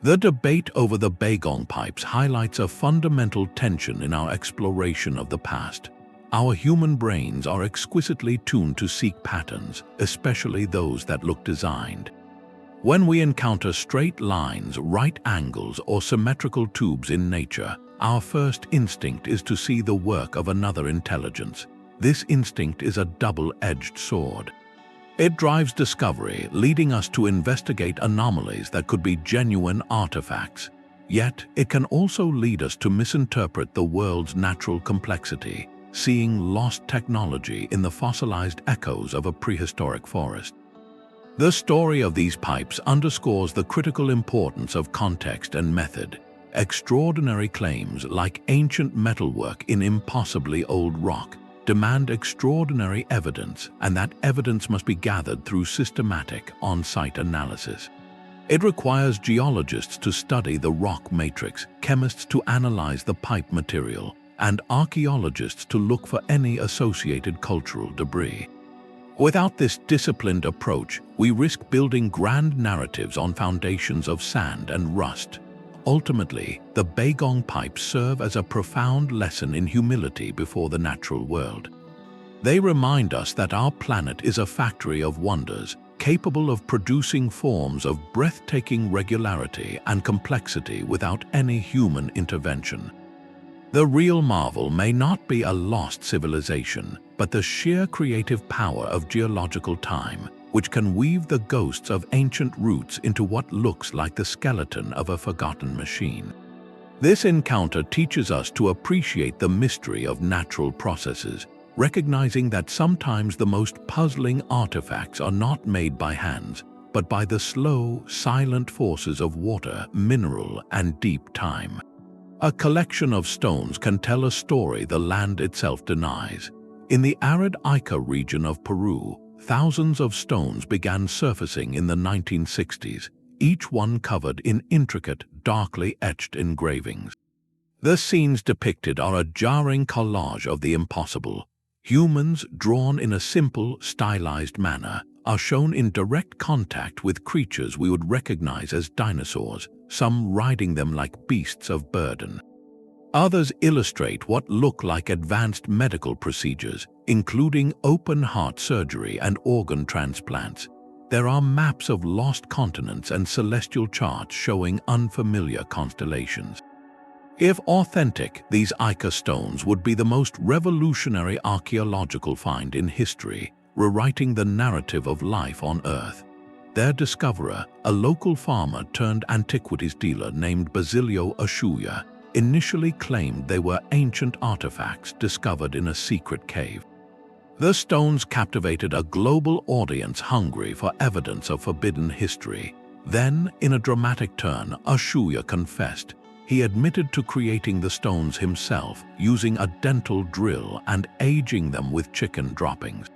A: The debate over the Baigong Pipes highlights a fundamental tension in our exploration of the past. Our human brains are exquisitely tuned to seek patterns, especially those that look designed. When we encounter straight lines, right angles, or symmetrical tubes in nature, our first instinct is to see the work of another intelligence. This instinct is a double-edged sword. It drives discovery, leading us to investigate anomalies that could be genuine artifacts. Yet, it can also lead us to misinterpret the world's natural complexity, seeing lost technology in the fossilized echoes of a prehistoric forest. The story of these pipes underscores the critical importance of context and method. Extraordinary claims, like ancient metalwork in impossibly old rock, demand extraordinary evidence, and that evidence must be gathered through systematic, on-site analysis. It requires geologists to study the rock matrix, chemists to analyze the pipe material, and archaeologists to look for any associated cultural debris. Without this disciplined approach, we risk building grand narratives on foundations of sand and rust. Ultimately, the Baigong Pipes serve as a profound lesson in humility before the natural world. They remind us that our planet is a factory of wonders, capable of producing forms of breathtaking regularity and complexity without any human intervention. The real marvel may not be a lost civilization, but the sheer creative power of geological time, which can weave the ghosts of ancient roots into what looks like the skeleton of a forgotten machine. This encounter teaches us to appreciate the mystery of natural processes, recognizing that sometimes the most puzzling artifacts are not made by hands, but by the slow, silent forces of water, mineral, and deep time. A collection of stones can tell a story the land itself denies. In the arid Ica region of Peru, thousands of stones began surfacing in the 1960s, each one covered in intricate, darkly etched engravings. The scenes depicted are a jarring collage of the impossible. Humans, drawn in a simple, stylized manner, are shown in direct contact with creatures we would recognize as dinosaurs, some riding them like beasts of burden. Others illustrate what look like advanced medical procedures, including open-heart surgery and organ transplants. There are maps of lost continents and celestial charts showing unfamiliar constellations. If authentic, these Ica stones would be the most revolutionary archaeological find in history, rewriting the narrative of life on Earth. Their discoverer, a local farmer turned antiquities dealer named Basilio Ashuya, initially claimed they were ancient artifacts discovered in a secret cave. The stones captivated a global audience hungry for evidence of forbidden history. Then, in a dramatic turn, Ushuaia confessed. He admitted to creating the stones himself, using a dental drill and aging them with chicken droppings.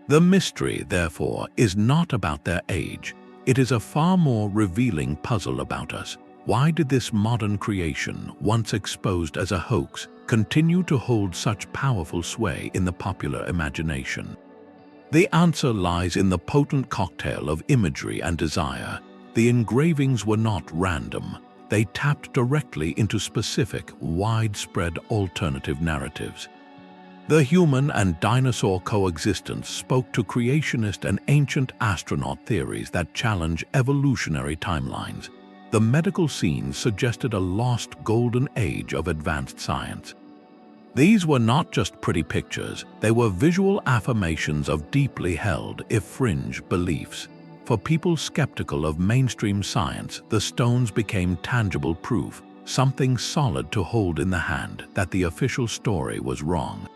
A: The mystery, therefore, is not about their age. It is a far more revealing puzzle about us. Why did this modern creation, once exposed as a hoax, continue to hold such powerful sway in the popular imagination? The answer lies in the potent cocktail of imagery and desire. The engravings were not random. They tapped directly into specific, widespread alternative narratives. The human and dinosaur coexistence spoke to creationist and ancient astronaut theories that challenge evolutionary timelines. The medical scenes suggested a lost golden age of advanced science. These were not just pretty pictures, they were visual affirmations of deeply held, if fringe, beliefs. For people skeptical of mainstream science, the stones became tangible proof, something solid to hold in the hand, that the official story was wrong.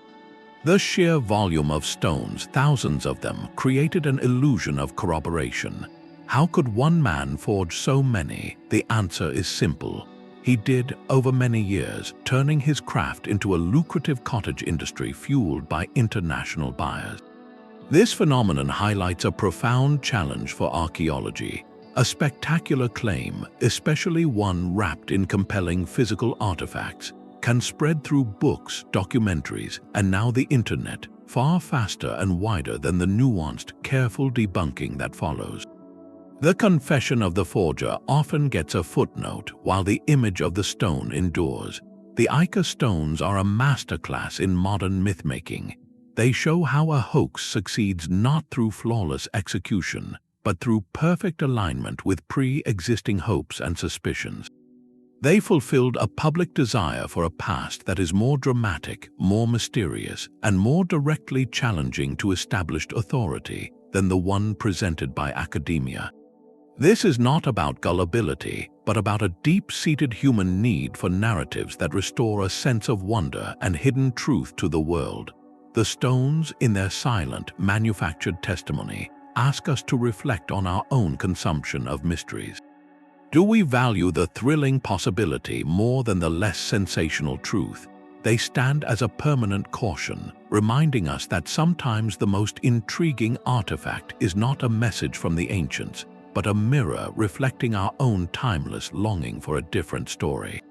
A: The sheer volume of stones, thousands of them, created an illusion of corroboration. How could one man forge so many? The answer is simple. He did over many years, turning his craft into a lucrative cottage industry fueled by international buyers. This phenomenon highlights a profound challenge for archaeology. A spectacular claim, especially one wrapped in compelling physical artifacts, can spread through books, documentaries, and now the internet, far faster and wider than the nuanced, careful debunking that follows. The confession of the forger often gets a footnote, while the image of the stone endures. The Ica Stones are a masterclass in modern myth-making. They show how a hoax succeeds not through flawless execution, but through perfect alignment with pre-existing hopes and suspicions. They fulfilled a public desire for a past that is more dramatic, more mysterious, and more directly challenging to established authority than the one presented by academia. This is not about gullibility, but about a deep-seated human need for narratives that restore a sense of wonder and hidden truth to the world. The stones, in their silent, manufactured testimony, ask us to reflect on our own consumption of mysteries. Do we value the thrilling possibility more than the less sensational truth? They stand as a permanent caution, reminding us that sometimes the most intriguing artifact is not a message from the ancients, but a mirror reflecting our own timeless longing for a different story.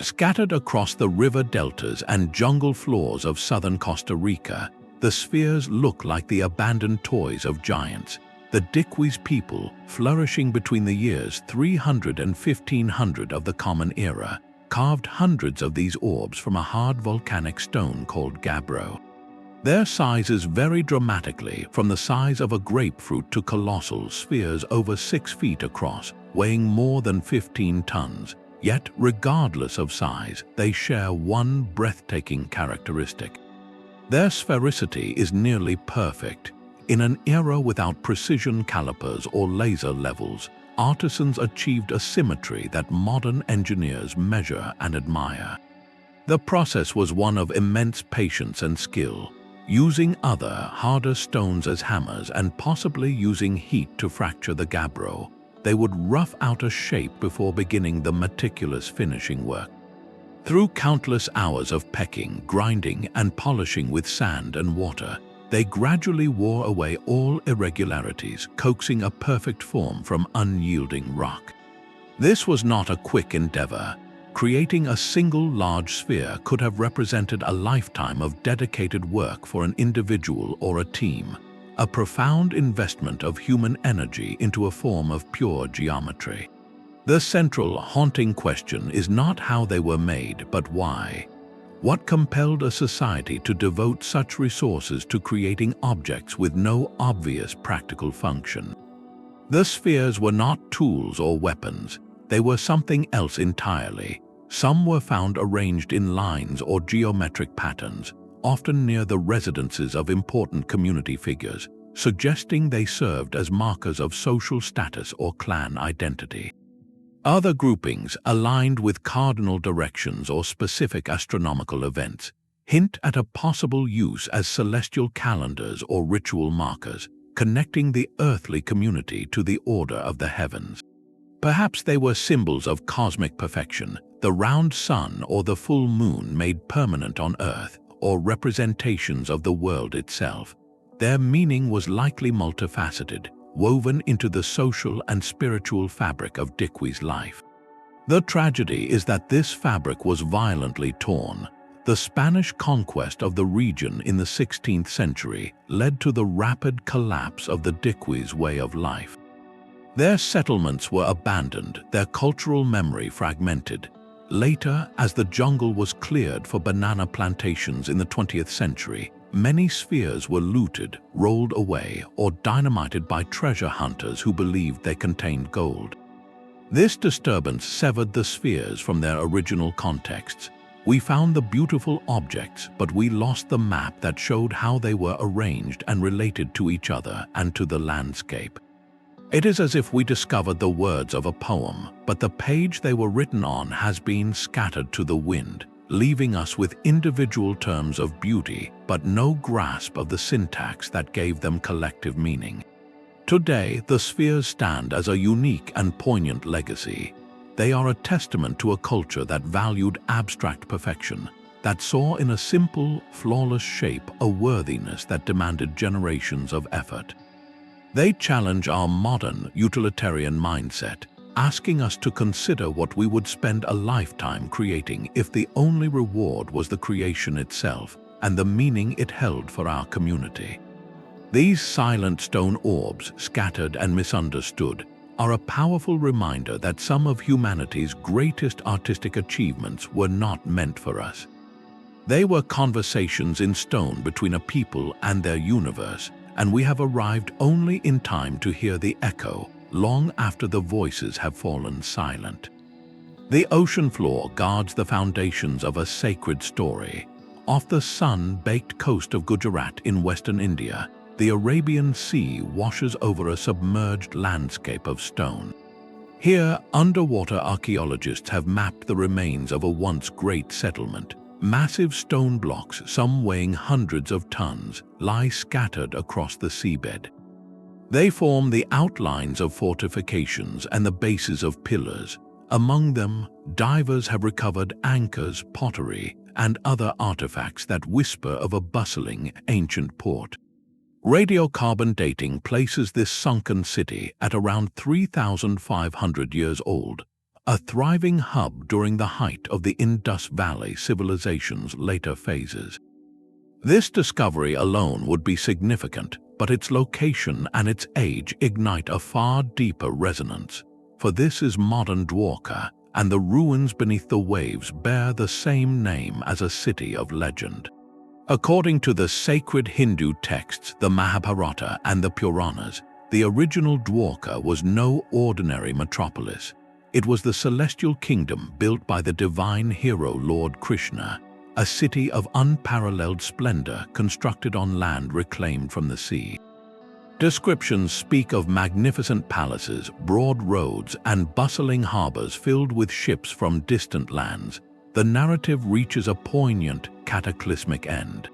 A: Scattered across the river deltas and jungle floors of southern Costa Rica, the spheres look like the abandoned toys of giants. The Dikwis people, flourishing between the years 300 and 1500 of the Common Era, carved hundreds of these orbs from a hard volcanic stone called gabbro. Their sizes vary dramatically, from the size of a grapefruit to colossal spheres over 6 feet across, weighing more than 15 tons. Yet, regardless of size, they share one breathtaking characteristic. Their sphericity is nearly perfect. In an era without precision calipers or laser levels, artisans achieved a symmetry that modern engineers measure and admire. The process was one of immense patience and skill, using other, harder stones as hammers and possibly using heat to fracture the gabbro. They would rough out a shape before beginning the meticulous finishing work. Through countless hours of pecking, grinding, and polishing with sand and water, they gradually wore away all irregularities, coaxing a perfect form from unyielding rock. This was not a quick endeavor. Creating a single large sphere could have represented a lifetime of dedicated work for an individual or a team, a profound investment of human energy into a form of pure geometry. The central, haunting question is not how they were made, but why. What compelled a society to devote such resources to creating objects with no obvious practical function? The spheres were not tools or weapons. They were something else entirely. Some were found arranged in lines or geometric patterns, often near the residences of important community figures, suggesting they served as markers of social status or clan identity. Other groupings, aligned with cardinal directions or specific astronomical events, hint at a possible use as celestial calendars or ritual markers, connecting the earthly community to the order of the heavens. Perhaps they were symbols of cosmic perfection, the round sun or the full moon made permanent on Earth, or representations of the world itself. Their meaning was likely multifaceted, woven into the social and spiritual fabric of Dikwi's life. The tragedy is that this fabric was violently torn. The Spanish conquest of the region in the 16th century led to the rapid collapse of the Dikwi's way of life. Their settlements were abandoned, their cultural memory fragmented. Later, as the jungle was cleared for banana plantations in the 20th century, many spheres were looted, rolled away, or dynamited by treasure hunters who believed they contained gold. This disturbance severed the spheres from their original contexts. We found the beautiful objects, but we lost the map that showed how they were arranged and related to each other and to the landscape. It is as if we discovered the words of a poem, but the page they were written on has been scattered to the wind, leaving us with individual terms of beauty, but no grasp of the syntax that gave them collective meaning. Today, the spheres stand as a unique and poignant legacy. They are a testament to a culture that valued abstract perfection, that saw in a simple, flawless shape a worthiness that demanded generations of effort. They challenge our modern, utilitarian mindset, asking us to consider what we would spend a lifetime creating if the only reward was the creation itself and the meaning it held for our community. These silent stone orbs, scattered and misunderstood, are a powerful reminder that some of humanity's greatest artistic achievements were not meant for us. They were conversations in stone between a people and their universe, and we have arrived only in time to hear the echo, long after the voices have fallen silent. The ocean floor guards the foundations of a sacred story. Off the sun-baked coast of Gujarat in western India, the Arabian Sea washes over a submerged landscape of stone. Here, underwater archaeologists have mapped the remains of a once great settlement. Massive stone blocks, some weighing hundreds of tons, lie scattered across the seabed. They form the outlines of fortifications and the bases of pillars. Among them, divers have recovered anchors, pottery, and other artifacts that whisper of a bustling, ancient port. Radiocarbon dating places this sunken city at around 3,500 years old, a thriving hub during the height of the Indus Valley civilization's later phases. This discovery alone would be significant, but its location and its age ignite a far deeper resonance. For this is modern Dwarka, and the ruins beneath the waves bear the same name as a city of legend. According to the sacred Hindu texts, the Mahabharata and the Puranas, the original Dwarka was no ordinary metropolis. It was the celestial kingdom built by the divine hero Lord Krishna, a city of unparalleled splendor constructed on land reclaimed from the sea. Descriptions speak of magnificent palaces, broad roads, and bustling harbors filled with ships from distant lands. The narrative reaches a poignant, cataclysmic end.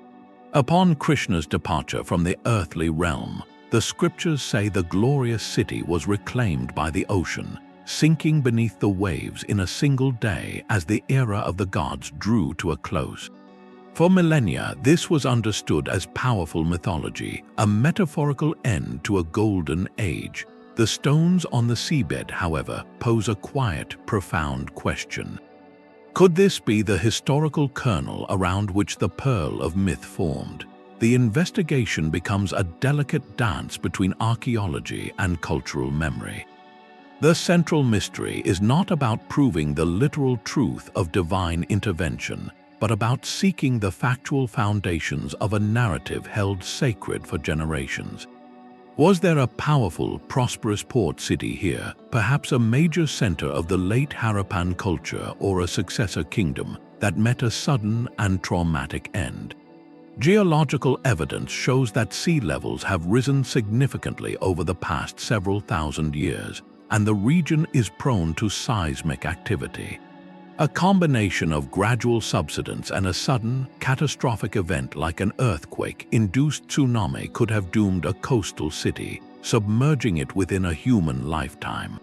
A: Upon Krishna's departure from the earthly realm, the scriptures say the glorious city was reclaimed by the ocean, sinking beneath the waves in a single day as the era of the gods drew to a close. For millennia, this was understood as powerful mythology, a metaphorical end to a golden age. The stones on the seabed, however, pose a quiet, profound question. Could this be the historical kernel around which the pearl of myth formed? The investigation becomes a delicate dance between archaeology and cultural memory. The central mystery is not about proving the literal truth of divine intervention, but about seeking the factual foundations of a narrative held sacred for generations. Was there a powerful, prosperous port city here, perhaps a major center of the late Harappan culture or a successor kingdom, that met a sudden and traumatic end? Geological evidence shows that sea levels have risen significantly over the past several thousand years, and the region is prone to seismic activity. A combination of gradual subsidence and a sudden, catastrophic event like an earthquake-induced tsunami could have doomed a coastal city, submerging it within a human lifetime.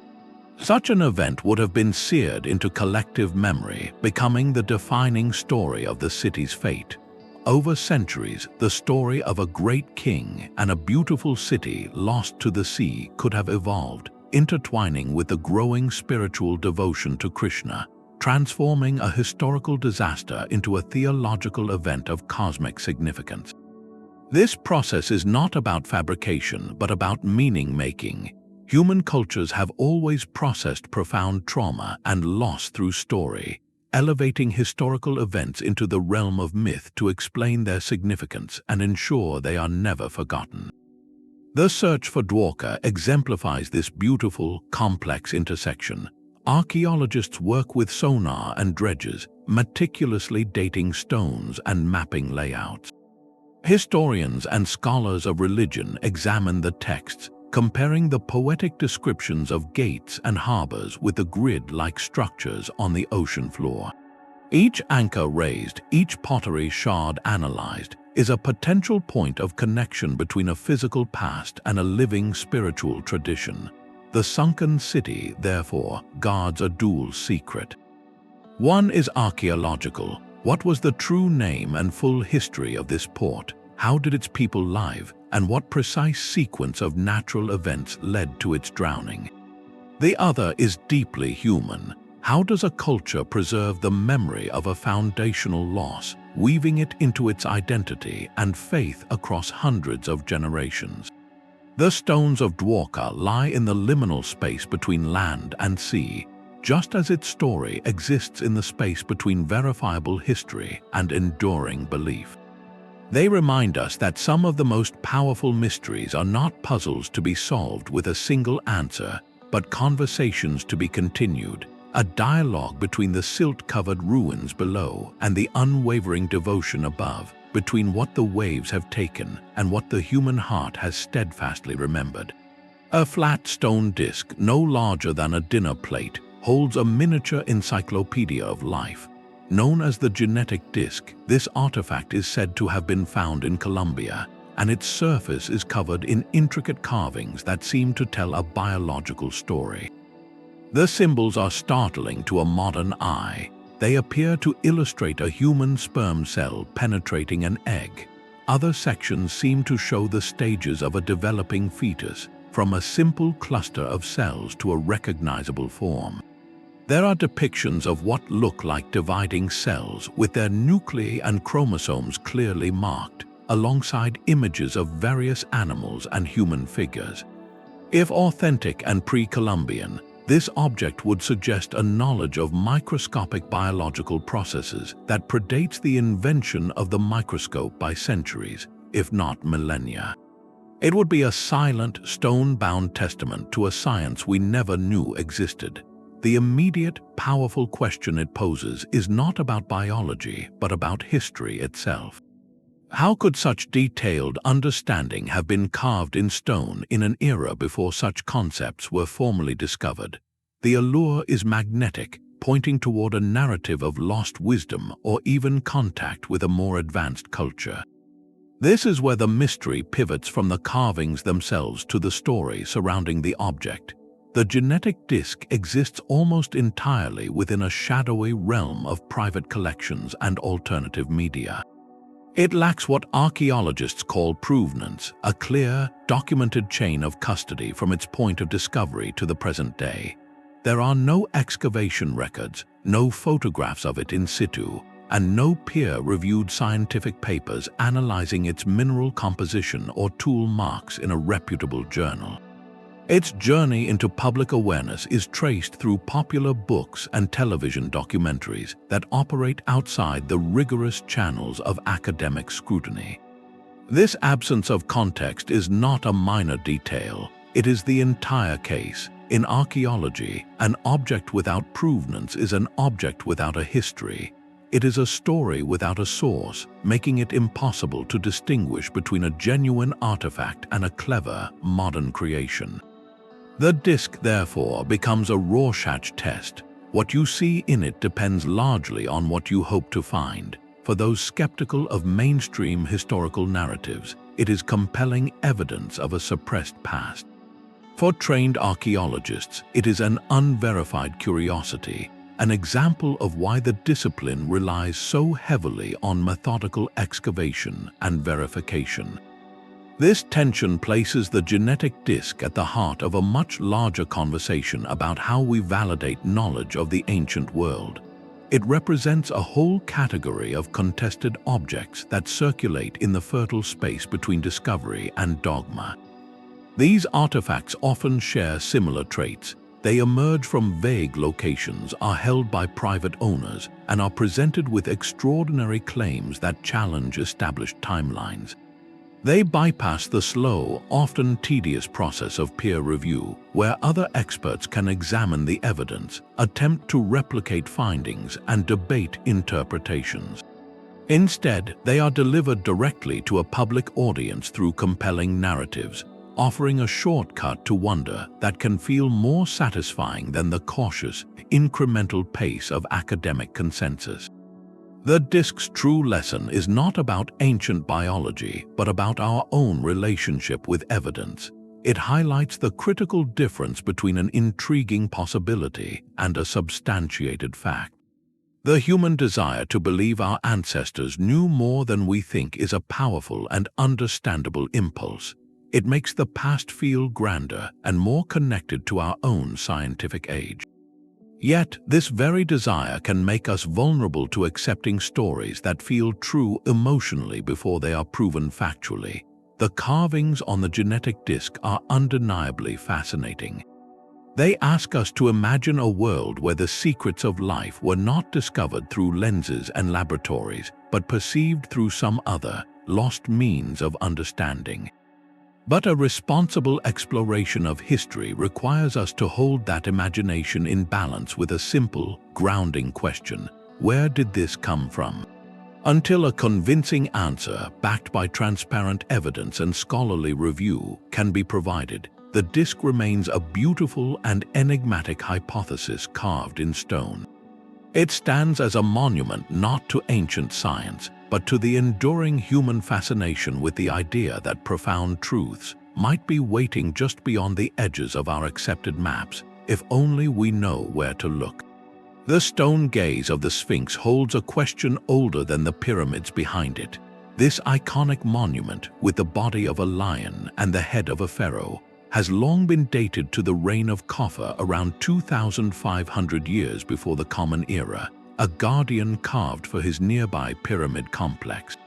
A: Such an event would have been seared into collective memory, becoming the defining story of the city's fate. Over centuries, the story of a great king and a beautiful city lost to the sea could have evolved, intertwining with the growing spiritual devotion to Krishna, transforming a historical disaster into a theological event of cosmic significance. This process is not about fabrication, but about meaning-making. Human cultures have always processed profound trauma and loss through story, elevating historical events into the realm of myth to explain their significance and ensure they are never forgotten. The search for Dwarka exemplifies this beautiful, complex intersection. Archaeologists work with sonar and dredges, meticulously dating stones and mapping layouts. Historians and scholars of religion examine the texts, comparing the poetic descriptions of gates and harbors with the grid-like structures on the ocean floor. Each anchor raised, each pottery shard analyzed, is a potential point of connection between a physical past and a living spiritual tradition. The sunken city, therefore, guards a dual secret. One is archaeological. What was the true name and full history of this port? How did its people live? And what precise sequence of natural events led to its drowning? The other is deeply human. How does a culture preserve the memory of a foundational loss, weaving it into its identity and faith across hundreds of generations? The stones of Dwarka lie in the liminal space between land and sea, just as its story exists in the space between verifiable history and enduring belief. They remind us that some of the most powerful mysteries are not puzzles to be solved with a single answer, but conversations to be continued, a dialogue between the silt-covered ruins below and the unwavering devotion above, between what the waves have taken and what the human heart has steadfastly remembered. A flat stone disc, no larger than a dinner plate, holds a miniature encyclopedia of life. Known as the genetic disc, this artifact is said to have been found in Colombia, and its surface is covered in intricate carvings that seem to tell a biological story. The symbols are startling to a modern eye. They appear to illustrate a human sperm cell penetrating an egg. Other sections seem to show the stages of a developing fetus, from a simple cluster of cells to a recognizable form. There are depictions of what look like dividing cells with their nuclei and chromosomes clearly marked, alongside images of various animals and human figures. If authentic and pre-Columbian, this object would suggest a knowledge of microscopic biological processes that predates the invention of the microscope by centuries, if not millennia. It would be a silent, stone-bound testament to a science we never knew existed. The immediate, powerful question it poses is not about biology, but about history itself. How could such detailed understanding have been carved in stone in an era before such concepts were formally discovered? The allure is magnetic, pointing toward a narrative of lost wisdom or even contact with a more advanced culture. This is where the mystery pivots from the carvings themselves to the story surrounding the object. The genetic disc exists almost entirely within a shadowy realm of private collections and alternative media. It lacks what archaeologists call provenance, a clear, documented chain of custody from its point of discovery to the present day. There are no excavation records, no photographs of it in situ, and no peer-reviewed scientific papers analyzing its mineral composition or tool marks in a reputable journal. Its journey into public awareness is traced through popular books and television documentaries that operate outside the rigorous channels of academic scrutiny. This absence of context is not a minor detail, it is the entire case. In archaeology, an object without provenance is an object without a history. It is a story without a source, making it impossible to distinguish between a genuine artifact and a clever, modern creation. The disc, therefore, becomes a Rorschach test. What you see in it depends largely on what you hope to find. For those skeptical of mainstream historical narratives, it is compelling evidence of a suppressed past. For trained archaeologists, it is an unverified curiosity, an example of why the discipline relies so heavily on methodical excavation and verification. This tension places the genetic disk at the heart of a much larger conversation about how we validate knowledge of the ancient world. It represents a whole category of contested objects that circulate in the fertile space between discovery and dogma. These artifacts often share similar traits. They emerge from vague locations, are held by private owners, and are presented with extraordinary claims that challenge established timelines. They bypass the slow, often tedious process of peer review, where other experts can examine the evidence, attempt to replicate findings, and debate interpretations. Instead, they are delivered directly to a public audience through compelling narratives, offering a shortcut to wonder that can feel more satisfying than the cautious, incremental pace of academic consensus. The disk's true lesson is not about ancient biology, but about our own relationship with evidence. It highlights the critical difference between an intriguing possibility and a substantiated fact. The human desire to believe our ancestors knew more than we think is a powerful and understandable impulse. It makes the past feel grander and more connected to our own scientific age. Yet, this very desire can make us vulnerable to accepting stories that feel true emotionally before they are proven factually. The carvings on the genetic disk are undeniably fascinating. They ask us to imagine a world where the secrets of life were not discovered through lenses and laboratories, but perceived through some other, lost means of understanding. But a responsible exploration of history requires us to hold that imagination in balance with a simple, grounding question: where did this come from? Until a convincing answer, backed by transparent evidence and scholarly review, can be provided, the disk remains a beautiful and enigmatic hypothesis carved in stone. It stands as a monument not to ancient science, but to the enduring human fascination with the idea that profound truths might be waiting just beyond the edges of our accepted maps, if only we know where to look. The stone gaze of the Sphinx holds a question older than the pyramids behind it. This iconic monument, with the body of a lion and the head of a pharaoh, has long been dated to the reign of Khafre around 2,500 years before the Common Era, a guardian carved for his nearby pyramid complex.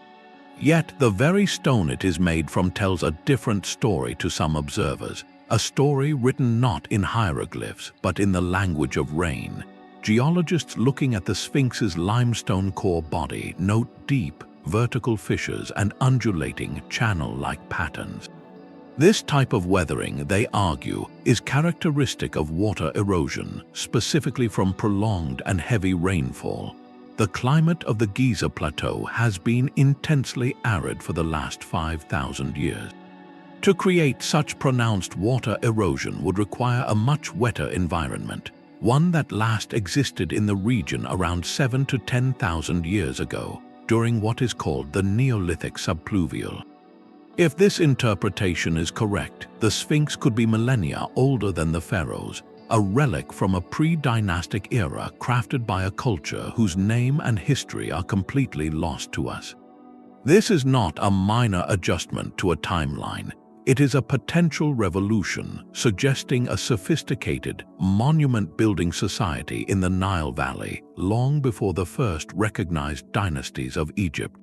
A: Yet the very stone it is made from tells a different story to some observers, a story written not in hieroglyphs but in the language of rain. Geologists looking at the Sphinx's limestone core body note deep, vertical fissures and undulating, channel-like patterns. This type of weathering, they argue, is characteristic of water erosion, specifically from prolonged and heavy rainfall. The climate of the Giza Plateau has been intensely arid for the last 5,000 years. To create such pronounced water erosion would require a much wetter environment, one that last existed in the region around 7,000 to 10,000 years ago, during what is called the Neolithic subpluvial. If this interpretation is correct, the Sphinx could be millennia older than the pharaohs, a relic from a pre-dynastic era crafted by a culture whose name and history are completely lost to us. This is not a minor adjustment to a timeline. It is a potential revolution, suggesting a sophisticated, monument-building society in the Nile Valley, long before the first recognized dynasties of Egypt.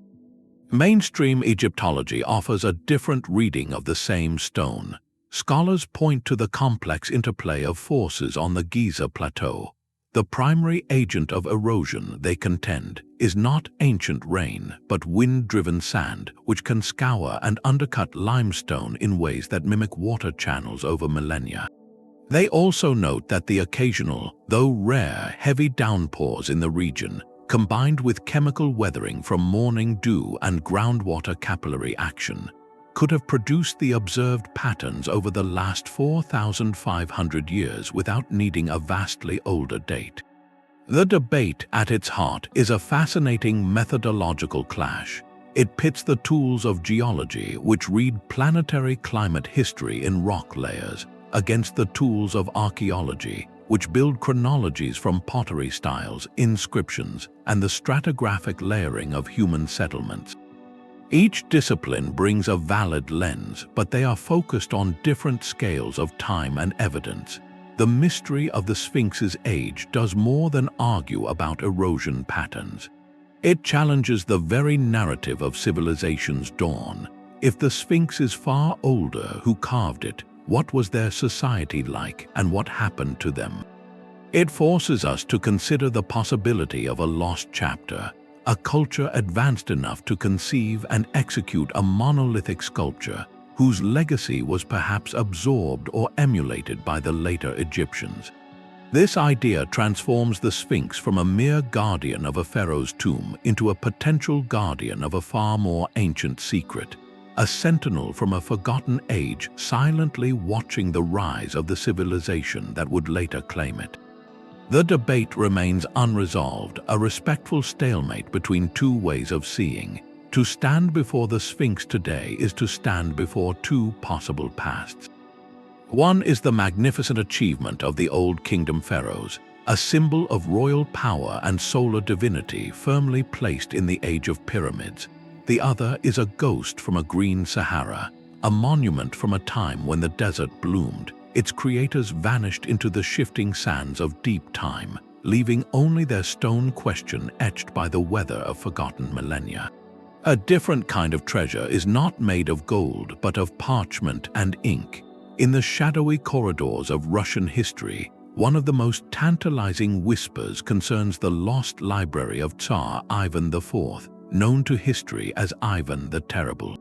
A: Mainstream Egyptology offers a different reading of the same stone. Scholars point to the complex interplay of forces on the Giza Plateau. The primary agent of erosion, they contend, is not ancient rain, but wind-driven sand, which can scour and undercut limestone in ways that mimic water channels over millennia. They also note that the occasional, though rare, heavy downpours in the region, combined with chemical weathering from morning dew and groundwater capillary action, could have produced the observed patterns over the last 4,500 years without needing a vastly older date. The debate at its heart is a fascinating methodological clash. It pits the tools of geology, which read planetary climate history in rock layers, against the tools of archaeology, which build chronologies from pottery styles, inscriptions, and the stratigraphic layering of human settlements. Each discipline brings a valid lens, but they are focused on different scales of time and evidence. The mystery of the Sphinx's age does more than argue about erosion patterns. It challenges the very narrative of civilization's dawn. If the Sphinx is far older, who carved it? What was their society like, and what happened to them? It forces us to consider the possibility of a lost chapter, a culture advanced enough to conceive and execute a monolithic sculpture whose legacy was perhaps absorbed or emulated by the later Egyptians. This idea transforms the Sphinx from a mere guardian of a pharaoh's tomb into a potential guardian of a far more ancient secret, a sentinel from a forgotten age silently watching the rise of the civilization that would later claim it. The debate remains unresolved, a respectful stalemate between two ways of seeing. To stand before the Sphinx today is to stand before two possible pasts. One is the magnificent achievement of the Old Kingdom pharaohs, a symbol of royal power and solar divinity firmly placed in the age of pyramids. The other is a ghost from a green Sahara, a monument from a time when the desert bloomed. Its creators vanished into the shifting sands of deep time, leaving only their stone question etched by the weather of forgotten millennia. A different kind of treasure is not made of gold but of parchment and ink. In the shadowy corridors of Russian history, one of the most tantalizing whispers concerns the lost library of Tsar Ivan IV, known to history as Ivan the Terrible.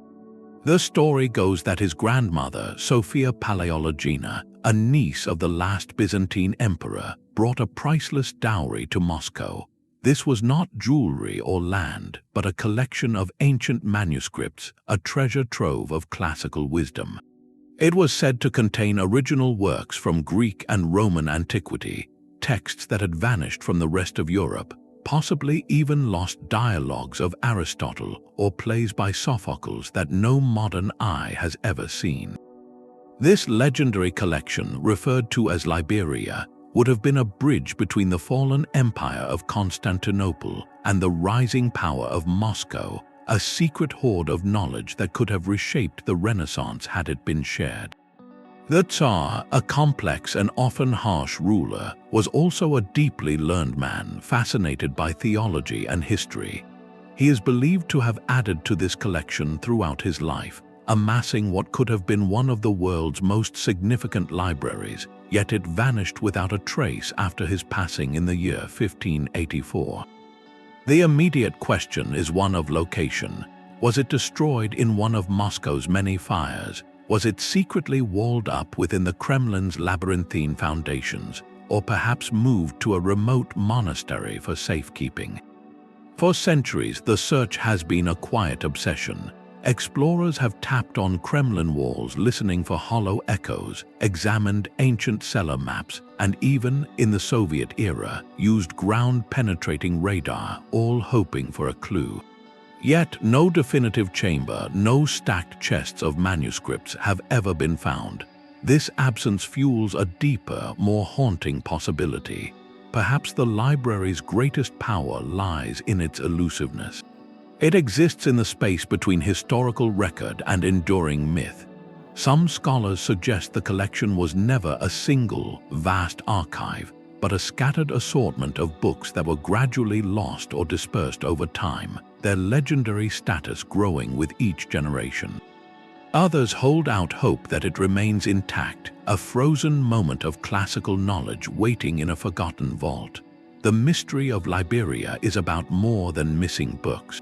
A: The story goes that his grandmother, Sophia Paleologina, a niece of the last Byzantine emperor, brought a priceless dowry to Moscow. This was not jewelry or land, but a collection of ancient manuscripts, a treasure trove of classical wisdom. It was said to contain original works from Greek and Roman antiquity, texts that had vanished from the rest of Europe, possibly even lost dialogues of Aristotle or plays by Sophocles that no modern eye has ever seen. This legendary collection, referred to as Liberia, would have been a bridge between the fallen empire of Constantinople and the rising power of Moscow, a secret hoard of knowledge that could have reshaped the Renaissance had it been shared. The Tsar, a complex and often harsh ruler, was also a deeply learned man fascinated by theology and history. He is believed to have added to this collection throughout his life, amassing what could have been one of the world's most significant libraries, yet it vanished without a trace after his passing in the year 1584. The immediate question is one of location. Was it destroyed in one of Moscow's many fires? Was it secretly walled up within the Kremlin's labyrinthine foundations, or perhaps moved to a remote monastery for safekeeping? For centuries, the search has been a quiet obsession. Explorers have tapped on Kremlin walls listening for hollow echoes, examined ancient cellar maps, and even, in the Soviet era, used ground-penetrating radar, all hoping for a clue. Yet no definitive chamber, no stacked chests of manuscripts have ever been found. This absence fuels a deeper, more haunting possibility. Perhaps the library's greatest power lies in its elusiveness. It exists in the space between historical record and enduring myth. Some scholars suggest the collection was never a single, vast archive, but a scattered assortment of books that were gradually lost or dispersed over time, their legendary status growing with each generation. Others hold out hope that it remains intact, a frozen moment of classical knowledge waiting in a forgotten vault. The mystery of Liberia is about more than missing books.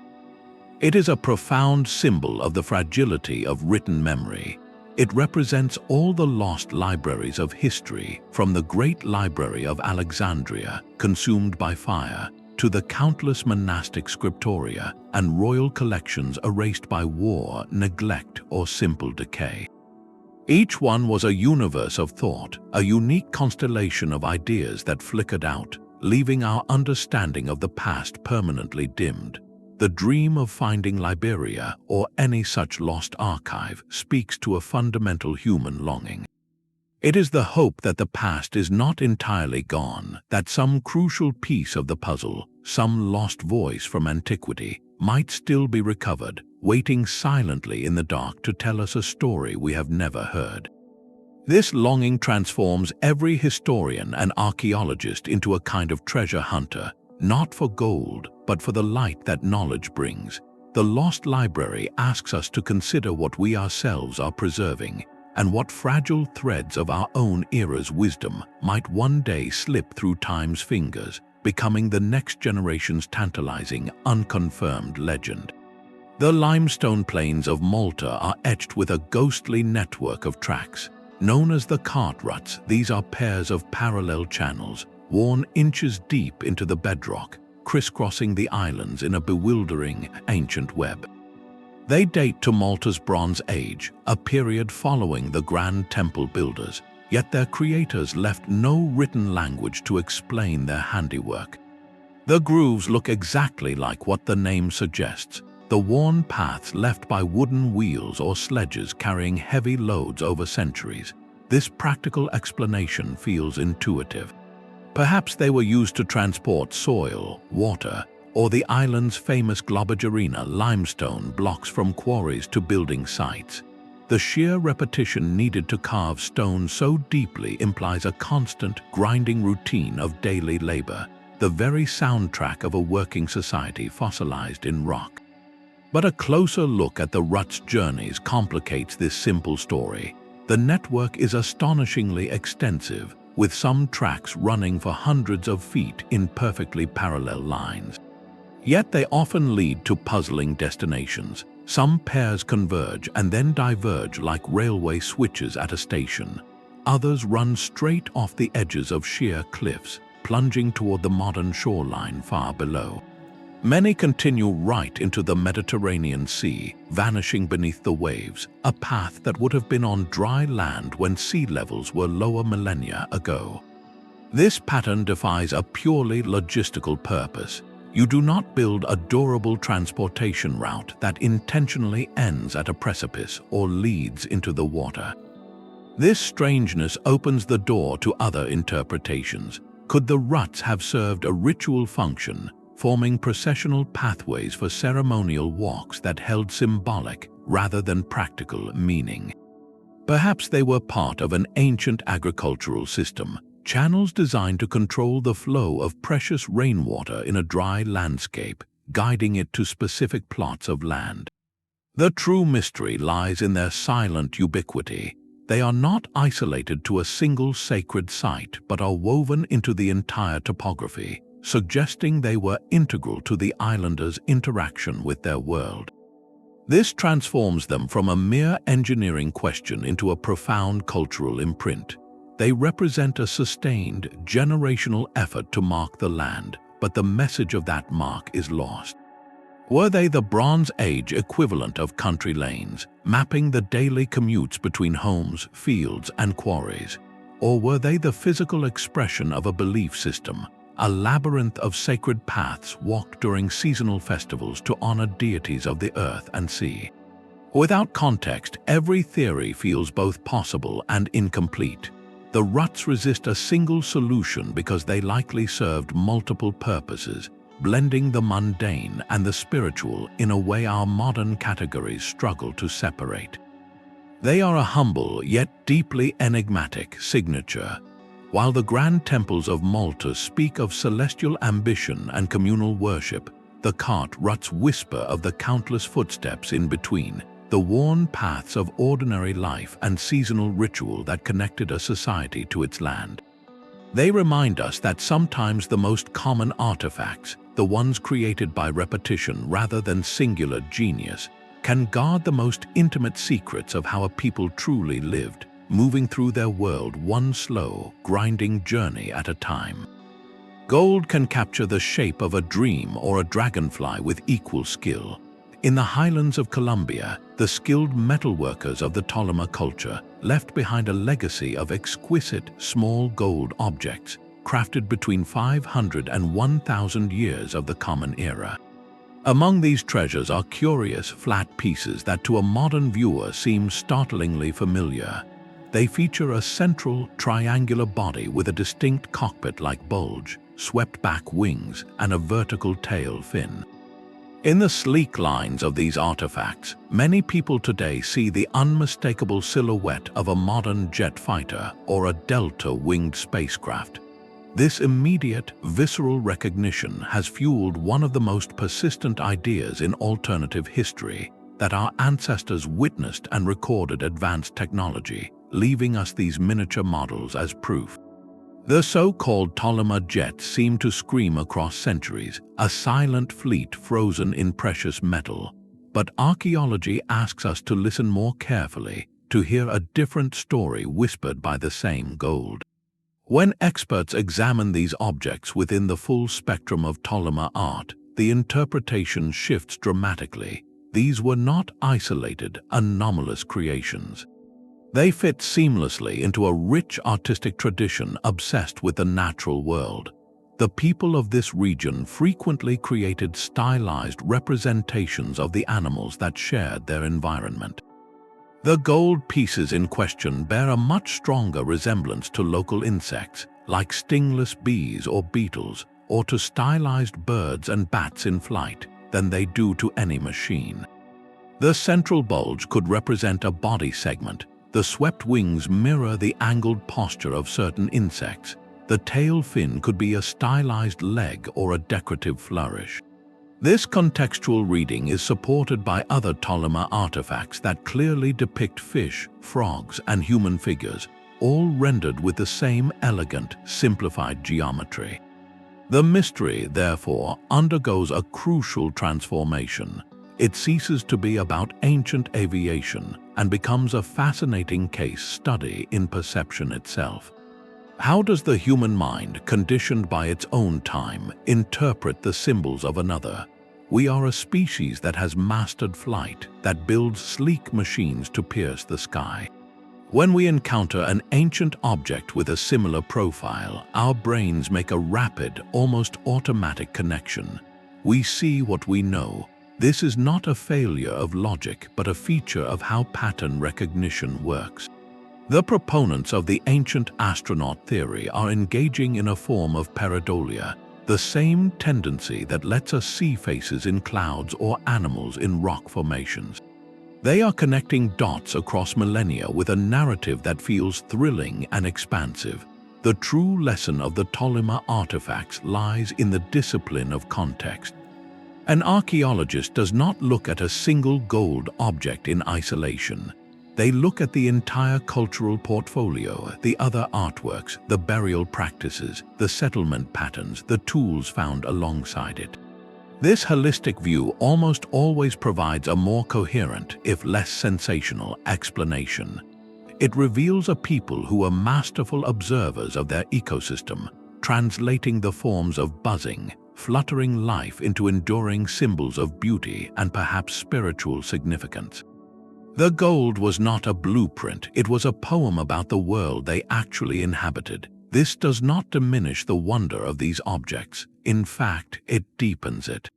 A: It is a profound symbol of the fragility of written memory. It represents all the lost libraries of history, from the Great Library of Alexandria, consumed by fire, to the countless monastic scriptoria and royal collections erased by war, neglect, or simple decay. Each one was a universe of thought, a unique constellation of ideas that flickered out, leaving our understanding of the past permanently dimmed. The dream of finding Liberia, or any such lost archive, speaks to a fundamental human longing. It is the hope that the past is not entirely gone, that some crucial piece of the puzzle, some lost voice from antiquity, might still be recovered, waiting silently in the dark to tell us a story we have never heard. This longing transforms every historian and archaeologist into a kind of treasure hunter, not for gold, but for the light that knowledge brings. The Lost Library asks us to consider what we ourselves are preserving, and what fragile threads of our own era's wisdom might one day slip through time's fingers, becoming the next generation's tantalizing, unconfirmed legend. The limestone plains of Malta are etched with a ghostly network of tracks. Known as the cart ruts, these are pairs of parallel channels, worn inches deep into the bedrock, crisscrossing the islands in a bewildering, ancient web. They date to Malta's Bronze Age, a period following the Grand Temple builders, yet their creators left no written language to explain their handiwork. The grooves look exactly like what the name suggests, the worn paths left by wooden wheels or sledges carrying heavy loads over centuries. This practical explanation feels intuitive. Perhaps they were used to transport soil, water, or the island's famous Globigerina limestone blocks from quarries to building sites. The sheer repetition needed to carve stone so deeply implies a constant, grinding routine of daily labor, the very soundtrack of a working society fossilized in rock. But a closer look at the ruts' journeys complicates this simple story. The network is astonishingly extensive, with some tracks running for hundreds of feet in perfectly parallel lines. Yet they often lead to puzzling destinations. Some pairs converge and then diverge like railway switches at a station. Others run straight off the edges of sheer cliffs, plunging toward the modern shoreline far below. Many continue right into the Mediterranean Sea, vanishing beneath the waves, a path that would have been on dry land when sea levels were lower millennia ago. This pattern defies a purely logistical purpose. You do not build a durable transportation route that intentionally ends at a precipice or leads into the water. This strangeness opens the door to other interpretations. Could the ruts have served a ritual function, forming processional pathways for ceremonial walks that held symbolic rather than practical meaning? Perhaps they were part of an ancient agricultural system, channels designed to control the flow of precious rainwater in a dry landscape, guiding it to specific plots of land. The true mystery lies in their silent ubiquity. They are not isolated to a single sacred site, but are woven into the entire topography, suggesting they were integral to the islanders' interaction with their world. This transforms them from a mere engineering question into a profound cultural imprint. They represent a sustained, generational effort to mark the land, but the message of that mark is lost. Were they the Bronze Age equivalent of country lanes, mapping the daily commutes between homes, fields, and quarries? Or were they the physical expression of a belief system, a labyrinth of sacred paths walked during seasonal festivals to honor deities of the earth and sea? Without context, every theory feels both possible and incomplete. The ruts resist a single solution because they likely served multiple purposes, blending the mundane and the spiritual in a way our modern categories struggle to separate. They are a humble yet deeply enigmatic signature. While the grand temples of Malta speak of celestial ambition and communal worship, the cart ruts whisper of the countless footsteps in between, the worn paths of ordinary life and seasonal ritual that connected a society to its land. They remind us that sometimes the most common artifacts, the ones created by repetition rather than singular genius, can guard the most intimate secrets of how a people truly lived, moving through their world one slow, grinding journey at a time. Gold can capture the shape of a dream or a dragonfly with equal skill. In the highlands of Colombia, the skilled metalworkers of the Tolima culture left behind a legacy of exquisite, small gold objects, crafted between 500 and 1,000 years of the Common Era. Among these treasures are curious, flat pieces that to a modern viewer seem startlingly familiar. They feature a central, triangular body with a distinct cockpit-like bulge, swept-back wings, and a vertical tail fin. In the sleek lines of these artifacts, many people today see the unmistakable silhouette of a modern jet fighter or a delta-winged spacecraft. This immediate, visceral recognition has fueled one of the most persistent ideas in alternative history, that our ancestors witnessed and recorded advanced technology, leaving us these miniature models as proof. The so-called Ptolemy jets seem to scream across centuries, a silent fleet frozen in precious metal. But archaeology asks us to listen more carefully, to hear a different story whispered by the same gold. When experts examine these objects within the full spectrum of Ptolemy art, the interpretation shifts dramatically. These were not isolated, anomalous creations. They fit seamlessly into a rich artistic tradition obsessed with the natural world. The people of this region frequently created stylized representations of the animals that shared their environment. The gold pieces in question bear a much stronger resemblance to local insects, like stingless bees or beetles, or to stylized birds and bats in flight, than they do to any machine. The central bulge could represent a body segment. The swept wings mirror the angled posture of certain insects. The tail fin could be a stylized leg or a decorative flourish. This contextual reading is supported by other Ptolemy artifacts that clearly depict fish, frogs, and human figures, all rendered with the same elegant, simplified geometry. The mystery, therefore, undergoes a crucial transformation. It ceases to be about ancient aviation and becomes a fascinating case study in perception itself. How does the human mind, conditioned by its own time, interpret the symbols of another? We are a species that has mastered flight, that builds sleek machines to pierce the sky. When we encounter an ancient object with a similar profile, our brains make a rapid, almost automatic connection. We see what we know. This is not a failure of logic, but a feature of how pattern recognition works. The proponents of the ancient astronaut theory are engaging in a form of pareidolia, the same tendency that lets us see faces in clouds or animals in rock formations. They are connecting dots across millennia with a narrative that feels thrilling and expansive. The true lesson of the Ptolemy artifacts lies in the discipline of context. An archaeologist does not look at a single gold object in isolation. They look at the entire cultural portfolio, the other artworks, the burial practices, the settlement patterns, the tools found alongside it. This holistic view almost always provides a more coherent, if less sensational, explanation. It reveals a people who are masterful observers of their ecosystem, translating the forms of buzzing, fluttering life into enduring symbols of beauty and perhaps spiritual significance. The gold was not a blueprint, it was a poem about the world they actually inhabited. This does not diminish the wonder of these objects. In fact, it deepens it.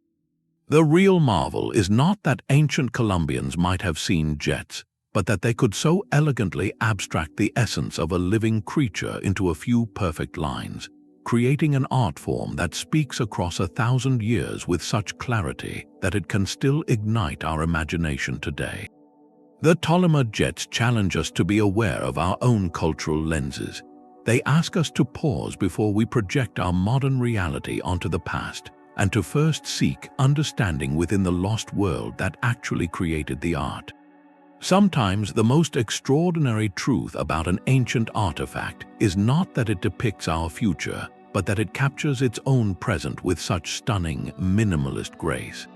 A: The real marvel is not that ancient Colombians might have seen jets, but that they could so elegantly abstract the essence of a living creature into a few perfect lines, creating an art form that speaks across 1,000 years with such clarity that it can still ignite our imagination today. The Ptolemy jets challenge us to be aware of our own cultural lenses. They ask us to pause before we project our modern reality onto the past, and to first seek understanding within the lost world that actually created the art. Sometimes the most extraordinary truth about an ancient artifact is not that it depicts our future, but that it captures its own present with such stunning, minimalist grace.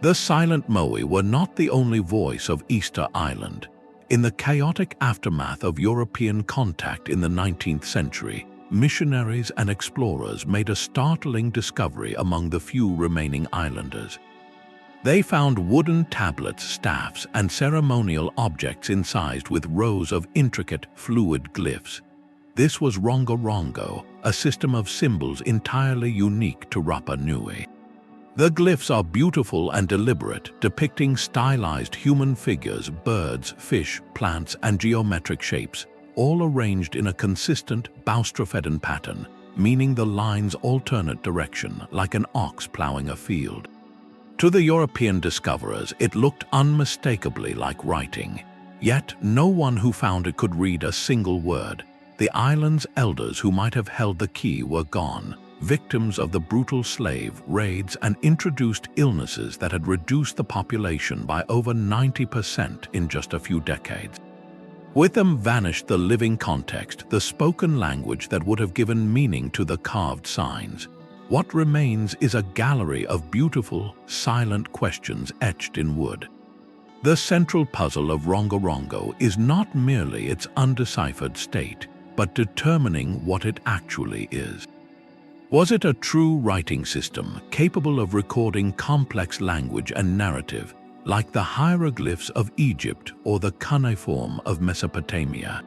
A: The silent Moai were not the only voice of Easter Island. In the chaotic aftermath of European contact in the 19th century, missionaries and explorers made a startling discovery among the few remaining islanders. They found wooden tablets, staffs, and ceremonial objects incised with rows of intricate, fluid glyphs. This was Rongorongo, a system of symbols entirely unique to Rapa Nui. The glyphs are beautiful and deliberate, depicting stylized human figures, birds, fish, plants, and geometric shapes, all arranged in a consistent boustrophedon pattern, meaning the lines alternate direction like an ox plowing a field. To the European discoverers, it looked unmistakably like writing. Yet no one who found it could read a single word. The island's elders who might have held the key were gone, victims of the brutal slave raids and introduced illnesses that had reduced the population by over 90% in just a few decades. With them vanished the living context, the spoken language that would have given meaning to the carved signs. What remains is a gallery of beautiful, silent questions etched in wood. The central puzzle of Rongorongo is not merely its undeciphered state, but determining what it actually is. Was it a true writing system capable of recording complex language and narrative, like the hieroglyphs of Egypt or the cuneiform of Mesopotamia?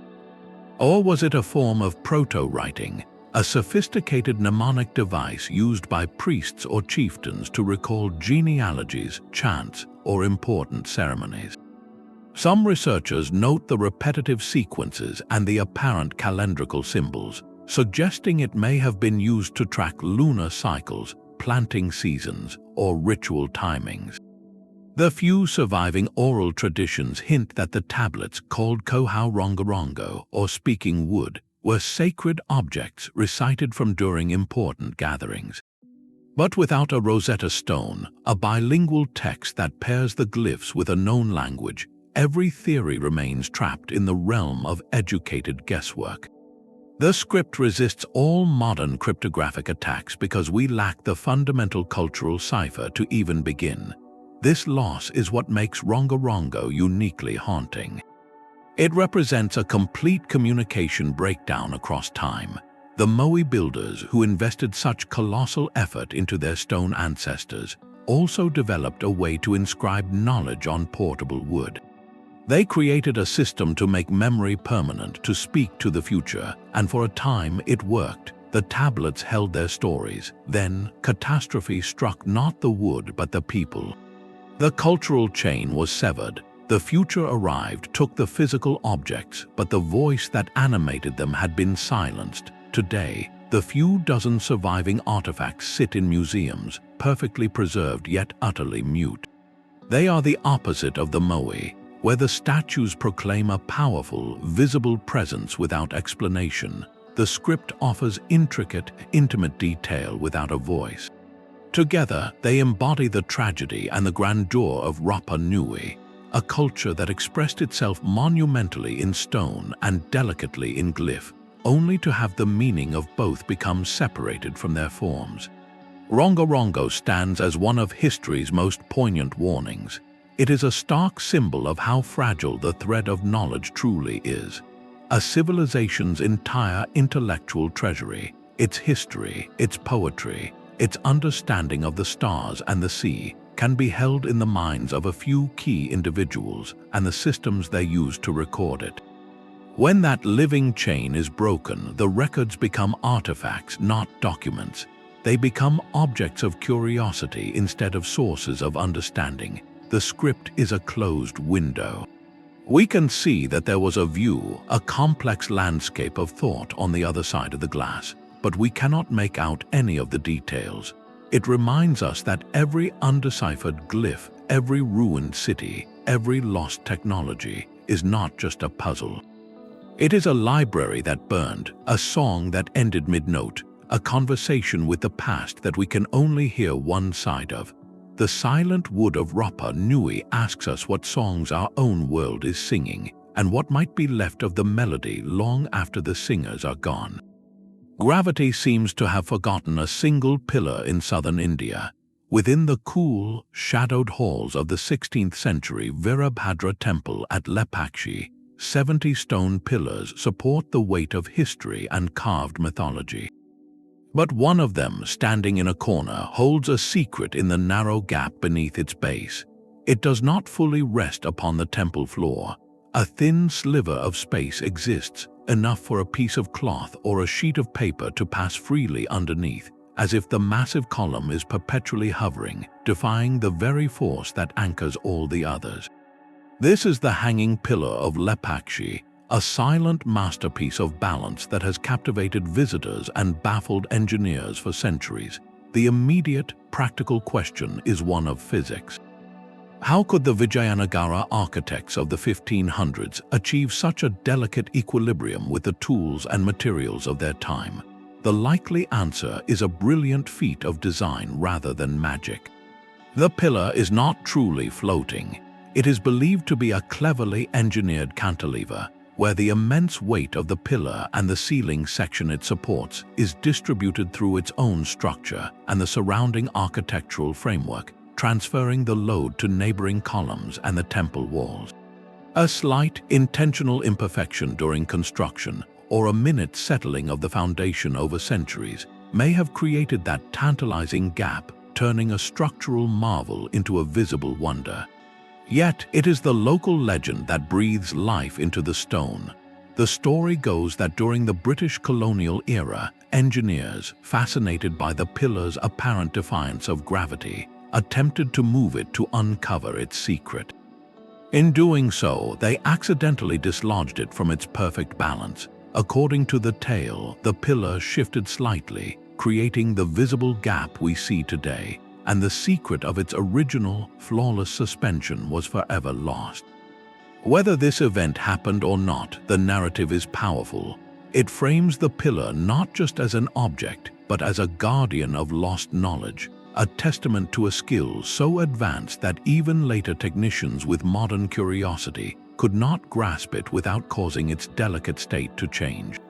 A: Or was it a form of proto-writing, a sophisticated mnemonic device used by priests or chieftains to recall genealogies, chants, or important ceremonies? Some researchers note the repetitive sequences and the apparent calendrical symbols, suggesting it may have been used to track lunar cycles, planting seasons, or ritual timings. The few surviving oral traditions hint that the tablets, called Kohau Rongorongo or speaking wood, were sacred objects recited from during important gatherings. But without a Rosetta Stone, a bilingual text that pairs the glyphs with a known language, every theory remains trapped in the realm of educated guesswork. The script resists all modern cryptographic attacks because we lack the fundamental cultural cipher to even begin. This loss is what makes Rongorongo uniquely haunting. It represents a complete communication breakdown across time. The Moai builders who invested such colossal effort into their stone ancestors also developed a way to inscribe knowledge on portable wood. They created a system to make memory permanent, to speak to the future, and for a time it worked. The tablets held their stories. Then, catastrophe struck not the wood but the people. The cultural chain was severed. The future arrived, took the physical objects, but the voice that animated them had been silenced. Today, the few dozen surviving artifacts sit in museums, perfectly preserved yet utterly mute. They are the opposite of the Moai, where the statues proclaim a powerful, visible presence without explanation. The script offers intricate, intimate detail without a voice. Together, they embody the tragedy and the grandeur of Rapa Nui, a culture that expressed itself monumentally in stone and delicately in glyph, only to have the meaning of both become separated from their forms. Rongorongo stands as one of history's most poignant warnings. It is a stark symbol of how fragile the thread of knowledge truly is. A civilization's entire intellectual treasury, its history, its poetry, its understanding of the stars and the sea, can be held in the minds of a few key individuals and the systems they use to record it. When that living chain is broken, the records become artifacts, not documents. They become objects of curiosity instead of sources of understanding. The script is a closed window. We can see that there was a view, a complex landscape of thought on the other side of the glass, but we cannot make out any of the details. It reminds us that every undeciphered glyph, every ruined city, every lost technology is not just a puzzle. It is a library that burned, a song that ended mid-note, a conversation with the past that we can only hear one side of. The silent wood of Rapa Nui asks us what songs our own world is singing and what might be left of the melody long after the singers are gone. Gravity seems to have forgotten a single pillar in southern India. Within the cool, shadowed halls of the 16th century Virabhadra temple at Lepakshi, 70 stone pillars support the weight of history and carved mythology. But one of them, standing in a corner, holds a secret in the narrow gap beneath its base. It does not fully rest upon the temple floor. A thin sliver of space exists, enough for a piece of cloth or a sheet of paper to pass freely underneath, as if the massive column is perpetually hovering, defying the very force that anchors all the others. This is the hanging pillar of Lepakshi, a silent masterpiece of balance that has captivated visitors and baffled engineers for centuries. The immediate, practical question is one of physics. How could the Vijayanagara architects of the 1500s achieve such a delicate equilibrium with the tools and materials of their time? The likely answer is a brilliant feat of design rather than magic. The pillar is not truly floating. It is believed to be a cleverly engineered cantilever, where the immense weight of the pillar and the ceiling section it supports is distributed through its own structure and the surrounding architectural framework, transferring the load to neighboring columns and the temple walls. A slight, intentional imperfection during construction, or a minute settling of the foundation over centuries, may have created that tantalizing gap, turning a structural marvel into a visible wonder. Yet, it is the local legend that breathes life into the stone. The story goes that during the British colonial era, engineers, fascinated by the pillar's apparent defiance of gravity, attempted to move it to uncover its secret. In doing so, they accidentally dislodged it from its perfect balance. According to the tale, the pillar shifted slightly, creating the visible gap we see today, and the secret of its original, flawless suspension was forever lost. Whether this event happened or not, the narrative is powerful. It frames the pillar not just as an object, but as a guardian of lost knowledge, a testament to a skill so advanced that even later technicians with modern curiosity could not grasp it without causing its delicate state to change.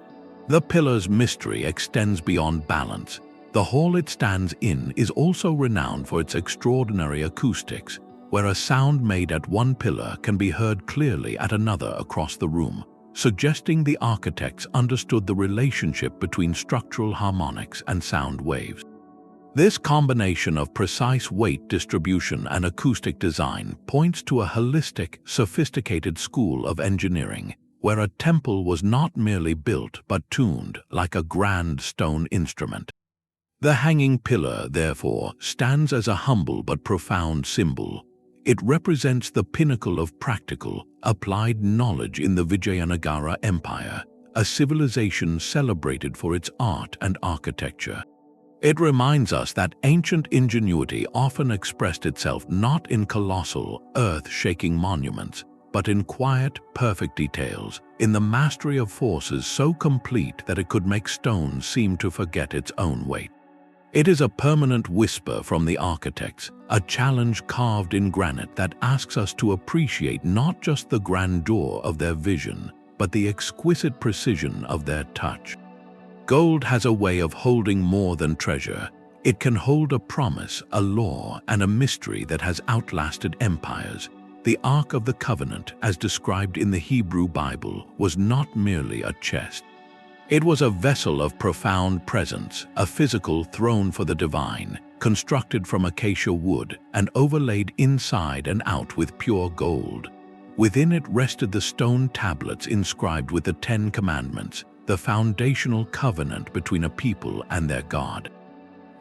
A: The pillar's mystery extends beyond balance. The hall it stands in is also renowned for its extraordinary acoustics, where a sound made at one pillar can be heard clearly at another across the room, suggesting the architects understood the relationship between structural harmonics and sound waves. This combination of precise weight distribution and acoustic design points to a holistic, sophisticated school of engineering, where a temple was not merely built but tuned like a grand stone instrument. The hanging pillar, therefore, stands as a humble but profound symbol. It represents the pinnacle of practical, applied knowledge in the Vijayanagara Empire, a civilization celebrated for its art and architecture. It reminds us that ancient ingenuity often expressed itself not in colossal, earth-shaking monuments, but in quiet, perfect details, in the mastery of forces so complete that it could make stone seem to forget its own weight. It is a permanent whisper from the architects, a challenge carved in granite that asks us to appreciate not just the grandeur of their vision, but the exquisite precision of their touch. Gold has a way of holding more than treasure. It can hold a promise, a law, and a mystery that has outlasted empires. The Ark of the Covenant, as described in the Hebrew Bible, was not merely a chest. It was a vessel of profound presence, a physical throne for the divine, constructed from acacia wood and overlaid inside and out with pure gold. Within it rested the stone tablets inscribed with the 10 Commandments, the foundational covenant between a people and their God.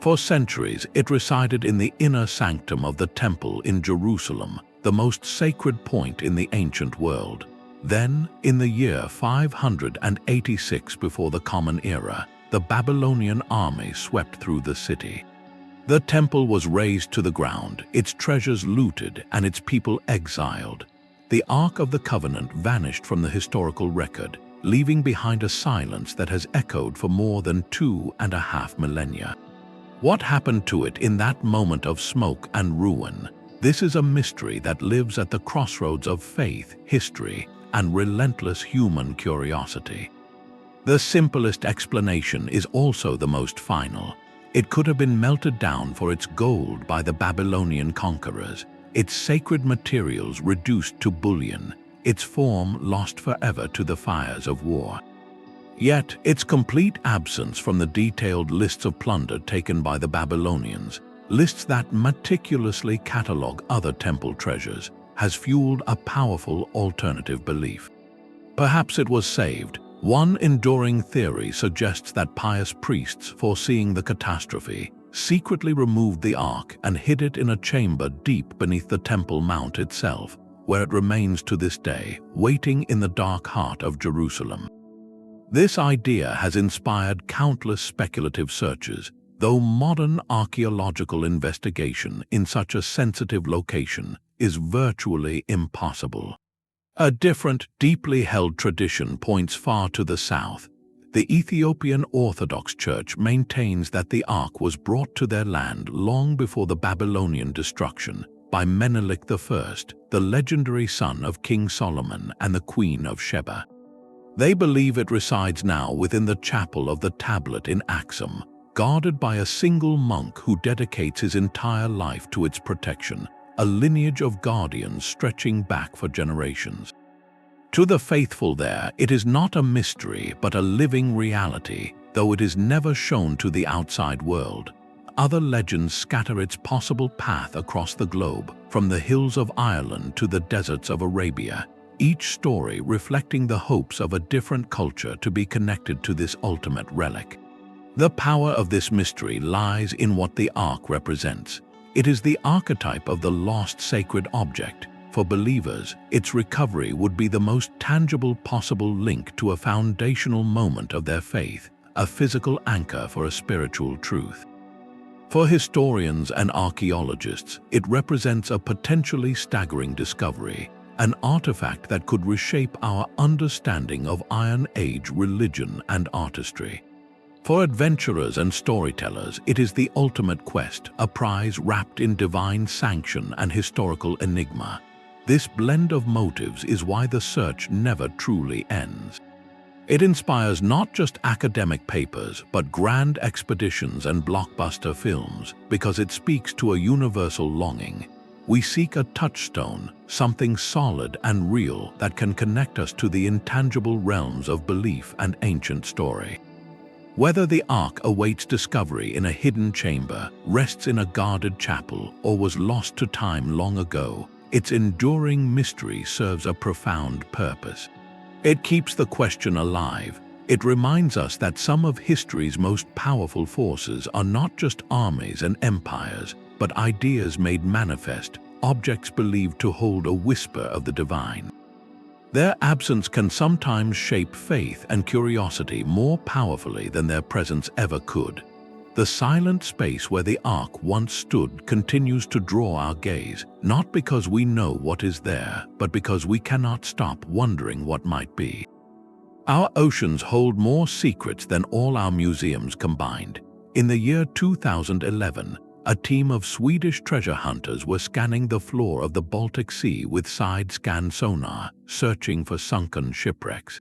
A: For centuries, it resided in the inner sanctum of the temple in Jerusalem, the most sacred point in the ancient world. Then, in the year 586 before the Common Era, the Babylonian army swept through the city. The temple was razed to the ground, its treasures looted, and its people exiled. The Ark of the Covenant vanished from the historical record, leaving behind a silence that has echoed for more than 2.5 millennia. What happened to it in that moment of smoke and ruin? This is a mystery that lives at the crossroads of faith, history, and relentless human curiosity. The simplest explanation is also the most final. It could have been melted down for its gold by the Babylonian conquerors, its sacred materials reduced to bullion, its form lost forever to the fires of war. Yet, its complete absence from the detailed lists of plunder taken by the Babylonians, lists that meticulously catalogue other temple treasures, has fueled a powerful alternative belief. Perhaps it was saved. One enduring theory suggests that pious priests, foreseeing the catastrophe, secretly removed the ark and hid it in a chamber deep beneath the Temple Mount itself, where it remains to this day, waiting in the dark heart of Jerusalem. This idea has inspired countless speculative searches, though modern archaeological investigation in such a sensitive location is virtually impossible. A different, deeply held tradition points far to the south. The Ethiopian Orthodox Church maintains that the Ark was brought to their land long before the Babylonian destruction by Menelik I, the legendary son of King Solomon and the Queen of Sheba. They believe it resides now within the chapel of the tablet in Axum, guarded by a single monk who dedicates his entire life to its protection, a lineage of guardians stretching back for generations. To the faithful there, it is not a mystery but a living reality, though it is never shown to the outside world. Other legends scatter its possible path across the globe, from the hills of Ireland to the deserts of Arabia, each story reflecting the hopes of a different culture to be connected to this ultimate relic. The power of this mystery lies in what the Ark represents. It is the archetype of the lost sacred object. For believers, its recovery would be the most tangible possible link to a foundational moment of their faith, a physical anchor for a spiritual truth. For historians and archaeologists, it represents a potentially staggering discovery, an artifact that could reshape our understanding of Iron Age religion and artistry. For adventurers and storytellers, it is the ultimate quest, a prize wrapped in divine sanction and historical enigma. This blend of motives is why the search never truly ends. It inspires not just academic papers, but grand expeditions and blockbuster films, because it speaks to a universal longing. We seek a touchstone, something solid and real that can connect us to the intangible realms of belief and ancient story. Whether the Ark awaits discovery in a hidden chamber, rests in a guarded chapel, or was lost to time long ago, its enduring mystery serves a profound purpose. It keeps the question alive. It reminds us that some of history's most powerful forces are not just armies and empires, but ideas made manifest, objects believed to hold a whisper of the divine. Their absence can sometimes shape faith and curiosity more powerfully than their presence ever could. The silent space where the Ark once stood continues to draw our gaze, not because we know what is there, but because we cannot stop wondering what might be. Our oceans hold more secrets than all our museums combined. In the year 2011, a team of Swedish treasure hunters were scanning the floor of the Baltic Sea with side-scan sonar, searching for sunken shipwrecks.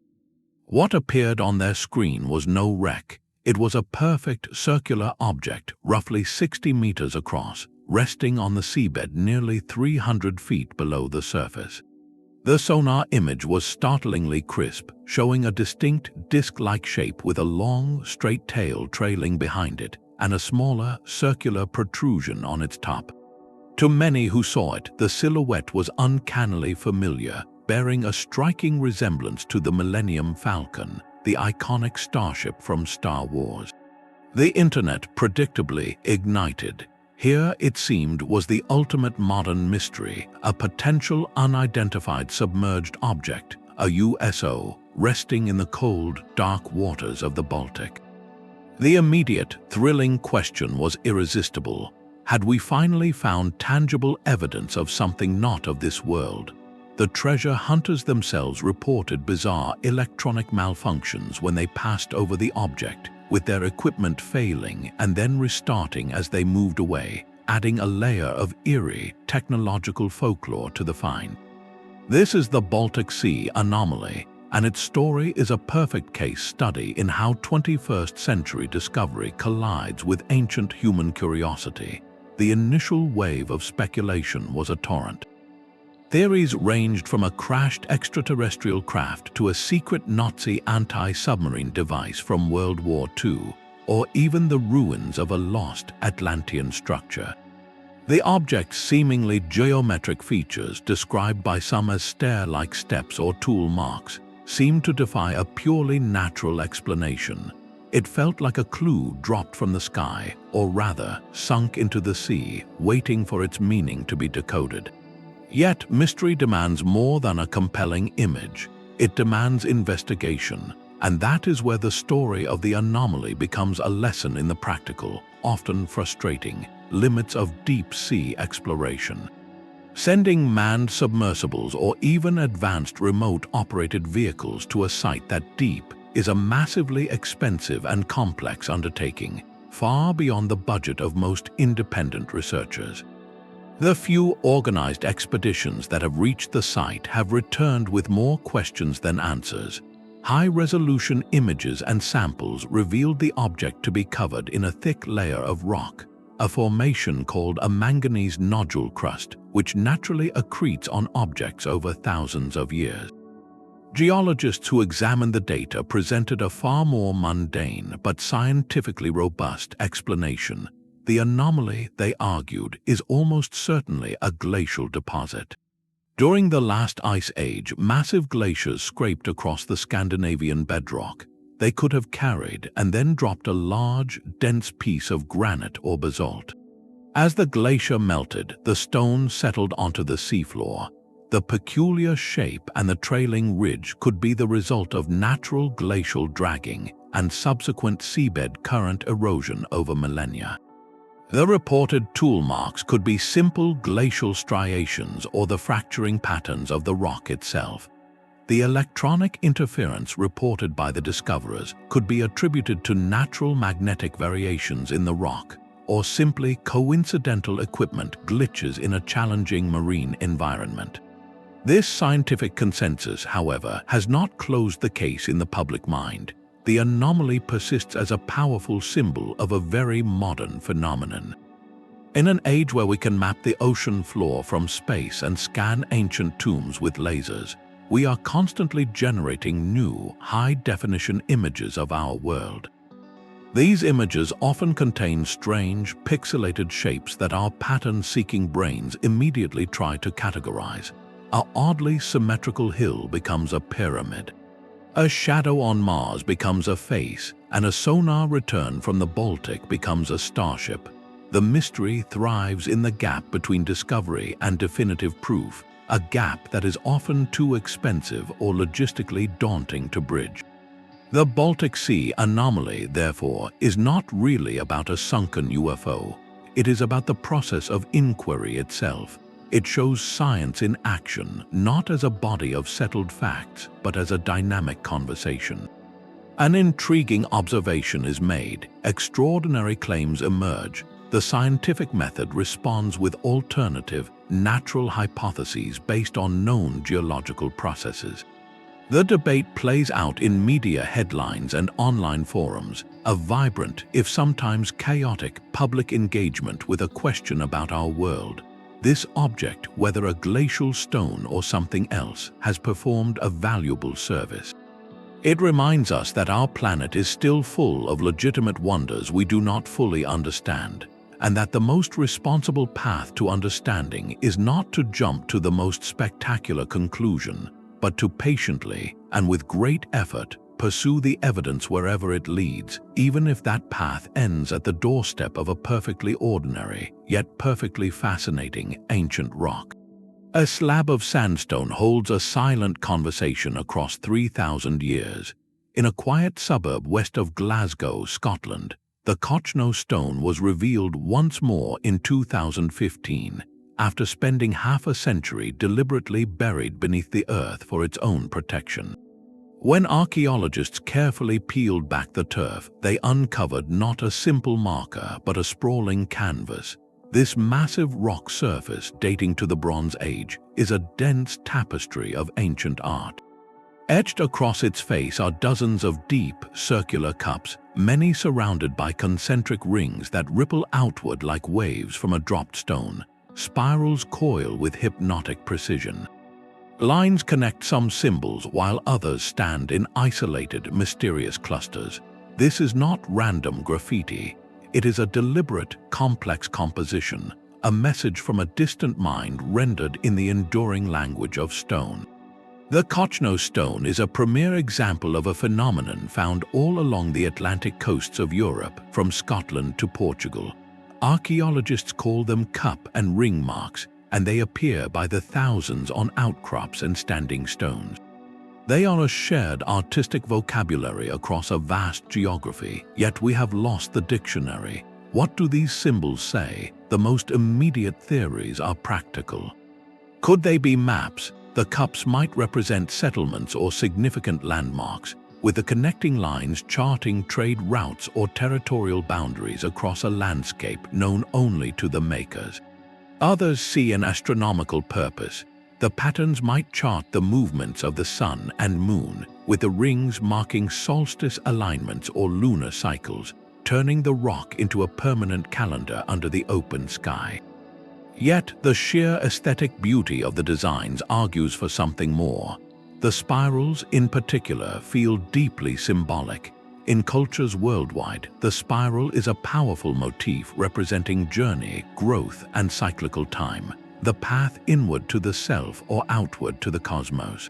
A: What appeared on their screen was no wreck. It was a perfect circular object, roughly 60 meters across, resting on the seabed nearly 300 feet below the surface. The sonar image was startlingly crisp, showing a distinct disc-like shape with a long, straight tail trailing behind it, and a smaller, circular protrusion on its top. To many who saw it, the silhouette was uncannily familiar, bearing a striking resemblance to the Millennium Falcon, the iconic starship from Star Wars. The internet predictably ignited. Here, it seemed, was the ultimate modern mystery, a potential unidentified submerged object, a USO, resting in the cold, dark waters of the Baltic. The immediate, thrilling question was irresistible. Had we finally found tangible evidence of something not of this world? The treasure hunters themselves reported bizarre electronic malfunctions when they passed over the object, with their equipment failing and then restarting as they moved away, adding a layer of eerie, technological folklore to the find. This is the Baltic Sea Anomaly, and its story is a perfect case study in how 21st century discovery collides with ancient human curiosity. The initial wave of speculation was a torrent. Theories ranged from a crashed extraterrestrial craft to a secret Nazi anti-submarine device from World War II, or even the ruins of a lost Atlantean structure. The object's seemingly geometric features, described by some as stair-like steps or tool marks, seemed to defy a purely natural explanation. It felt like a clue dropped from the sky, or rather, sunk into the sea, waiting for its meaning to be decoded. Yet, mystery demands more than a compelling image. It demands investigation, and that is where the story of the anomaly becomes a lesson in the practical, often frustrating, limits of deep-sea exploration. Sending manned submersibles or even advanced remote-operated vehicles to a site that deep is a massively expensive and complex undertaking, far beyond the budget of most independent researchers. The few organized expeditions that have reached the site have returned with more questions than answers. High-resolution images and samples revealed the object to be covered in a thick layer of rock, a formation called a manganese nodule crust, which naturally accretes on objects over thousands of years. Geologists who examined the data presented a far more mundane but scientifically robust explanation. The anomaly, they argued, is almost certainly a glacial deposit. During the last ice age, massive glaciers scraped across the Scandinavian bedrock. They could have carried and then dropped a large, dense piece of granite or basalt. As the glacier melted, the stone settled onto the seafloor. The peculiar shape and the trailing ridge could be the result of natural glacial dragging and subsequent seabed current erosion over millennia. The reported tool marks could be simple glacial striations or the fracturing patterns of the rock itself. The electronic interference reported by the discoverers could be attributed to natural magnetic variations in the rock, or simply coincidental equipment glitches in a challenging marine environment. This scientific consensus, however, has not closed the case in the public mind. The anomaly persists as a powerful symbol of a very modern phenomenon. In an age where we can map the ocean floor from space and scan ancient tombs with lasers, we are constantly generating new, high-definition images of our world. These images often contain strange, pixelated shapes that our pattern-seeking brains immediately try to categorize. An oddly symmetrical hill becomes a pyramid. A shadow on Mars becomes a face, and a sonar return from the Baltic becomes a starship. The mystery thrives in the gap between discovery and definitive proof, a gap that is often too expensive or logistically daunting to bridge. The Baltic Sea Anomaly, therefore, is not really about a sunken UFO. It is about the process of inquiry itself. It shows science in action, not as a body of settled facts, but as a dynamic conversation. An intriguing observation is made, extraordinary claims emerge. The scientific method responds with alternative, natural hypotheses based on known geological processes. The debate plays out in media headlines and online forums, a vibrant, if sometimes chaotic, public engagement with a question about our world. This object, whether a glacial stone or something else, has performed a valuable service. It reminds us that our planet is still full of legitimate wonders we do not fully understand, and that the most responsible path to understanding is not to jump to the most spectacular conclusion, but to patiently, and with great effort, pursue the evidence wherever it leads, even if that path ends at the doorstep of a perfectly ordinary, yet perfectly fascinating, ancient rock. A slab of sandstone holds a silent conversation across 3,000 years. In a quiet suburb west of Glasgow, Scotland, the Cochno Stone was revealed once more in 2015, after spending half a century deliberately buried beneath the earth for its own protection. When archaeologists carefully peeled back the turf, they uncovered not a simple marker but a sprawling canvas. This massive rock surface, dating to the Bronze Age, is a dense tapestry of ancient art. Etched across its face are dozens of deep, circular cups, many surrounded by concentric rings that ripple outward like waves from a dropped stone. Spirals coil with hypnotic precision. Lines connect some symbols while others stand in isolated, mysterious clusters. This is not random graffiti. It is a deliberate, complex composition, a message from a distant mind rendered in the enduring language of stone. The Cochno Stone is a premier example of a phenomenon found all along the Atlantic coasts of Europe, from Scotland to Portugal. Archaeologists call them cup and ring marks, and they appear by the thousands on outcrops and standing stones. They are a shared artistic vocabulary across a vast geography, yet we have lost the dictionary. What do these symbols say? The most immediate theories are practical. Could they be maps? The cups might represent settlements or significant landmarks, with the connecting lines charting trade routes or territorial boundaries across a landscape known only to the makers. Others see an astronomical purpose. The patterns might chart the movements of the sun and moon, with the rings marking solstice alignments or lunar cycles, turning the rock into a permanent calendar under the open sky. Yet, the sheer aesthetic beauty of the designs argues for something more. The spirals, in particular, feel deeply symbolic. In cultures worldwide, the spiral is a powerful motif representing journey, growth, and cyclical time, the path inward to the self or outward to the cosmos.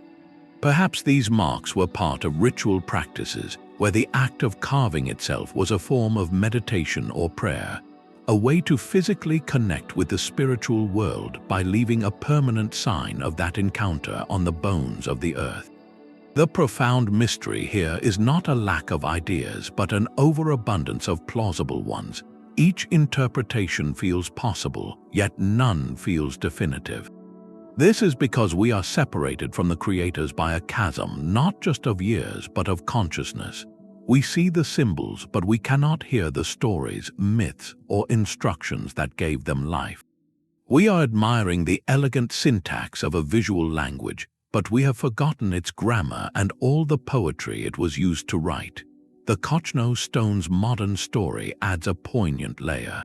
A: Perhaps these marks were part of ritual practices, where the act of carving itself was a form of meditation or prayer, a way to physically connect with the spiritual world by leaving a permanent sign of that encounter on the bones of the earth. The profound mystery here is not a lack of ideas, but an overabundance of plausible ones. Each interpretation feels possible, yet none feels definitive. This is because we are separated from the creators by a chasm not just of years but of consciousness. We see the symbols, but we cannot hear the stories, myths, or instructions that gave them life. We are admiring the elegant syntax of a visual language, but we have forgotten its grammar and all the poetry it was used to write. The Cochno Stone's modern story adds a poignant layer.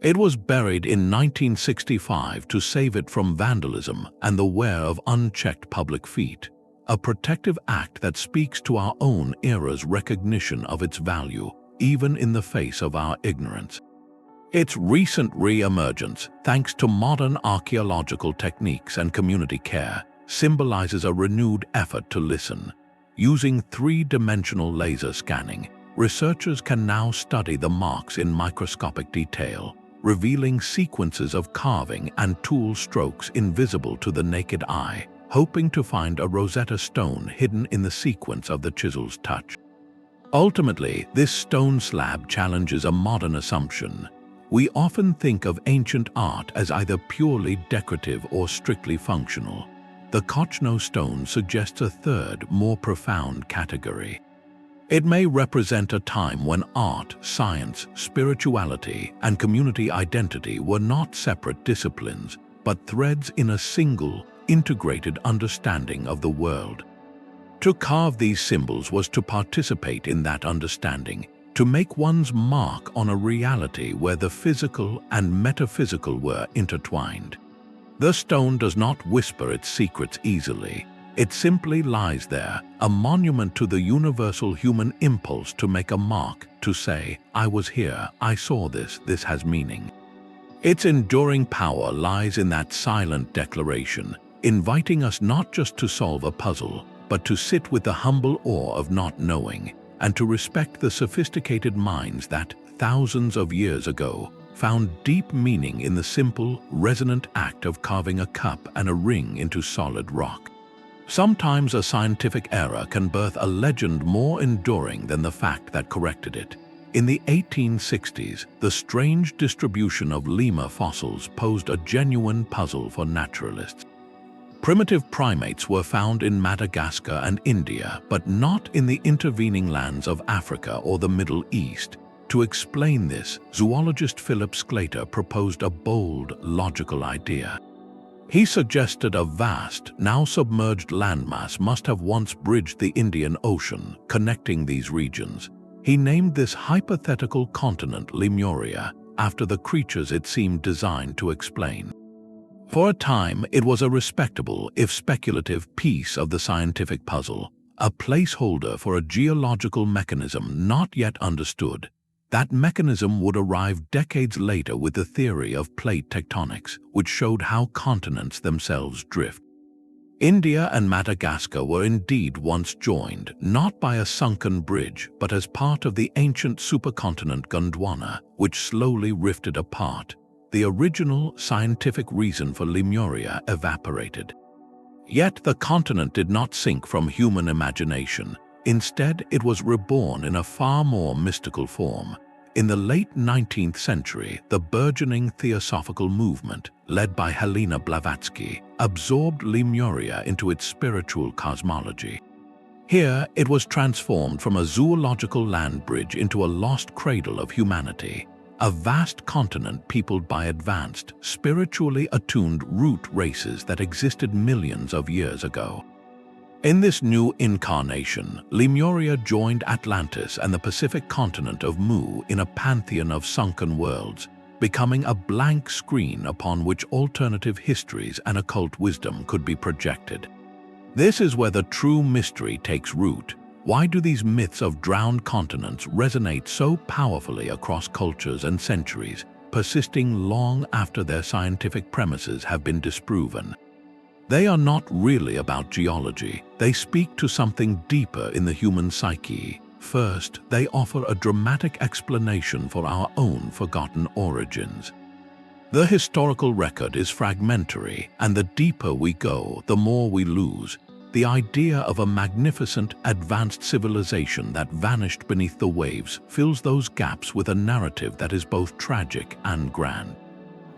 A: It was buried in 1965 to save it from vandalism and the wear of unchecked public feet, a protective act that speaks to our own era's recognition of its value, even in the face of our ignorance. Its recent re-emergence, thanks to modern archaeological techniques and community care, symbolizes a renewed effort to listen. Using three-dimensional laser scanning, researchers can now study the marks in microscopic detail, revealing sequences of carving and tool strokes invisible to the naked eye, hoping to find a Rosetta Stone hidden in the sequence of the chisel's touch. Ultimately, this stone slab challenges a modern assumption. We often think of ancient art as either purely decorative or strictly functional. The Cochno Stone suggests a third, more profound category. It may represent a time when art, science, spirituality, and community identity were not separate disciplines, but threads in a single, integrated understanding of the world. To carve these symbols was to participate in that understanding, to make one's mark on a reality where the physical and metaphysical were intertwined. The stone does not whisper its secrets easily. It simply lies there, a monument to the universal human impulse to make a mark, to say, "I was here, I saw this, this has meaning." Its enduring power lies in that silent declaration, inviting us not just to solve a puzzle, but to sit with the humble awe of not knowing, and to respect the sophisticated minds that, thousands of years ago, found deep meaning in the simple, resonant act of carving a cup and a ring into solid rock. Sometimes a scientific error can birth a legend more enduring than the fact that corrected it. In the 1860s, the strange distribution of lemur fossils posed a genuine puzzle for naturalists. Primitive primates were found in Madagascar and India, but not in the intervening lands of Africa or the Middle East. To explain this, zoologist Philip Sclater proposed a bold, logical idea. He suggested a vast, now submerged landmass must have once bridged the Indian Ocean, connecting these regions. He named this hypothetical continent Lemuria, after the creatures it seemed designed to explain. For a time, it was a respectable, if speculative, piece of the scientific puzzle, a placeholder for a geological mechanism not yet understood. That mechanism would arrive decades later with the theory of plate tectonics, which showed how continents themselves drift. India and Madagascar were indeed once joined, not by a sunken bridge, but as part of the ancient supercontinent Gondwana, which slowly rifted apart. the original scientific reason for Lemuria evaporated. Yet the continent did not sink from human imagination. Instead, it was reborn in a far more mystical form. In the late 19th century, the burgeoning theosophical movement, led by Helena Blavatsky, absorbed Lemuria into its spiritual cosmology. Here, it was transformed from a zoological land bridge into a lost cradle of humanity, a vast continent peopled by advanced, spiritually attuned root races that existed millions of years ago. In this new incarnation, Lemuria joined Atlantis and the Pacific continent of Mu in a pantheon of sunken worlds, becoming a blank screen upon which alternative histories and occult wisdom could be projected. This is where the true mystery takes root. Why do these myths of drowned continents resonate so powerfully across cultures and centuries, persisting long after their scientific premises have been disproven? They are not really about geology. They speak to something deeper in the human psyche. First, they offer a dramatic explanation for our own forgotten origins. The historical record is fragmentary, and the deeper we go, the more we lose. The idea of a magnificent, advanced civilization that vanished beneath the waves fills those gaps with a narrative that is both tragic and grand.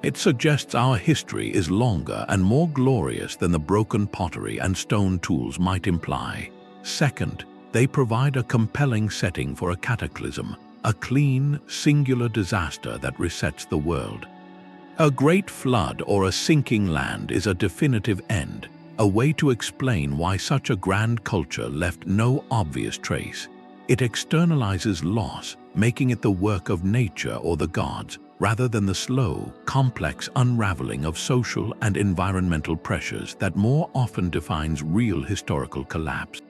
A: It suggests our history is longer and more glorious than the broken pottery and stone tools might imply. Second, they provide a compelling setting for a cataclysm, a clean, singular disaster that resets the world. A great flood or a sinking land is a definitive end, a way to explain why such a grand culture left no obvious trace. It externalizes loss, making it the work of nature or the gods, rather than the slow, complex unraveling of social and environmental pressures that more often defines real historical collapse.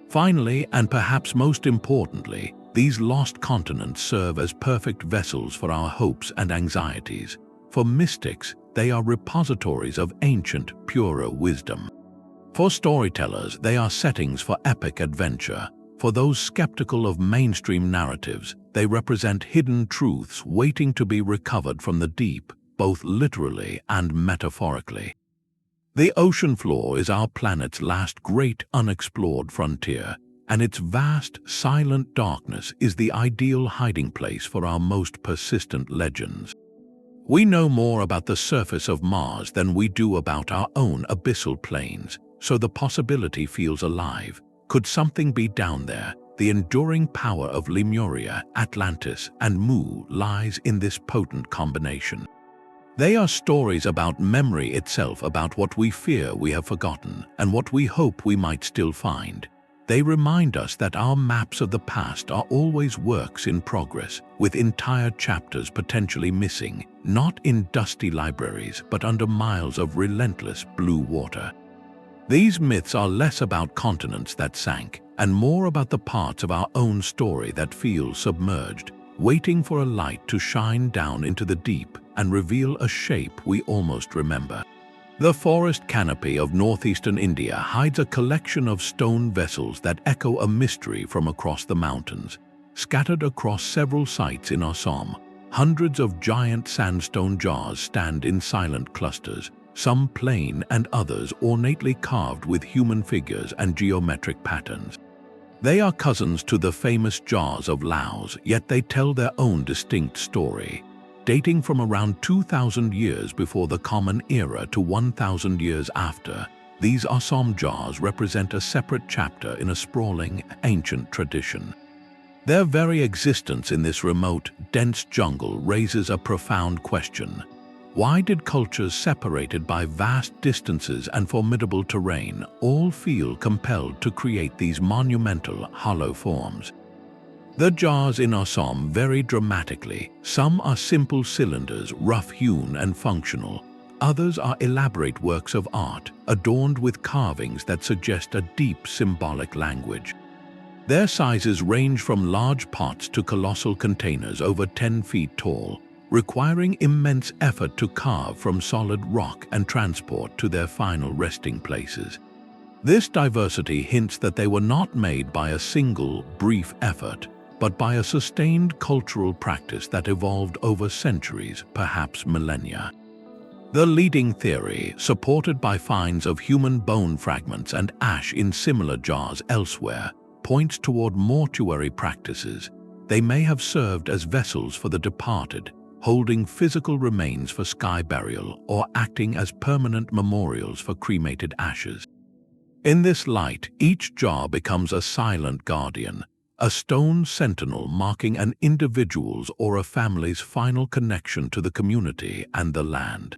A: Finally, and perhaps most importantly, these lost continents serve as perfect vessels for our hopes and anxieties. For mystics, they are repositories of ancient, purer wisdom. For storytellers, they are settings for epic adventure. For those skeptical of mainstream narratives, they represent hidden truths waiting to be recovered from the deep, both literally and metaphorically. The ocean floor is our planet's last great unexplored frontier, and its vast, silent darkness is the ideal hiding place for our most persistent legends. We know more about the surface of Mars than we do about our own abyssal plains, so the possibility feels alive. Could something be down there? The enduring power of Lemuria, Atlantis, and Mu lies in this potent combination. They are stories about memory itself, about what we fear we have forgotten and what we hope we might still find. They remind us that our maps of the past are always works in progress, with entire chapters potentially missing, not in dusty libraries, but under miles of relentless blue water. These myths are less about continents that sank, and more about the parts of our own story that feel submerged, waiting for a light to shine down into the deep and reveal a shape we almost remember. The forest canopy of northeastern India hides a collection of stone vessels that echo a mystery from across the mountains. Scattered across several sites in Assam, hundreds of giant sandstone jars stand in silent clusters, some plain and others ornately carved with human figures and geometric patterns. They are cousins to the famous jars of Laos, yet they tell their own distinct story. Dating from around 2,000 years before the Common Era to 1,000 years after, these Assam jars represent a separate chapter in a sprawling, ancient tradition. Their very existence in this remote, dense jungle raises a profound question. Why did cultures separated by vast distances and formidable terrain all feel compelled to create these monumental, hollow forms? The jars in Assam vary dramatically. Some are simple cylinders, rough-hewn and functional. Others are elaborate works of art, adorned with carvings that suggest a deep symbolic language. Their sizes range from large pots to colossal containers over 10 feet tall, requiring immense effort to carve from solid rock and transport to their final resting places. This diversity hints that they were not made by a single, brief effort. but by a sustained cultural practice that evolved over centuries, perhaps millennia. The leading theory, supported by finds of human bone fragments and ash in similar jars elsewhere, points toward mortuary practices. They may have served as vessels for the departed, holding physical remains for sky burial or acting as permanent memorials for cremated ashes. In this light, each jar becomes a silent guardian, a stone sentinel marking an individual's or a family's final connection to the community and the land.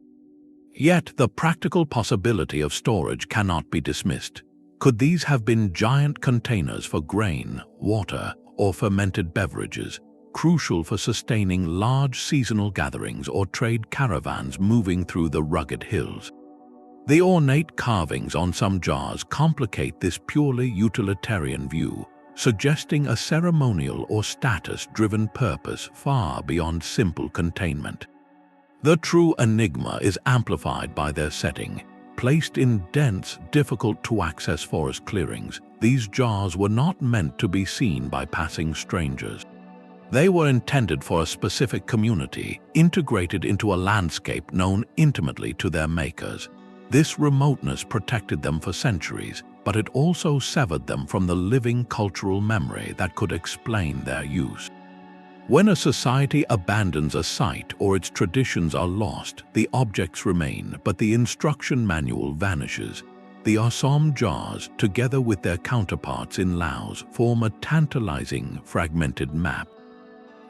A: Yet the practical possibility of storage cannot be dismissed. Could these have been giant containers for grain, water, or fermented beverages, crucial for sustaining large seasonal gatherings or trade caravans moving through the rugged hills? The ornate carvings on some jars complicate this purely utilitarian view, suggesting a ceremonial or status-driven purpose far beyond simple containment. The true enigma is amplified by their setting. Placed in dense, difficult-to-access forest clearings, these jars were not meant to be seen by passing strangers. They were intended for a specific community, integrated into a landscape known intimately to their makers. This remoteness protected them for centuries, but it also severed them from the living cultural memory that could explain their use. When a society abandons a site or its traditions are lost, the objects remain, but the instruction manual vanishes. The Assam jars, together with their counterparts in Laos, form a tantalizing, fragmented map.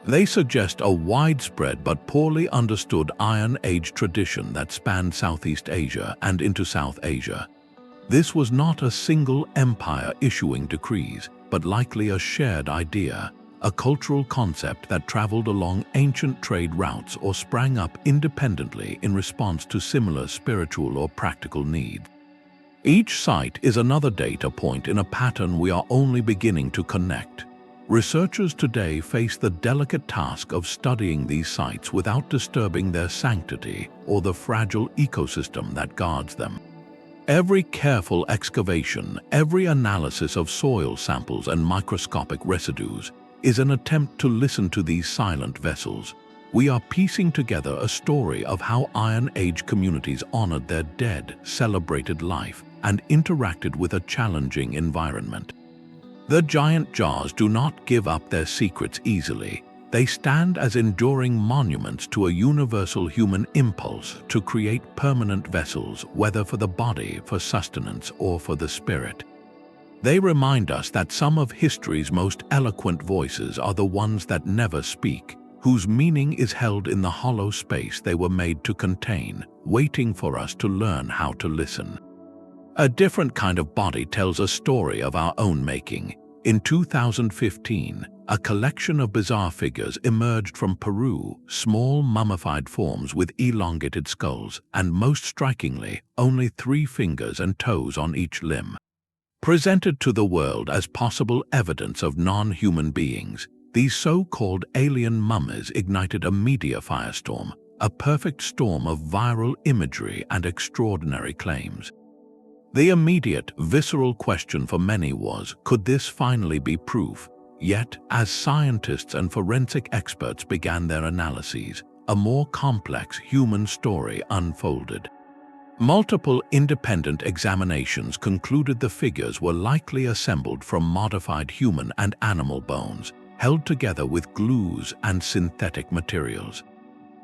A: They suggest a widespread but poorly understood Iron Age tradition that spanned Southeast Asia and into South Asia. This was not a single empire issuing decrees, but likely a shared idea, a cultural concept that traveled along ancient trade routes or sprang up independently in response to similar spiritual or practical needs. Each site is another data point in a pattern we are only beginning to connect. Researchers today face the delicate task of studying these sites without disturbing their sanctity or the fragile ecosystem that guards them. Every careful excavation, every analysis of soil samples and microscopic residues is an attempt to listen to these silent vessels. We are piecing together a story of how Iron Age communities honored their dead, celebrated life, and interacted with a challenging environment. The giant jars do not give up their secrets easily. They stand as enduring monuments to a universal human impulse to create permanent vessels, whether for the body, for sustenance, or for the spirit. They remind us that some of history's most eloquent voices are the ones that never speak, whose meaning is held in the hollow space they were made to contain, waiting for us to learn how to listen. A different kind of body tells a story of our own making. In 2015, a collection of bizarre figures emerged from Peru, small mummified forms with elongated skulls, and most strikingly, only 3 fingers and toes on each limb. Presented to the world as possible evidence of non-human beings, these so-called alien mummies ignited a media firestorm, a perfect storm of viral imagery and extraordinary claims. The immediate, visceral question for many was, could this finally be proof? Yet, as scientists and forensic experts began their analyses, a more complex human story unfolded. Multiple independent examinations concluded the figures were likely assembled from modified human and animal bones, held together with glues and synthetic materials.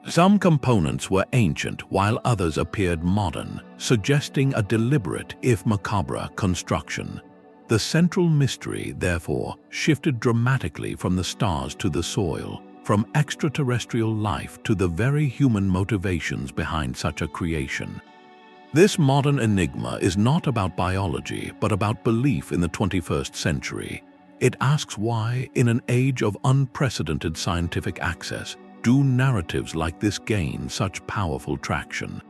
A: Some components were ancient, while others appeared modern, suggesting a deliberate, if macabre, construction. The central mystery, therefore, shifted dramatically from the stars to the soil, from extraterrestrial life to the very human motivations behind such a creation. This modern enigma is not about biology, but about belief in the 21st century. It asks why, in an age of unprecedented scientific access, do narratives like this gain such powerful traction?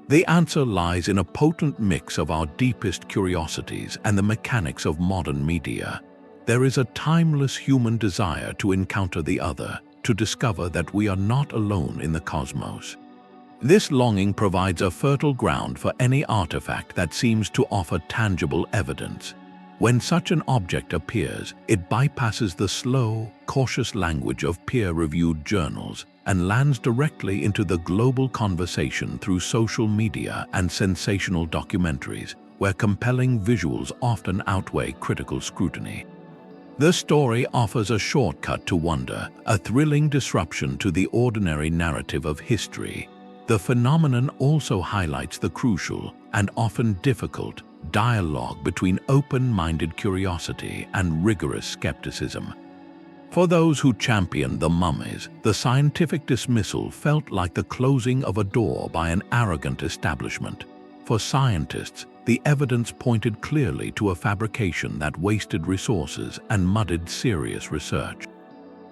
A: The answer lies in a potent mix of our deepest curiosities and the mechanics of modern media. There is a timeless human desire to encounter the other, to discover that we are not alone in the cosmos. This longing provides a fertile ground for any artifact that seems to offer tangible evidence. When such an object appears, it bypasses the slow, cautious language of peer-reviewed journals and lands directly into the global conversation through social media and sensational documentaries, where compelling visuals often outweigh critical scrutiny. The story offers a shortcut to wonder, a thrilling disruption to the ordinary narrative of history. The phenomenon also highlights the crucial, and often difficult, dialogue between open-minded curiosity and rigorous skepticism. For those who championed the mummies, the scientific dismissal felt like the closing of a door by an arrogant establishment. For scientists, the evidence pointed clearly to a fabrication that wasted resources and muddied serious research.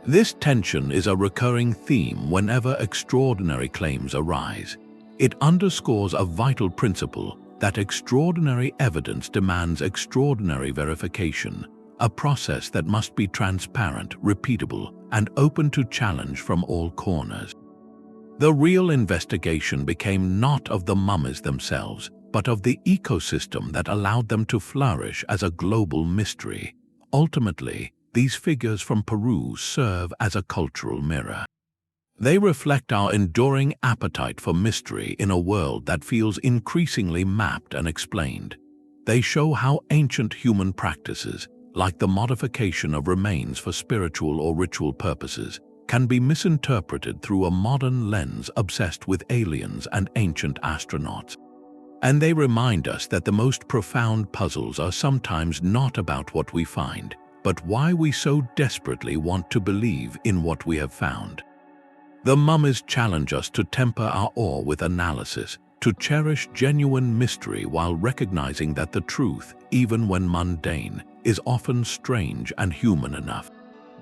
A: This tension is a recurring theme whenever extraordinary claims arise. It underscores a vital principle that extraordinary evidence demands extraordinary verification, a process that must be transparent, repeatable, and open to challenge from all corners. The real investigation became not of the mummies themselves, but of the ecosystem that allowed them to flourish as a global mystery. Ultimately, these figures from Peru serve as a cultural mirror. They reflect our enduring appetite for mystery in a world that feels increasingly mapped and explained. They show how ancient human practices, like the modification of remains for spiritual or ritual purposes, can be misinterpreted through a modern lens obsessed with aliens and ancient astronauts. And they remind us that the most profound puzzles are sometimes not about what we find, but why we so desperately want to believe in what we have found. The mummies challenge us to temper our awe with analysis, to cherish genuine mystery while recognizing that the truth, even when mundane, is often strange and human enough.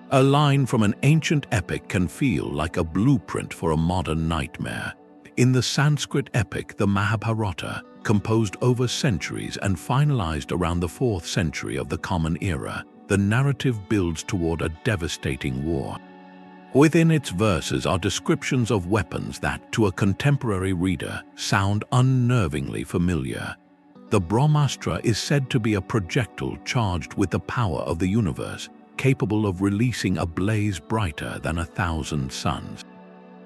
A: A line from an ancient epic can feel like a blueprint for a modern nightmare. In the Sanskrit epic, the Mahabharata, composed over centuries and finalized around the 4th century of the Common Era, the narrative builds toward a devastating war. Within its verses are descriptions of weapons that, to a contemporary reader, sound unnervingly familiar. The Brahmastra is said to be a projectile charged with the power of the universe, capable of releasing a blaze brighter than 1,000 suns.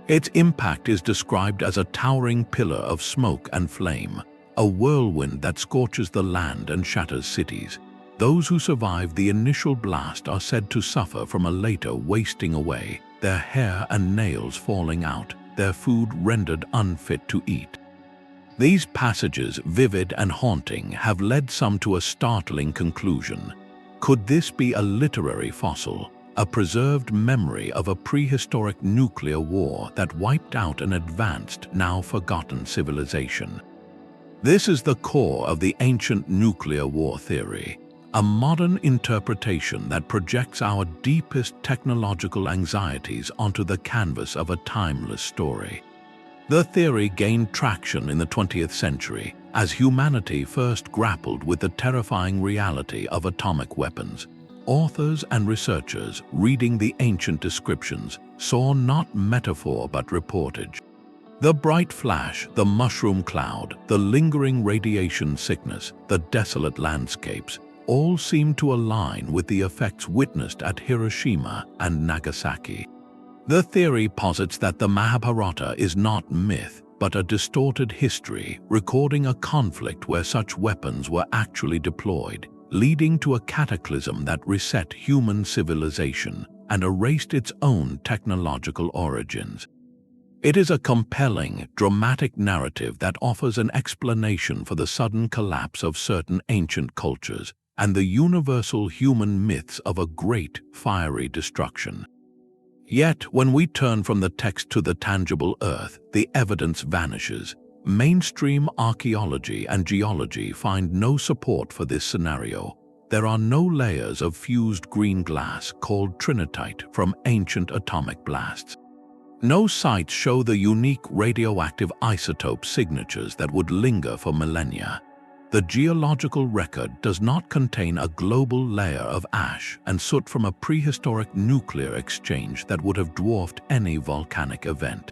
A: Its impact is described as a towering pillar of smoke and flame, a whirlwind that scorches the land and shatters cities. Those who survive the initial blast are said to suffer from a later wasting away, their hair and nails falling out, their food rendered unfit to eat. These passages, vivid and haunting, have led some to a startling conclusion. Could this be a literary fossil, a preserved memory of a prehistoric nuclear war that wiped out an advanced, now forgotten civilization? This is the core of the ancient nuclear war theory, a modern interpretation that projects our deepest technological anxieties onto the canvas of a timeless story. The theory gained traction in the 20th century as humanity first grappled with the terrifying reality of atomic weapons. Authors and researchers reading the ancient descriptions saw not metaphor but reportage. The bright flash, the mushroom cloud, the lingering radiation sickness, the desolate landscapes, all seem to align with the effects witnessed at Hiroshima and Nagasaki. The theory posits that the Mahabharata is not myth, but a distorted history recording a conflict where such weapons were actually deployed, leading to a cataclysm that reset human civilization and erased its own technological origins. It is a compelling, dramatic narrative that offers an explanation for the sudden collapse of certain ancient cultures and the universal human myths of a great, fiery destruction. Yet, when we turn from the text to the tangible earth, the evidence vanishes. Mainstream archaeology and geology find no support for this scenario. There are no layers of fused green glass called trinitite from ancient atomic blasts. No sites show the unique radioactive isotope signatures that would linger for millennia. The geological record does not contain a global layer of ash and soot from a prehistoric nuclear exchange that would have dwarfed any volcanic event.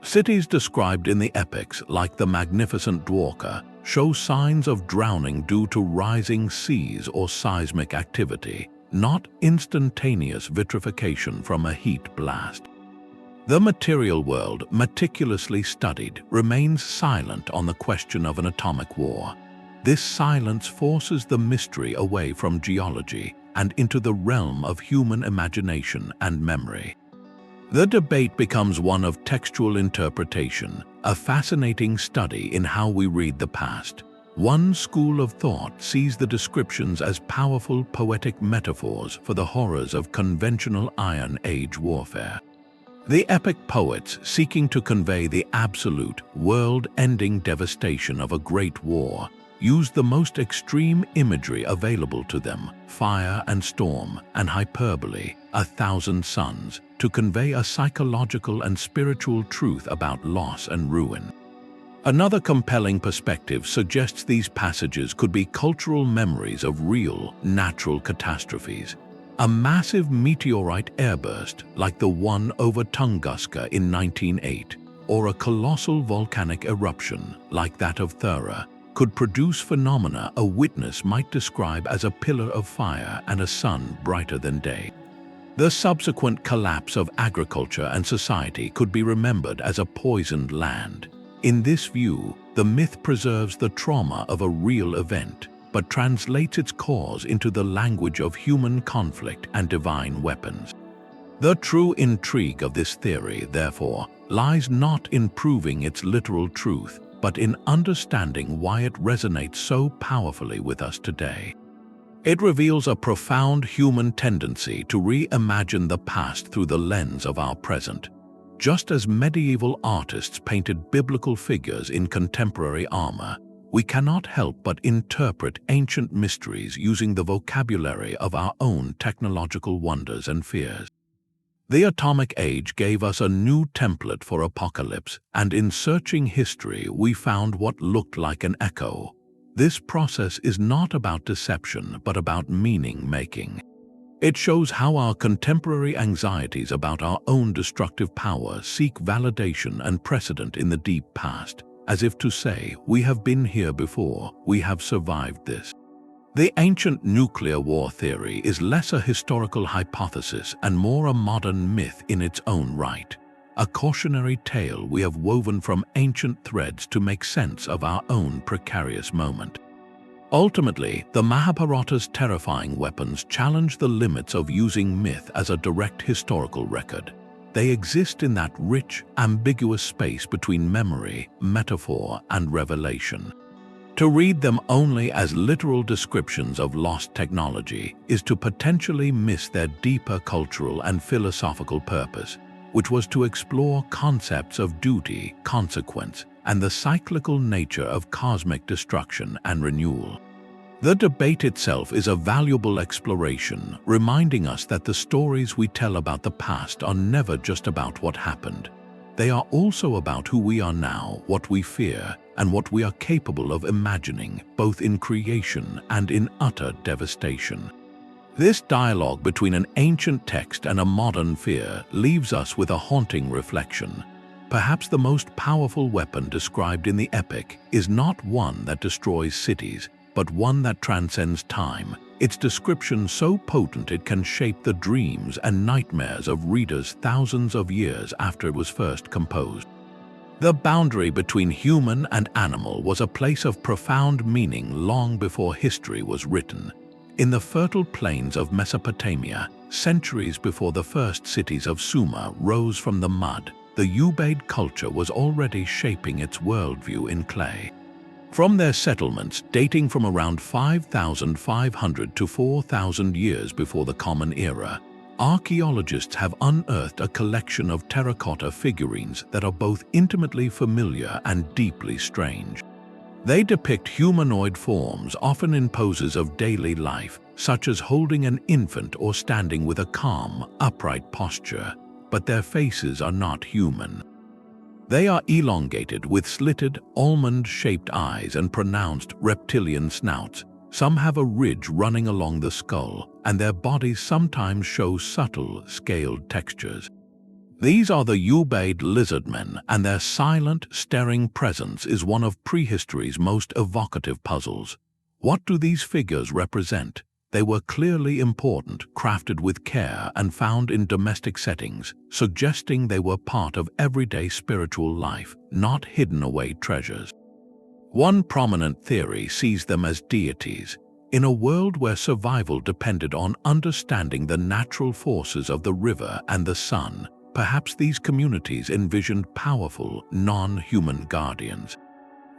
A: Cities described in the epics, like the magnificent Dwarka, show signs of drowning due to rising seas or seismic activity, not instantaneous vitrification from a heat blast. The material world, meticulously studied, remains silent on the question of an atomic war. This silence forces the mystery away from geology and into the realm of human imagination and memory. The debate becomes one of textual interpretation, a fascinating study in how we read the past. One school of thought sees the descriptions as powerful poetic metaphors for the horrors of conventional Iron Age warfare. The epic poets, seeking to convey the absolute, world-ending devastation of a great war, used the most extreme imagery available to them, fire and storm and hyperbole, 1,000 suns, to convey a psychological and spiritual truth about loss and ruin. Another compelling perspective suggests these passages could be cultural memories of real, natural catastrophes. A massive meteorite airburst like the one over Tunguska in 1908, or a colossal volcanic eruption like that of Thera, could produce phenomena a witness might describe as a pillar of fire and a sun brighter than day. The subsequent collapse of agriculture and society could be remembered as a poisoned land. In this view, the myth preserves the trauma of a real event, but translates its cause into the language of human conflict and divine weapons. The true intrigue of this theory, therefore, lies not in proving its literal truth, but in understanding why it resonates so powerfully with us today. It reveals a profound human tendency to reimagine the past through the lens of our present. Just as medieval artists painted biblical figures in contemporary armor, we cannot help but interpret ancient mysteries using the vocabulary of our own technological wonders and fears. The atomic age gave us a new template for apocalypse, and in searching history we found what looked like an echo. This process is not about deception, but about meaning-making. It shows how our contemporary anxieties about our own destructive power seek validation and precedent in the deep past, as if to say, we have been here before, we have survived this. The ancient nuclear war theory is less a historical hypothesis and more a modern myth in its own right, a cautionary tale we have woven from ancient threads to make sense of our own precarious moment. Ultimately, the Mahabharata's terrifying weapons challenge the limits of using myth as a direct historical record. They exist in that rich, ambiguous space between memory, metaphor, and revelation. To read them only as literal descriptions of lost technology is to potentially miss their deeper cultural and philosophical purpose, which was to explore concepts of duty, consequence, and the cyclical nature of cosmic destruction and renewal. The debate itself is a valuable exploration, reminding us that the stories we tell about the past are never just about what happened. They are also about who we are now, what we fear, and what we are capable of imagining, both in creation and in utter devastation. This dialogue between an ancient text and a modern fear leaves us with a haunting reflection. Perhaps the most powerful weapon described in the epic is not one that destroys cities, but one that transcends time, its description so potent it can shape the dreams and nightmares of readers thousands of years after it was first composed. The boundary between human and animal was a place of profound meaning long before history was written. In the fertile plains of Mesopotamia, centuries before the first cities of Sumer rose from the mud, the Ubaid culture was already shaping its worldview in clay. From their settlements dating from around 5,500 to 4,000 years before the Common Era, archaeologists have unearthed a collection of terracotta figurines that are both intimately familiar and deeply strange. They depict humanoid forms, often in poses of daily life, such as holding an infant or standing with a calm, upright posture, but their faces are not human. They are elongated with slitted, almond-shaped eyes and pronounced reptilian snouts. Some have a ridge running along the skull, and their bodies sometimes show subtle, scaled textures. These are the Ubaid Lizardmen, and their silent, staring presence is one of prehistory's most evocative puzzles. What do these figures represent? They were clearly important, crafted with care, and found in domestic settings, suggesting they were part of everyday spiritual life, not hidden away treasures. One prominent theory sees them as deities. In a world where survival depended on understanding the natural forces of the river and the sun, perhaps these communities envisioned powerful, non-human guardians.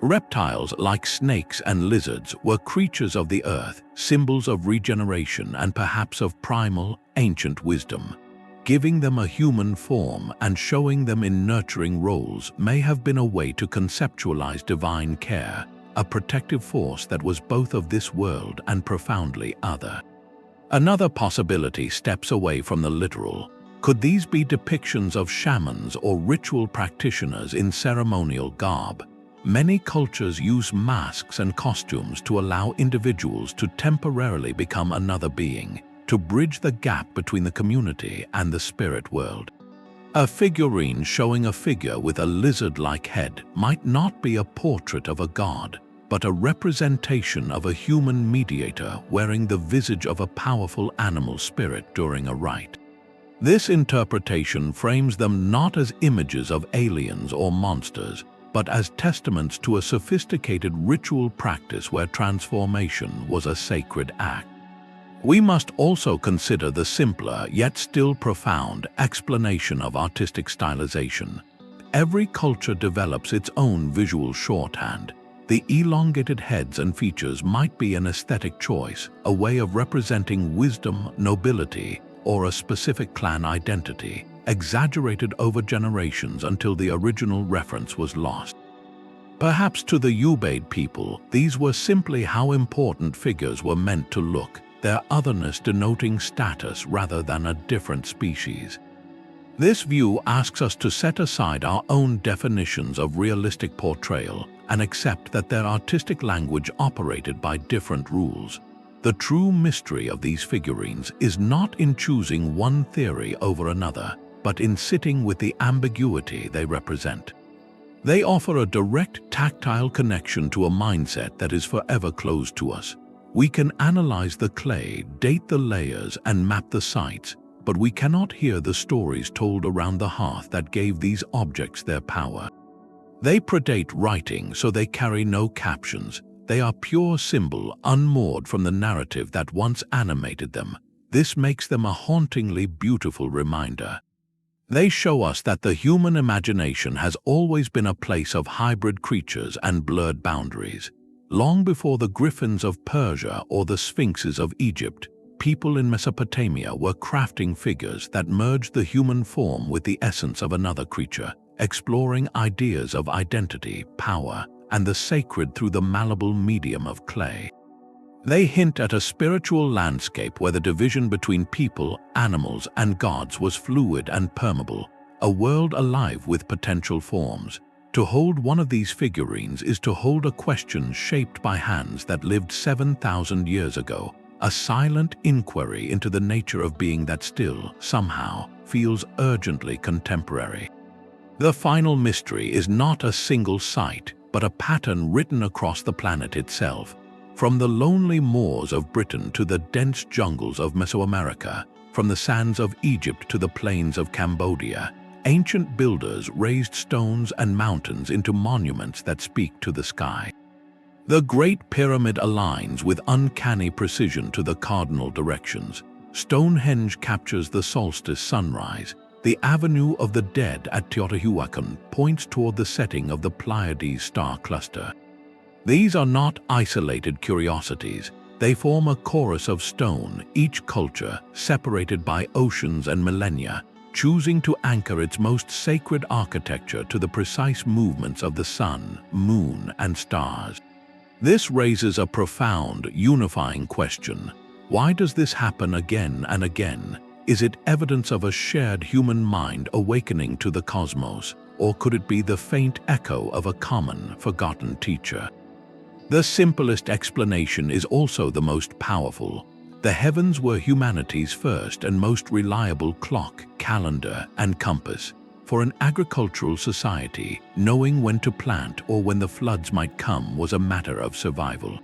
A: Reptiles like snakes and lizards were creatures of the earth, symbols of regeneration and perhaps of primal, ancient wisdom. Giving them a human form and showing them in nurturing roles may have been a way to conceptualize divine care, a protective force that was both of this world and profoundly other. Another possibility steps away from the literal. Could these be depictions of shamans or ritual practitioners in ceremonial garb? Many cultures use masks and costumes to allow individuals to temporarily become another being, to bridge the gap between the community and the spirit world. A figurine showing a figure with a lizard-like head might not be a portrait of a god, but a representation of a human mediator wearing the visage of a powerful animal spirit during a rite. This interpretation frames them not as images of aliens or monsters, but as testaments to a sophisticated ritual practice where transformation was a sacred act. We must also consider the simpler yet still profound explanation of artistic stylization. Every culture develops its own visual shorthand. The elongated heads and features might be an aesthetic choice, a way of representing wisdom, nobility, or a specific clan identity, exaggerated over generations until the original reference was lost. Perhaps to the Ubaid people, these were simply how important figures were meant to look, their otherness denoting status rather than a different species. This view asks us to set aside our own definitions of realistic portrayal and accept that their artistic language operated by different rules. The true mystery of these figurines is not in choosing one theory over another, but in sitting with the ambiguity they represent. They offer a direct tactile connection to a mindset that is forever closed to us. We can analyze the clay, date the layers, and map the sites, but we cannot hear the stories told around the hearth that gave these objects their power. They predate writing, so they carry no captions. They are pure symbol, unmoored from the narrative that once animated them. This makes them a hauntingly beautiful reminder. They show us that the human imagination has always been a place of hybrid creatures and blurred boundaries. Long before the griffins of Persia or the sphinxes of Egypt, people in Mesopotamia were crafting figures that merged the human form with the essence of another creature, exploring ideas of identity, power, and the sacred through the malleable medium of clay. They hint at a spiritual landscape where the division between people, animals, and gods was fluid and permeable, a world alive with potential forms. To hold one of these figurines is to hold a question shaped by hands that lived 7,000 years ago, a silent inquiry into the nature of being that still, somehow, feels urgently contemporary. The final mystery is not a single site, but a pattern written across the planet itself. From the lonely moors of Britain to the dense jungles of Mesoamerica, from the sands of Egypt to the plains of Cambodia, ancient builders raised stones and mountains into monuments that speak to the sky. The Great Pyramid aligns with uncanny precision to the cardinal directions. Stonehenge captures the solstice sunrise. The Avenue of the Dead at Teotihuacan points toward the setting of the Pleiades star cluster. These are not isolated curiosities. They form a chorus of stone, each culture, separated by oceans and millennia, choosing to anchor its most sacred architecture to the precise movements of the sun, moon, and stars. This raises a profound, unifying question. Why does this happen again and again? Is it evidence of a shared human mind awakening to the cosmos, or could it be the faint echo of a common, forgotten teacher? The simplest explanation is also the most powerful. The heavens were humanity's first and most reliable clock, calendar, and compass. For an agricultural society, knowing when to plant or when the floods might come was a matter of survival.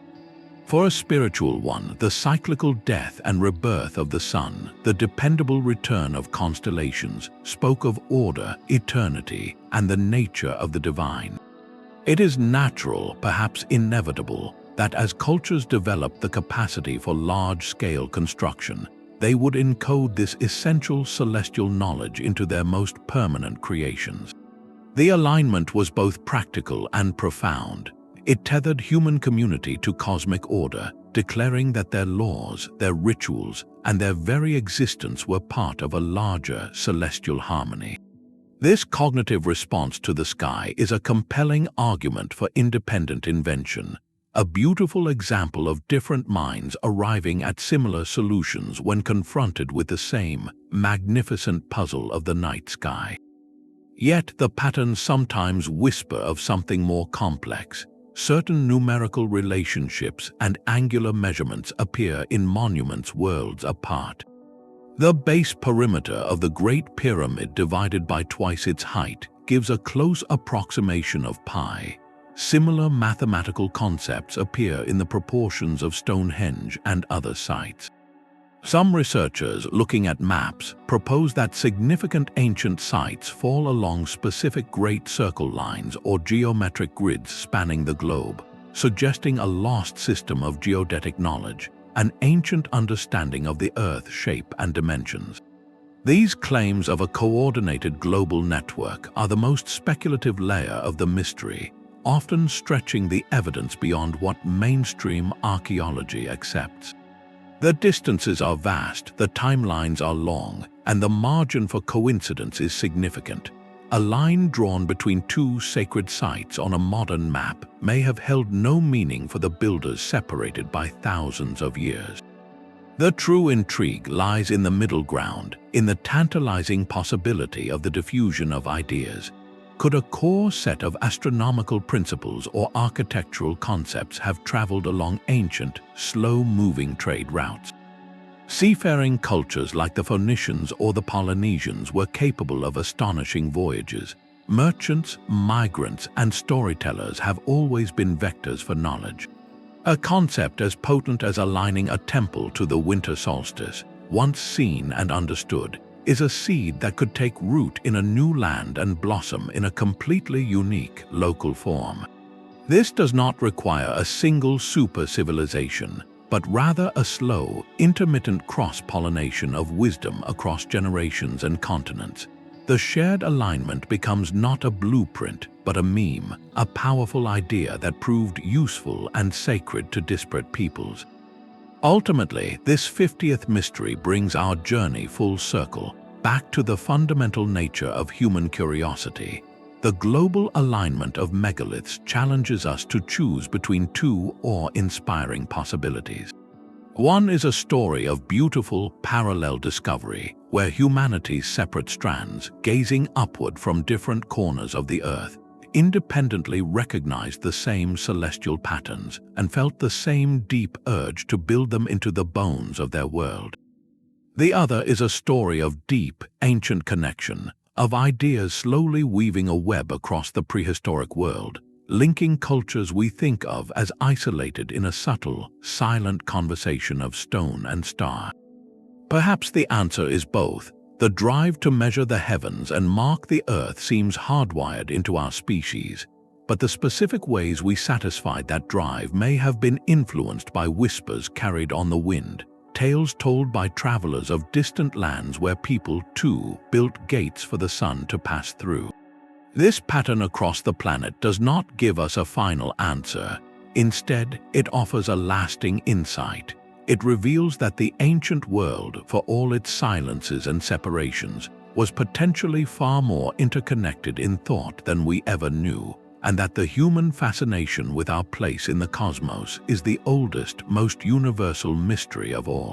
A: For a spiritual one, the cyclical death and rebirth of the sun, the dependable return of constellations, spoke of order, eternity, and the nature of the divine. It is natural, perhaps inevitable, that as cultures developed the capacity for large-scale construction, they would encode this essential celestial knowledge into their most permanent creations. The alignment was both practical and profound. It tethered human community to cosmic order, declaring that their laws, their rituals, and their very existence were part of a larger celestial harmony. This cognitive response to the sky is a compelling argument for independent invention, a beautiful example of different minds arriving at similar solutions when confronted with the same magnificent puzzle of the night sky. Yet the patterns sometimes whisper of something more complex. Certain numerical relationships and angular measurements appear in monuments worlds apart. The base perimeter of the Great Pyramid divided by twice its height gives a close approximation of pi. Similar mathematical concepts appear in the proportions of Stonehenge and other sites. Some researchers looking at maps propose that significant ancient sites fall along specific great circle lines or geometric grids spanning the globe, suggesting a lost system of geodetic knowledge, an ancient understanding of the Earth's shape and dimensions. These claims of a coordinated global network are the most speculative layer of the mystery, often stretching the evidence beyond what mainstream archaeology accepts. The distances are vast, the timelines are long, and the margin for coincidence is significant. A line drawn between two sacred sites on a modern map may have held no meaning for the builders separated by thousands of years. The true intrigue lies in the middle ground, in the tantalizing possibility of the diffusion of ideas. Could a core set of astronomical principles or architectural concepts have traveled along ancient, slow-moving trade routes? Seafaring cultures like the Phoenicians or the Polynesians were capable of astonishing voyages. Merchants, migrants, and storytellers have always been vectors for knowledge. A concept as potent as aligning a temple to the winter solstice, once seen and understood, is a seed that could take root in a new land and blossom in a completely unique local form. This does not require a single super-civilization, but rather a slow, intermittent cross-pollination of wisdom across generations and continents. The shared alignment becomes not a blueprint, but a meme, a powerful idea that proved useful and sacred to disparate peoples. Ultimately, this 50th mystery brings our journey full circle, back to the fundamental nature of human curiosity. The global alignment of megaliths challenges us to choose between two awe-inspiring possibilities. One is a story of beautiful, parallel discovery, where humanity's separate strands, gazing upward from different corners of the Earth, independently recognized the same celestial patterns and felt the same deep urge to build them into the bones of their world. The other is a story of deep, ancient connection, of ideas slowly weaving a web across the prehistoric world, linking cultures we think of as isolated in a subtle, silent conversation of stone and star. Perhaps the answer is both. The drive to measure the heavens and mark the Earth seems hardwired into our species, but the specific ways we satisfied that drive may have been influenced by whispers carried on the wind, tales told by travelers of distant lands where people, too, built gates for the sun to pass through. This pattern across the planet does not give us a final answer. Instead, it offers a lasting insight. It reveals that the ancient world, for all its silences and separations, was potentially far more interconnected in thought than we ever knew, and that the human fascination with our place in the cosmos is the oldest, most universal mystery of all.